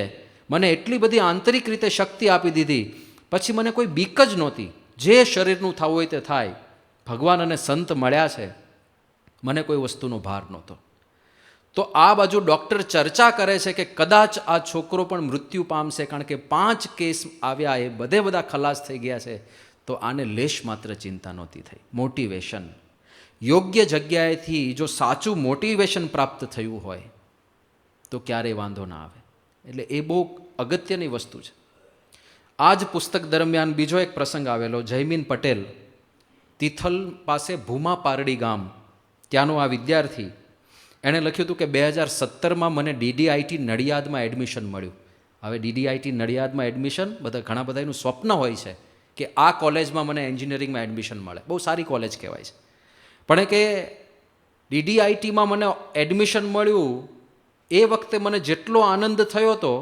S1: મને એટલી બધી આંતરિક રીતે શક્તિ આપી દીધી, પછી મને કોઈ બીક જ નહોતી. જે શરીરનું થવું હોય તે થાય, ભગવાન અને સંત મળ્યા છે, મને કોઈ વસ્તુનો ભાર નહોતો. તો આ બાજુ ડૉક્ટર ચર્ચા કરે છે કે કદાચ આ છોકરો પણ મૃત્યુ પામશે, કારણ કે 5 કેસ આવ્યા, એ બધા ખલાસ થઈ ગયા છે. તો આને લેશ માત્ર ચિંતા નહોતી થઈ. મોટિવેશન, યોગ્ય જગ્યાએથી જો સાચું મોટિવેશન પ્રાપ્ત થયું હોય તો ક્યારેય વાંધો ના આવે. એટલે એ બહુ અગત્યની વસ્તુ છે. આ જ પુસ્તક દરમિયાન બીજો એક પ્રસંગ આવેલો. જયમીન પટેલ, તિથલ પાસે ભૂમા પારડી ગામ, ત્યાંનો આ વિદ્યાર્થી, એણે લખ્યું હતું કે 2017માં મને DDIT નડિયાદમાં એડમિશન મળ્યું. હવે DDIT નડિયાદમાં એડમિશન ઘણા બધાનું સ્વપ્ન હોય છે કે આ કોલેજમાં મને એન્જિનિયરિંગમાં એડમિશન મળે, બહુ સારી કોલેજ કહેવાય છે. પણ કે DDITમાં મને એડમિશન મળ્યું એ વખતે મને જેટલો આનંદ થયો હતો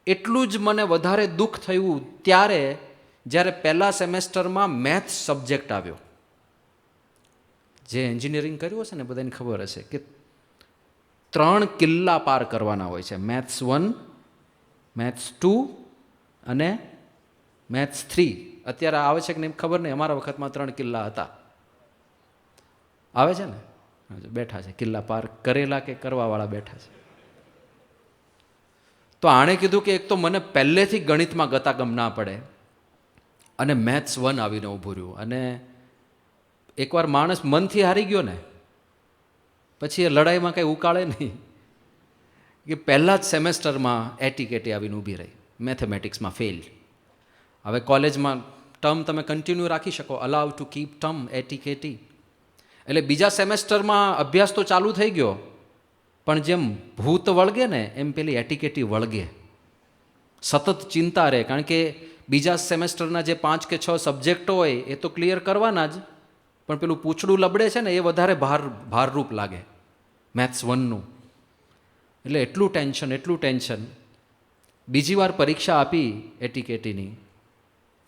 S1: એટલું જ મને વધારે દુઃખ થયું ત્યારે જ્યારે પહેલા સેમેસ્ટરમાં મેથ્સ સબ્જેક્ટ આવ્યો. જે એન્જિનિયરિંગ કર્યું હશે ને બધાને ખબર હશે કે 3 કિલ્લા પાર કરવાના હોય છે, મેથ્સ 1, મેથ્સ 2 અને મેથ્સ 3. અત્યારે આવે છે કે નહીં ખબર નહીં, અમારા વખતમાં 3 કિલ્લા હતા. આવે છે ને, બેઠા છે કિલ્લા પાર કરેલા કે કરવાવાળા બેઠા છે. તો આણે કીધું કે એક તો મને પહેલેથી ગણિતમાં ગતાગમ ના પડે અને મેથ્સ 1 આવીને ઊભું રહ્યું. અને એકવાર માણસ મનથી હારી ગયો ને પછી એ લડાઈમાં કંઈ ઉકાળે નહીં. કે પહેલાં જ સેમેસ્ટરમાં એટીકેટી આવીને ઊભી રહી, મેથેમેટિક્સમાં ફેલ. હવે કોલેજમાં ટર્મ તમે કન્ટિન્યુ રાખી શકો, અલાઉ ટુ કીપ ટર્મ એટીકેટી. એટલે બીજા સેમેસ્ટરમાં અભ્યાસ તો ચાલુ થઈ ગયો, પણ જેમ ભૂત વળગે ને એમ પેલી એટીકેટી વળગે. સતત ચિંતા રહે, કારણ કે બીજા સેમેસ્ટરના જે 5 કે 6 સબ્જેક્ટો હોય એ તો ક્લિયર કરવાના જ, પણ પેલું પૂછડું લબડે છે ને એ વધારે ભારરૂપ લાગે મેથ્સ 1નું. એટલે એટલું ટેન્શન. બીજી વાર પરીક્ષા આપી એટીકેટીની,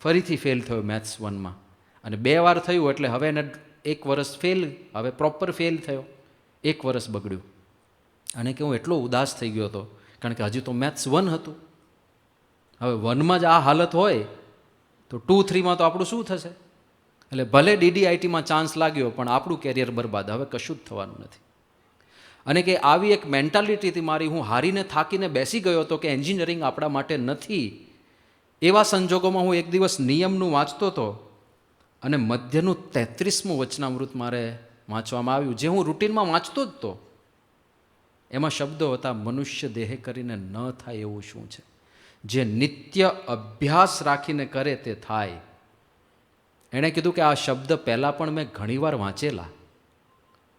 S1: ફરીથી ફેલ થયો મેથ્સ 1માં. અને 2 વાર થયું એટલે હવે એને 1 વર્ષ ફેલ, હવે પ્રોપર ફેલ થયો, 1 વર્ષ બગડ્યું. અને કે હું એટલો ઉદાસ થઈ ગયો હતો, કારણ કે હજી તો મેથ્સ 1 હતું. હવે 1માં જ આ હાલત હોય તો 2, 3માં તો આપણું શું થશે? એટલે ભલે DDITમાં ચાન્સ લાગ્યો, પણ આપણું કેરિયર બરબાદ, હવે કશું જ થવાનું નથી. અને કે આવી એક મેન્ટાલિટીથી મારી, હું હારીને થાકીને બેસી ગયો હતો કે એન્જિનિયરિંગ આપણા માટે નથી. એવા સંજોગોમાં હું એક દિવસ નિયમનું વાંચતો હતો અને મધ્યનું 33મું વચનામૃત મારે વાંચવામાં આવ્યું, જે હું રૂટીનમાં વાંચતો જ હતો. એમાં શબ્દો હતા, મનુષ્ય દેહે કરીને ન થાય એવું શું છે, જે નિત્ય અભ્યાસ રાખીને કરે તે થાય. એણે કીધું કે આ શબ્દ પહેલાં પણ મેં ઘણીવાર વાંચેલા,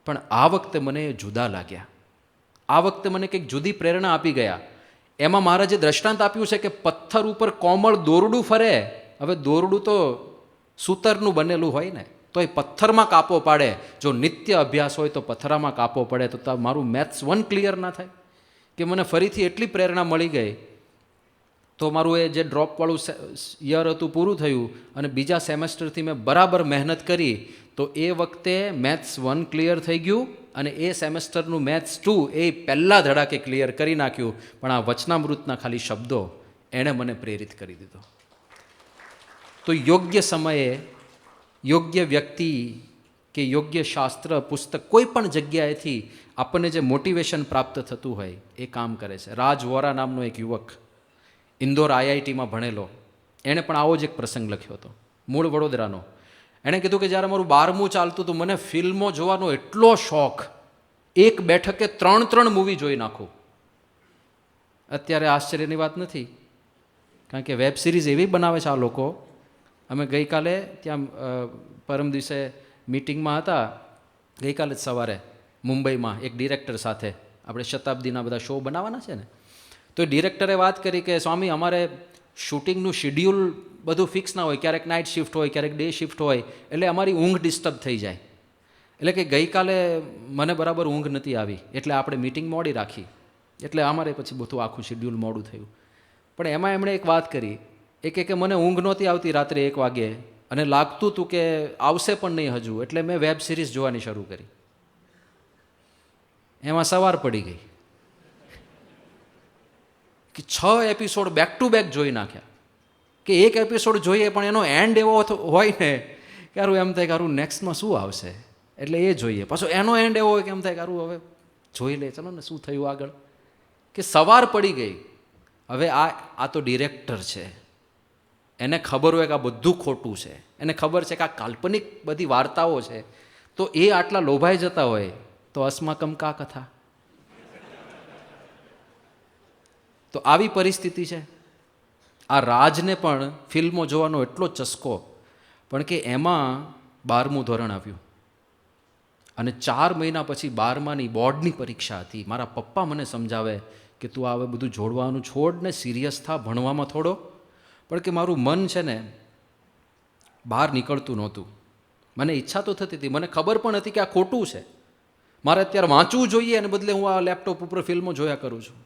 S1: પણ આ વખતે મને એ જુદા લાગ્યા. આ વખતે મને કંઈક જુદી પ્રેરણા આપી ગયા. એમાં મારા જે દ્રષ્ટાંત આપ્યું છે કે પથ્થર ઉપર કોમળ દોરડું ફરે. હવે દોરડું તો સૂતરનું બનેલું હોય ને, તો એ પથ્થરમાં કાપો પાડે. જો નિત્ય અભ્યાસ હોય તો પથ્થરામાં કાપો પડે. તો મારું મેથ્સ 1 ક્લિયર ના થાય? કે મને ફરીથી એટલી પ્રેરણા મળી ગઈ, તો મારું એ જે ડ્રોપવાળું યર હતું પૂરું થયું, અને બીજા સેમેસ્ટરથી મેં બરાબર મહેનત કરી, તો એ વખતે મેથ્સ 1 ક્લિયર થઈ ગયું, અને એ સેમેસ્ટરનું મેથ્સ 2 એ પહેલાં ધડાકે ક્લિયર કરી નાખ્યું. પણ આ વચનામૃતના ખાલી શબ્દો એણે મને પ્રેરિત કરી દીધો. તો યોગ્ય સમયે યોગ્ય વ્યક્તિ કે યોગ્ય શાસ્ત્ર પુસ્તક કોઈ પણ જગ્યાએથી આપણને જે મોટિવેશન પ્રાપ્ત થતું હોય એ કામ કરે છે. રાજ વોરા નામનો એક યુવક ઇન્દોર IITમાં ભણેલો, એણે પણ આવો જ એક પ્રસંગ લખ્યો હતો, મૂળ વડોદરાનો. એણે કીધું કે જ્યારે મારું 12મું ચાલતું હતું, મને ફિલ્મો જોવાનો એટલો શોખ, એક બેઠકે 3 મૂવી જોઈ નાખું. અત્યારે આશ્ચર્યની વાત નથી, કારણ કે વેબ સિરીઝ એવી બનાવે છે આ લોકો. અમે ગઈકાલે ત્યાં પરમ દિવસે મિટિંગમાં હતા, ગઈકાલે જ સવારે મુંબઈમાં એક ડિરેક્ટર સાથે. આપણે શતાબ્દીના બધા શો બનાવવાના છે ને, તો ડિરેક્ટરે વાત કરી કે સ્વામી, અમારે શૂટિંગનું શિડ્યુલ બધું ફિક્સ ના હોય, ક્યારેક નાઇટ શિફ્ટ હોય, ક્યારેક ડે શિફ્ટ હોય, એટલે અમારી ઊંઘ ડિસ્ટર્બ થઈ જાય. એટલે કે ગઈકાલે મને બરાબર ઊંઘ નથી આવી, એટલે આપણે મિટિંગ મોડી રાખી, એટલે અમારે પછી બધું આખું શિડ્યુલ મોડું થયું. પણ એમાં એમણે એક વાત કરી, કે મને ઊંઘ નહોતી આવતી રાત્રે 1 વાગે, અને લાગતું હતું કે આવશે પણ નહીં હજુ, એટલે મેં વેબ સિરીઝ જોવાની શરૂ કરી. એમાં સવાર પડી ગઈ કે 6 એપિસોડ બેક ટુ બેક જોઈ નાખ્યા. કે એક એપિસોડ જોઈએ પણ એનો એન્ડ એવો હોય ને કે હારું એમ થાય કે હારું નેક્સ્ટમાં શું આવશે, એટલે એ જોઈએ. પાછો એનો એન્ડ એવો હોય કે એમ થાય કે હારું હવે જોઈ લે, ચલો ને શું થયું આગળ. કે સવાર પડી ગઈ. હવે આ તો ડિરેક્ટર છે, એને ખબર હોય કે આ બધું ખોટું છે, એને ખબર છે કે આ કાલ્પનિક બધી વાર્તાઓ છે, તો એ આટલા લોભાઈ જતા હોય તો અસ્માકમ કા કથા. તો આવી પરિસ્થિતિ છે. આ રાજને પણ ફિલ્મો જોવાનો એટલો ચસ્કો, પણ કે એમાં 12મું ધોરણ આવ્યું, અને 4 મહિના પછી 12માની બોર્ડની પરીક્ષા હતી. મારા પપ્પા મને સમજાવે કે તું હવે બધું જોડવાનું છોડ ને સિરિયસ થા ભણવામાં થોડો. પણ કે મારું મન છે ને બહાર નીકળતું નહોતું. મને ઈચ્છા તો થતી હતી, મને ખબર પણ હતી કે આ ખોટું છે, મારે અત્યારે વાંચવું જોઈએ, અને બદલે હું આ લેપટોપ ઉપર ફિલ્મો જોયા કરું છું.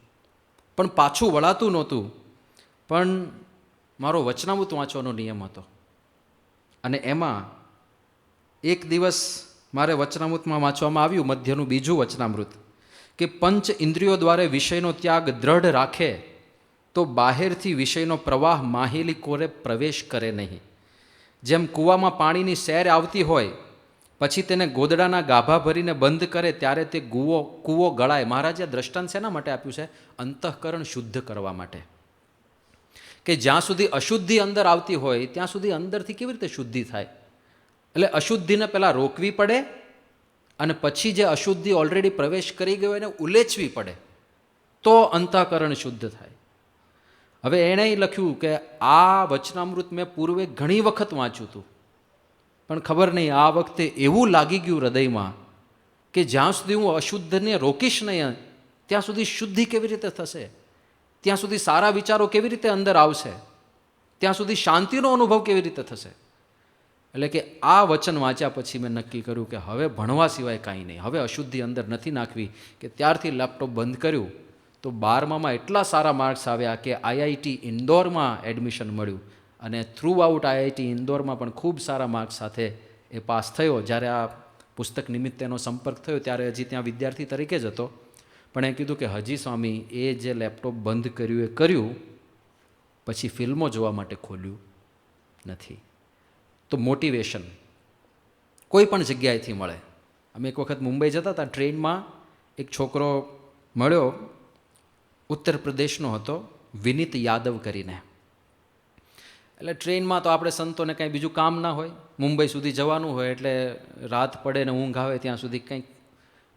S1: પણ પાછું વળાતું નહોતું. પણ મારો વચનામૃત વાંચવાનો નિયમ હતો, અને એમાં એક દિવસ મારે વચનામૃતમાં વાંચવામાં આવ્યું, મધ્યનું બીજું વચનામૃત, કે પંચ ઇન્દ્રિયો દ્વારા વિષયનો ત્યાગ દ્રઢ રાખે તો બહારથી વિષયનો પ્રવાહ માહેલી કોરે પ્રવેશ કરે નહીં. જેમ કૂવામાં પાણીની સેર આવતી હોય, પછી તેને ગોદડાના ગાભા ભરીને બંધ કરે ત્યારે તે કૂવો ગળાય. મહારાજે આ દ્રષ્ટાંત શેના માટે આપ્યું છે? અંતઃકરણ શુદ્ધ કરવા માટે. કે જ્યાં સુધી અશુદ્ધિ અંદર આવતી હોય ત્યાં સુધી અંદરથી કેવી રીતે શુદ્ધિ થાય? એટલે અશુદ્ધિને પહેલાં રોકવી પડે અને પછી જે અશુદ્ધિ ઓલરેડી પ્રવેશ કરી ગયો એને ઉલેચવી પડે, તો અંતઃકરણ શુદ્ધ થાય. હવે એણે લખ્યું કે આ વચનામૃત મેં પૂર્વે ઘણી વખત વાંચ્યું હતું, પણ ખબર નહીં આ વખતે એવું લાગી ગયું હૃદયમાં કે જ્યાં સુધી હું અશુદ્ધને રોકીશ નહીં ત્યાં સુધી શુદ્ધિ કેવી રીતે થશે, ત્યાં સુધી સારા વિચારો કેવી રીતે અંદર આવશે, ત્યાં સુધી શાંતિનો અનુભવ કેવી રીતે થશે. એટલે કે આ વચન વાંચ્યા પછી મેં નક્કી કર્યું કે હવે ભણવા સિવાય કાંઈ નહીં, હવે અશુદ્ધિ અંદર નથી નાખવી. કે ત્યારથી લેપટોપ બંધ કર્યું તો 12માં એટલા સારા માર્ક્સ આવ્યા કે IIT ઇન્દોરમાં એડમિશન મળ્યું અને થ્રુ આઉટ IIT ઇન્દોરમાં પણ ખૂબ સારા માર્ક્સ સાથે એ પાસ થયો. જ્યારે આ પુસ્તક નિમિત્તે એનો સંપર્ક થયો ત્યારે હજી ત્યાં વિદ્યાર્થી તરીકે જ હતો, પણ એ કીધું કે હજી સ્વામી એ જે લેપટોપ બંધ કર્યું એ કર્યું, પછી ફિલ્મો જોવા માટે ખોલ્યું નથી. તો મોટિવેશન કોઈ પણ જગ્યાએથી મળે. અમે એક વખત મુંબઈ જતા હતા, ટ્રેનમાં એક છોકરો મળ્યો, ઉત્તર પ્રદેશનો હતો, વિનીત યાદવ કરીને. એટલે ટ્રેનમાં તો આપણે સંતોને કાંઈ બીજું કામ ના હોય, મુંબઈ સુધી જવાનું હોય એટલે રાત પડે ને ઊંઘ આવે ત્યાં સુધી કંઈક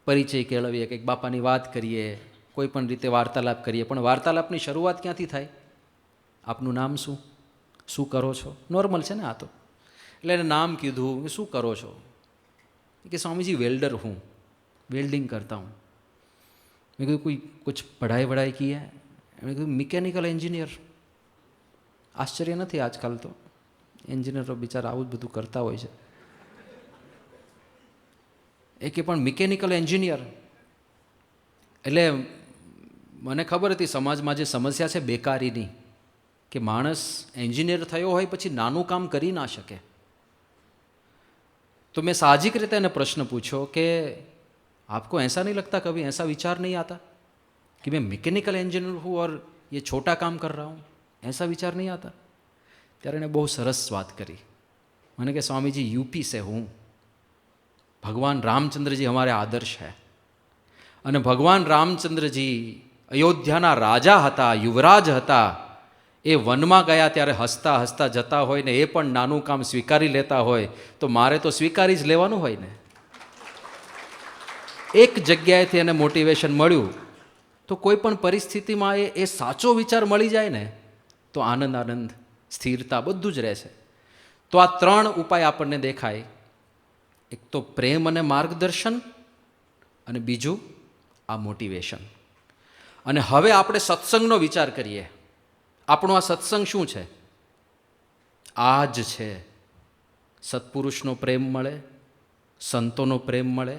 S1: પરિચય કેળવીએ, કંઈક બાપાની વાત કરીએ, કોઈ પણ રીતે વાર્તાલાપ કરીએ. પણ વાર્તાલાપની શરૂઆત ક્યાંથી થાય? આપનું નામ શું, શું કરો છો? નોર્મલ છે ને આ તો. એટલે એને નામ કીધું, શું કરો છો? કે સ્વામીજી વેલ્ડર હું, વેલ્ડિંગ કરતા હું. મેં કીધું કોઈ કુછ પढ़ाई वढ़ाई की है? મેં કીધું મિકેનિકલ એન્જિનિયર. આશ્ચર્ય નથી, આજકાલ તો એન્જિનિયરો બિચારા આવું જ બધું કરતા હોય છે. એ કે પણ મિકેનિકલ એન્જિનિયર. એટલે મને ખબર હતી સમાજમાં જે સમસ્યા છે બેકારીની, કે માણસ એન્જિનિયર થયો હોય પછી નાનું કામ કરી ના શકે. तो मैं साहजिक રીતે એને પ્રશ્ન પૂછ્યો કે आपको ऐसा नहीं लगता, कभी ऐसा विचार नहीं आता कि मैं मैकेनिकल इंजीनियर हूँ और ये छोटा काम कर रहा हूँ, ऐसा विचार नहीं आता? ત્યારે એને બહુ સરસ વાત કરી. મને કે स्वामी जी यूपी से हूँ, भगवान रामचंद्र जी हमारे आदर्श है. અને ભગવાન રામચંદ્રજી અયોધ્યાના રાજા હતા, યુવરાજ હતા. એ વનમાં ગયા ત્યારે હસતા હસતા જતા હોય ને એ પણ નાનું કામ સ્વીકારી લેતા હોય, તો મારે તો સ્વીકારી જ લેવાનું હોય ને. એક જગ્યાએથી એને મોટિવેશન મળ્યું તો કોઈ પણ પરિસ્થિતિમાં એ સાચો વિચાર મળી જાય ને તો આનંદ આનંદ, સ્થિરતા બધું જ રહેશે. તો આ 3 ઉપાય આપણને દેખાય. એક તો પ્રેમ અને માર્ગદર્શન, અને બીજું આ મોટિવેશન. અને હવે આપણે સત્સંગનો વિચાર કરીએ. આપણો આ સત્સંગ શું છે? આ જ છે. સત્પુરુષનો પ્રેમ મળે, સંતોનો પ્રેમ મળે,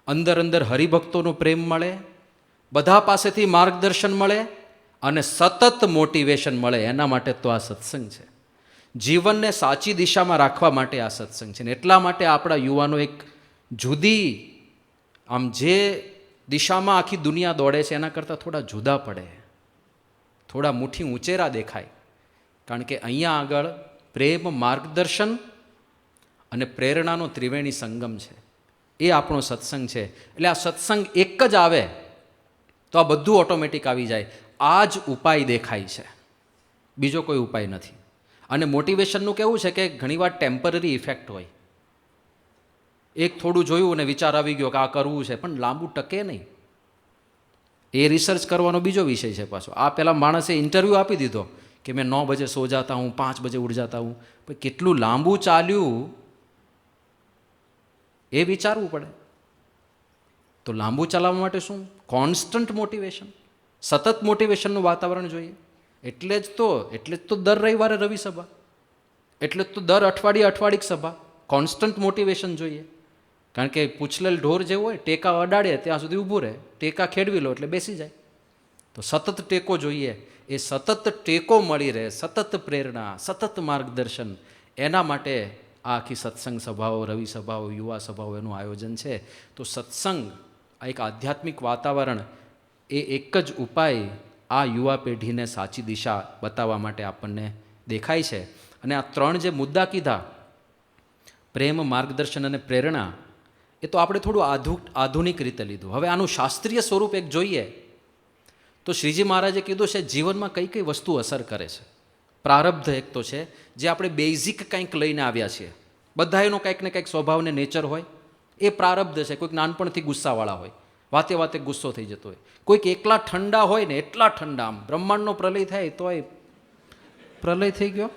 S1: અંદર અંદર હરિભક્તોનો પ્રેમ મળે, બધા પાસેથી માર્ગદર્શન મળે અને સતત મોટિવેશન મળે. એના માટે તો આ સત્સંગ છે. જીવનને સાચી દિશામાં રાખવા માટે આ સત્સંગ છે. ને એટલા માટે આપણા યુવાનો એક જુદી, આમ જે દિશામાં આખી દુનિયા દોડે છે એના કરતાં થોડા જુદા પડે, થોડા મુઠ્ઠી ઊંચેરા દેખાય. કારણ કે અહીંયા આગળ પ્રેમ, માર્ગદર્શન અને પ્રેરણાનો ત્રિવેણી સંગમ છે. એ આપણો સત્સંગ છે. એટલે આ સત્સંગ એક જ આવે તો આ બધું ઓટોમેટિક આવી જાય. આ જ ઉપાય દેખાય છે, બીજો કોઈ ઉપાય નથી. અને મોટિવેશનનું કેવું છે કે ઘણીવાર ટેમ્પરરી ઇફેક્ટ હોય. એક થોડું જોયું અને વિચાર આવી ગયો કે આ કરવું છે, પણ લાંબુ ટકે નહીં. એ રિસર્ચ કરવાનો બીજો વિષય છે પાછો. આ પહેલાં માણસે ઇન્ટરવ્યૂ આપી દીધો કે મેં 9 બજે સો જાતા હું, 5 બજે ઉઠ જાતા હું, પણ કેટલું લાંબુ ચાલ્યું એ વિચારવું પડે. તો લાંબુ ચલાવવા માટે શું? કોન્સ્ટન્ટ મોટિવેશન, સતત મોટિવેશનનું વાતાવરણ જોઈએ. એટલે જ તો દર રવિવારે રવિ સભા, એટલે જ તો દર અઠવાડિયે અઠવાડિક સભા. કોન્સ્ટન્ટ મોટિવેશન જોઈએ. કારણ કે પૂછલેલ ઢોર જેવું હોય, ટેકા અડાડે ત્યાં સુધી ઊભું રહે, ટેકા ખેડવી લો એટલે બેસી જાય. તો સતત ટેકો જોઈએ. એ સતત ટેકો મળી રહે, સતત પ્રેરણા, સતત માર્ગદર્શન, એના માટે આ આખી સત્સંગ સભાઓ, રવિ સભાઓ, યુવા સભાઓ એનું આયોજન છે. તો સત્સંગ, આ એક આધ્યાત્મિક વાતાવરણ, એ એક જ ઉપાય આ યુવા પેઢીને સાચી દિશા બતાવવા માટે આપણને દેખાય છે. અને આ 3 જે મુદ્દા કીધા, પ્રેમ, માર્ગદર્શન અને પ્રેરણા, એ તો આપણે થોડું આધુનિક રીતે લીધું. હવે આનું શાસ્ત્રીય સ્વરૂપ એક જોઈએ તો શ્રીજી મહારાજે કીધું છે જીવનમાં કઈ કઈ વસ્તુ અસર કરે છે. પ્રારબ્ધ એક તો છે, જે આપણે બેઝિક કંઈક લઈને આવ્યા છીએ. બધા એનો કંઈક ને કંઈક સ્વભાવ ને નેચર હોય, એ પ્રારબ્ધ છે. કોઈક નાનપણથી ગુસ્સાવાળા હોય, વાતે વાતે ગુસ્સો થઈ જતો હોય. કોઈક એકલા ઠંડા હોય ને, એટલા ઠંડા, આમ બ્રહ્માંડનો પ્રલય થાય તોય પ્રલય થઈ ગયો,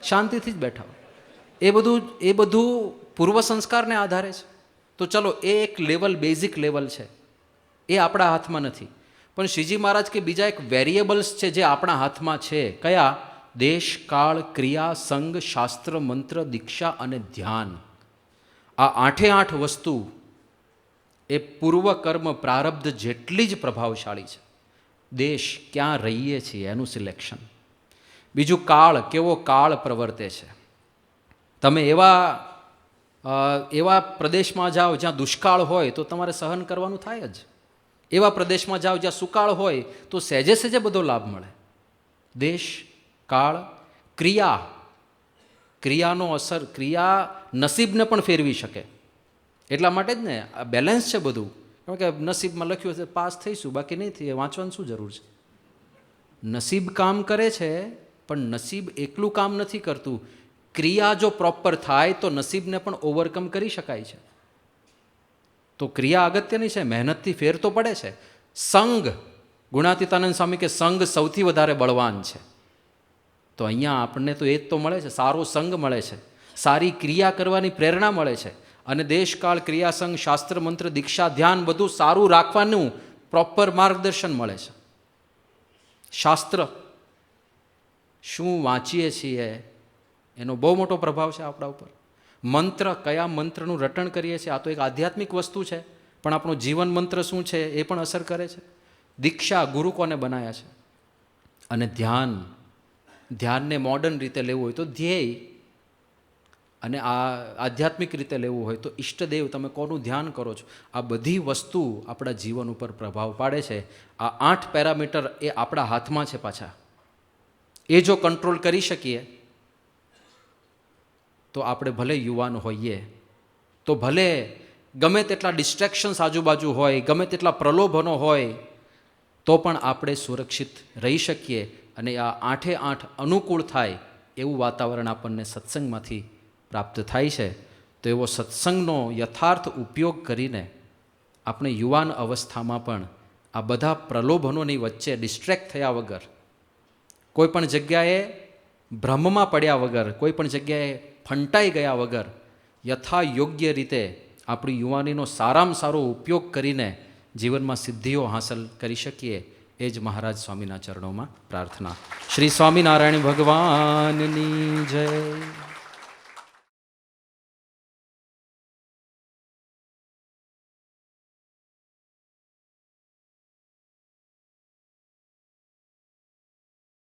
S1: શાંતિથી જ બેઠા હોય. એ બધું પૂર્વ સંસ્કારને આધારે છે. તો ચલો, એ એક લેવલ, બેઝિક લેવલ છે, એ આપણા હાથમાં નથી. પણ શ્રીજી મહારાજ કે બીજા એક વેરિયેબલ્સ છે જે આપણા હાથમાં છે. કયા? દેશ, કાળ, ક્રિયા, સંગ, શાસ્ત્ર, મંત્ર, દીક્ષા અને ધ્યાન. આ 8 વસ્તુ એ પૂર્વ કર્મ પ્રારબ્ધ જેટલી જ પ્રભાવશાળી છે. દેશ, ક્યાં રહીએ છીએ એનું સિલેક્શન. બીજું કાળ, કેવો કાળ પ્રવર્તે છે. તમે એવા પ્રદેશમાં જાઓ જ્યાં દુષ્કાળ હોય તો તમારે સહન કરવાનું થાય જ. એવા પ્રદેશમાં જાઓ જ્યાં સુકાળ હોય તો સહેજે સહેજે બધો લાભ મળે. દેશ, કાળ, ક્રિયા, ક્રિયાનો અસર, ક્રિયા નસીબને પણ ફેરવી શકે. એટલા માટે જ ને આ બેલેન્સ છે બધું. કારણ કે નસીબમાં લખ્યું હશે પાસ થઈશું, બાકી નહીં થઈએ, વાંચવાની શું જરૂર છે? નસીબ કામ કરે છે, પણ નસીબ એકલું કામ નથી કરતું. ક્રિયા જો પ્રોપર થાય તો નસીબને પણ ઓવરકમ કરી શકાય છે. તો ક્રિયા અગત્યની છે, મહેનતથી ફેર તો પડે છે. સંગ, ગુણાતીતાનંદ સ્વામી કે સંગ સૌથી વધારે બળવાન છે. તો અહીંયા આપણને તો એ જ તો મળે છે, સારો સંગ મળે છે, સારી ક્રિયા કરવાની પ્રેરણા મળે છે. અને દેશકાળ, ક્રિયા, સંગ, શાસ્ત્ર, મંત્ર, દીક્ષા, ધ્યાન બધું સારું રાખવાનું પ્રોપર માર્ગદર્શન મળે છે. શાસ્ત્ર, શું વાંચીએ છીએ એનો બહુ મોટો પ્રભાવ છે આપણા ઉપર. મંત્ર, કયા મંત્રનું રટણ કરીએ છીએ, આ તો એક આધ્યાત્મિક વસ્તુ છે, પણ આપણો જીવન મંત્ર શું છે એ પણ અસર કરે છે. દીક્ષા, ગુરુ કોને બનાવ્યા છે. અને ધ્યાન, ધ્યાનને મોડર્ન રીતે લેવું હોય તો ધ્યેય, અને આ આધ્યાત્મિક રીતે લેવું હોય તો ઈષ્ટદેવ, તમે કોનું ધ્યાન કરો છો. આ બધી વસ્તુ આપણા જીવન ઉપર પ્રભાવ પાડે છે. આ 8 પેરામીટર એ આપણા હાથમાં છે પાછા. એ જો કંટ્રોલ કરી શકીએ તો આપણે ભલે યુવાન હોઈએ, તો ભલે ગમે તેટલા ડિસ્ટ્રેક્શન્સ આજુબાજુ હોય, ગમે તેટલા પ્રલોભનો હોય, તો પણ આપણે સુરક્ષિત રહી શકીએ. અને આ 8 અનુકૂળ થાય એવું વાતાવરણ આપણને સત્સંગમાંથી પ્રાપ્ત થાય છે. તો એવો સત્સંગનો યથાર્થ ઉપયોગ કરીને આપણે યુવાન અવસ્થામાં પણ આ બધા પ્રલોભનોની વચ્ચે ડિસ્ટ્રેક્ટ થયા વગર, કોઈ પણ જગ્યાએ ભ્રમમાં પડ્યા વગર, કોઈ પણ જગ્યાએ ફંટાઈ ગયા વગર યથા યોગ્ય રીતે આપણી યુવાનીનો સારામાં સારો ઉપયોગ કરીને જીવનમાં સિદ્ધિઓ હાંસલ કરી શકીએ, એ જ મહારાજ સ્વામીના ચરણોમાં પ્રાર્થના. શ્રી સ્વામિનારાયણ ભગવાનની જય.